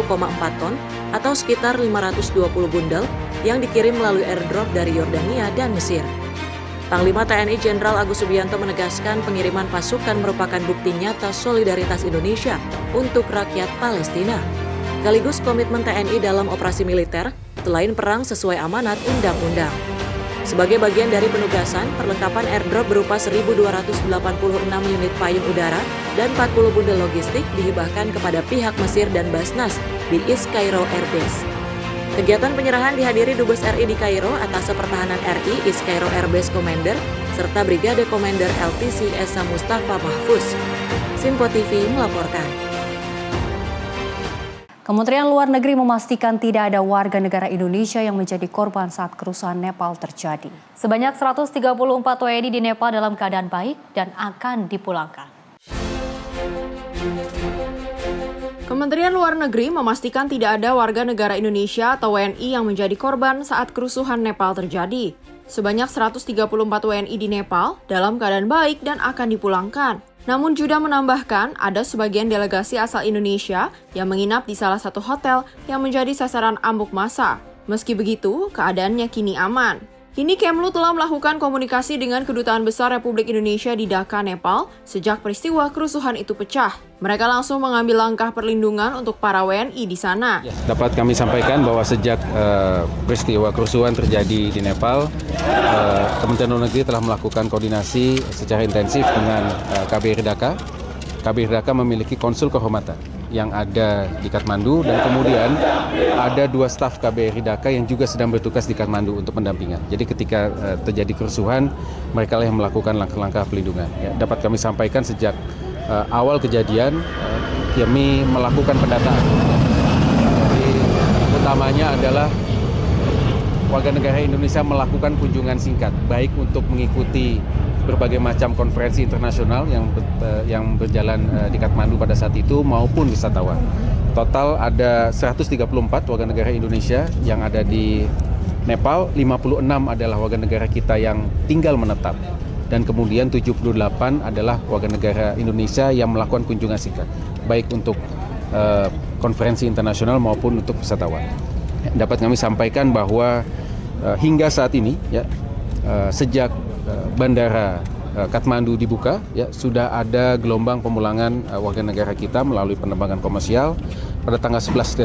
ton atau sekitar 520 bundel yang dikirim melalui airdrop dari Yordania dan Mesir. Panglima TNI Jenderal Agus Subianto menegaskan pengiriman pasukan merupakan bukti nyata solidaritas Indonesia untuk rakyat Palestina, sekaligus komitmen TNI dalam operasi militer selain perang sesuai amanat undang-undang. Sebagai bagian dari penugasan, perlengkapan airdrop berupa 1.286 unit payung udara dan 40 bundel logistik dihibahkan kepada pihak Mesir dan Basnas di East Cairo Air Base. Kegiatan penyerahan dihadiri Dubes RI di Kairo atas Pertahanan RI East Cairo Air Base Commander serta Brigade Commander LTC Esa Mustafa Mahfuz. Simpo TV melaporkan. Kementerian Luar Negeri memastikan tidak ada warga negara Indonesia yang menjadi korban saat kerusuhan Nepal terjadi. Sebanyak 134 WNI di Nepal dalam keadaan baik dan akan dipulangkan. Kementerian Luar Negeri memastikan tidak ada warga negara Indonesia atau WNI yang menjadi korban saat kerusuhan Nepal terjadi. Sebanyak 134 WNI di Nepal dalam keadaan baik dan akan dipulangkan. Namun Juda menambahkan ada sebagian delegasi asal Indonesia yang menginap di salah satu hotel yang menjadi sasaran amuk massa. Meski begitu, keadaannya kini aman. Kini Kemlu telah melakukan komunikasi dengan Kedutaan Besar Republik Indonesia di Dhaka, Nepal sejak peristiwa kerusuhan itu pecah. Mereka langsung mengambil langkah perlindungan untuk para WNI di sana. Dapat kami sampaikan bahwa sejak peristiwa kerusuhan terjadi di Nepal, Kementerian Luar Negeri telah melakukan koordinasi secara intensif dengan KBRI Dhaka. KBRI Dhaka memiliki konsul kehormatan yang ada di Kathmandu dan kemudian ada 2 staf KBRI Dhaka yang juga sedang bertugas di Kathmandu untuk pendampingan. Jadi ketika terjadi kerusuhan, mereka yang melakukan langkah-langkah pelindungan. Ya, dapat kami sampaikan sejak awal kejadian, kami melakukan pendataan. Jadi utamanya adalah warga negara Indonesia melakukan kunjungan singkat, baik untuk mengikuti berbagai macam konferensi internasional yang berjalan di Kathmandu pada saat itu maupun wisatawan. Total ada 134 warga negara Indonesia yang ada di Nepal, 56 adalah warga negara kita yang tinggal menetap dan kemudian 78 adalah warga negara Indonesia yang melakukan kunjungan singkat, baik untuk konferensi internasional maupun untuk wisatawan. Dapat kami sampaikan bahwa hingga saat ini ya sejak Bandara Kathmandu dibuka, ya sudah ada gelombang pemulangan warga negara kita melalui penerbangan komersial. Pada tanggal 11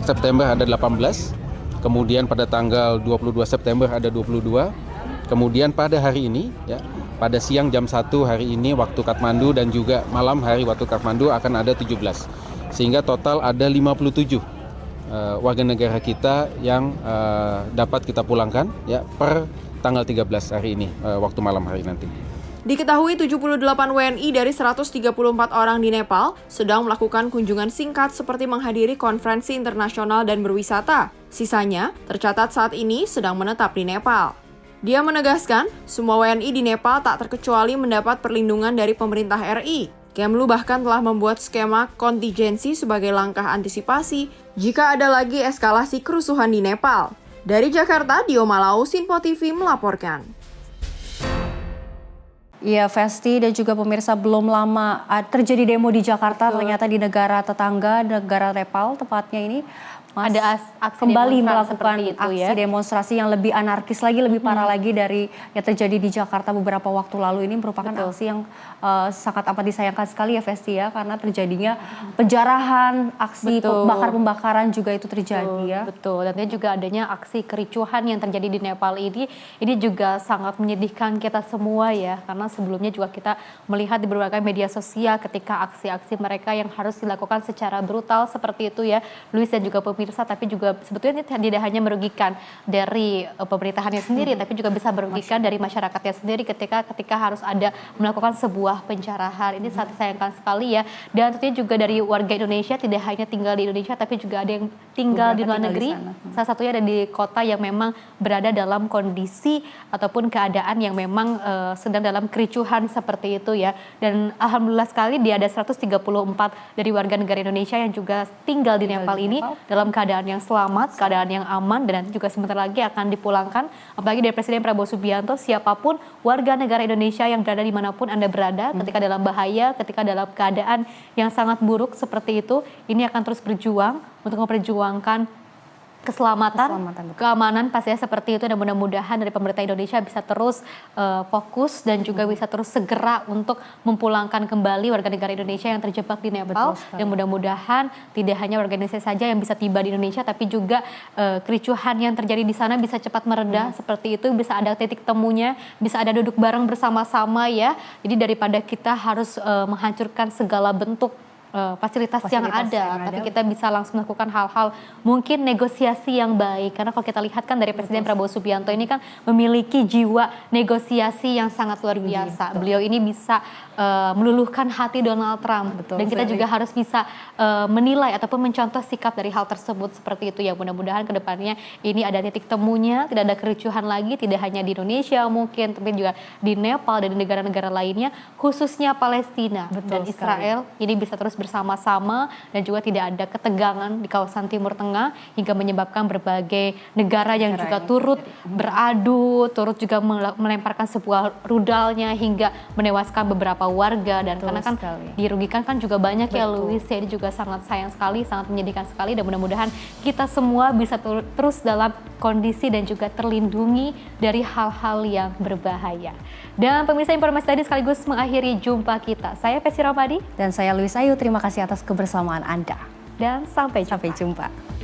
September ada 18, kemudian pada tanggal 22 September ada 22, kemudian pada hari ini, ya pada siang jam 1 hari ini waktu Kathmandu dan juga malam hari waktu Kathmandu akan ada 17, sehingga total ada 57 warga negara kita yang dapat kita pulangkan ya per tanggal 13 hari ini, waktu malam hari nanti. Diketahui 78 WNI dari 134 orang di Nepal sedang melakukan kunjungan singkat seperti menghadiri konferensi internasional dan berwisata. Sisanya tercatat saat ini sedang menetap di Nepal. Dia menegaskan, semua WNI di Nepal tak terkecuali mendapat perlindungan dari pemerintah RI. Kemlu bahkan telah membuat skema kontingensi sebagai langkah antisipasi jika ada lagi eskalasi kerusuhan di Nepal. Dari Jakarta, Dio Malau, Simpo TV melaporkan. Ya, Festi dan juga pemirsa, belum lama terjadi demo di Jakarta, ternyata di negara tetangga, negara Nepal tepatnya ini. ada aksi kembali demonstrasi melakukan seperti itu, aksi demonstrasi yang lebih anarkis lagi, lebih parah lagi dari yang terjadi di Jakarta beberapa waktu lalu. Ini merupakan aksi yang sangat amat disayangkan sekali ya Vesti ya, karena terjadinya penjarahan, aksi pembakaran juga itu terjadi ya. Betul, dan juga adanya aksi kericuhan yang terjadi di Nepal ini juga sangat menyedihkan kita semua ya, karena sebelumnya juga kita melihat di berbagai media sosial ketika aksi-aksi mereka yang harus dilakukan secara brutal seperti itu ya, Luis dan juga pemirsa, tapi juga sebetulnya ini tidak hanya merugikan dari pemerintahannya sendiri, tapi juga bisa merugikan dari masyarakatnya sendiri ketika harus ada melakukan sebuah penjarahan. Ini sangat disayangkan sekali ya, dan tentunya juga dari warga Indonesia tidak hanya tinggal di Indonesia, tapi juga ada yang tinggal di luar negeri. Salah satunya ada di kota yang memang berada dalam kondisi ataupun keadaan yang memang sedang dalam kericuhan seperti itu ya. Dan alhamdulillah sekali dia ada 134 dari warga negara Indonesia yang juga tinggal di Nepal ini dalam keadaan yang selamat, keadaan yang aman, dan juga sebentar lagi akan dipulangkan. Apalagi dari Presiden Prabowo Subianto, siapapun warga negara Indonesia yang berada dimanapun Anda berada, ketika dalam bahaya, ketika dalam keadaan yang sangat buruk seperti itu, ini akan terus berjuang untuk memperjuangkan keselamatan, keamanan pastinya seperti itu, dan mudah-mudahan dari pemerintah Indonesia bisa terus fokus dan juga bisa terus segera untuk memulangkan kembali warga negara Indonesia yang terjebak di Nepal, dan mudah-mudahan tidak hanya warga Indonesia saja yang bisa tiba di Indonesia, tapi juga kericuhan yang terjadi di sana bisa cepat mereda seperti itu, bisa ada titik temunya, bisa ada duduk bareng bersama-sama ya. Jadi daripada kita harus menghancurkan segala bentuk fasilitas yang ada, tapi kita bisa langsung melakukan hal-hal mungkin negosiasi yang baik, karena kalau kita lihat kan dari Presiden Prabowo Subianto ini kan memiliki jiwa negosiasi yang sangat luar biasa. Beliau ini bisa meluluhkan hati Donald Trump, dan kita juga harus bisa menilai ataupun mencontoh sikap dari hal tersebut seperti itu ya. Mudah-mudahan kedepannya ini ada titik temunya, tidak ada kericuhan lagi, tidak hanya di Indonesia mungkin, tapi juga di Nepal dan di negara-negara lainnya, khususnya Palestina dan Israel ini bisa terus bersama-sama, dan juga tidak ada ketegangan di kawasan Timur Tengah hingga menyebabkan berbagai negara yang juga turut beradu, turut juga melemparkan sebuah rudalnya hingga menewaskan beberapa warga, dan karena kan dirugikan kan juga banyak ya Luis ya. Ini juga sangat sayang sekali, sangat menyedihkan sekali, dan mudah-mudahan kita semua bisa terus dalam kondisi dan juga terlindungi dari hal-hal yang berbahaya. Dan pemirsa, informasi tadi sekaligus mengakhiri jumpa kita. Saya Vesti Ramadi dan saya Luis Ayu. Terima kasih atas kebersamaan Anda. Dan sampai jumpa.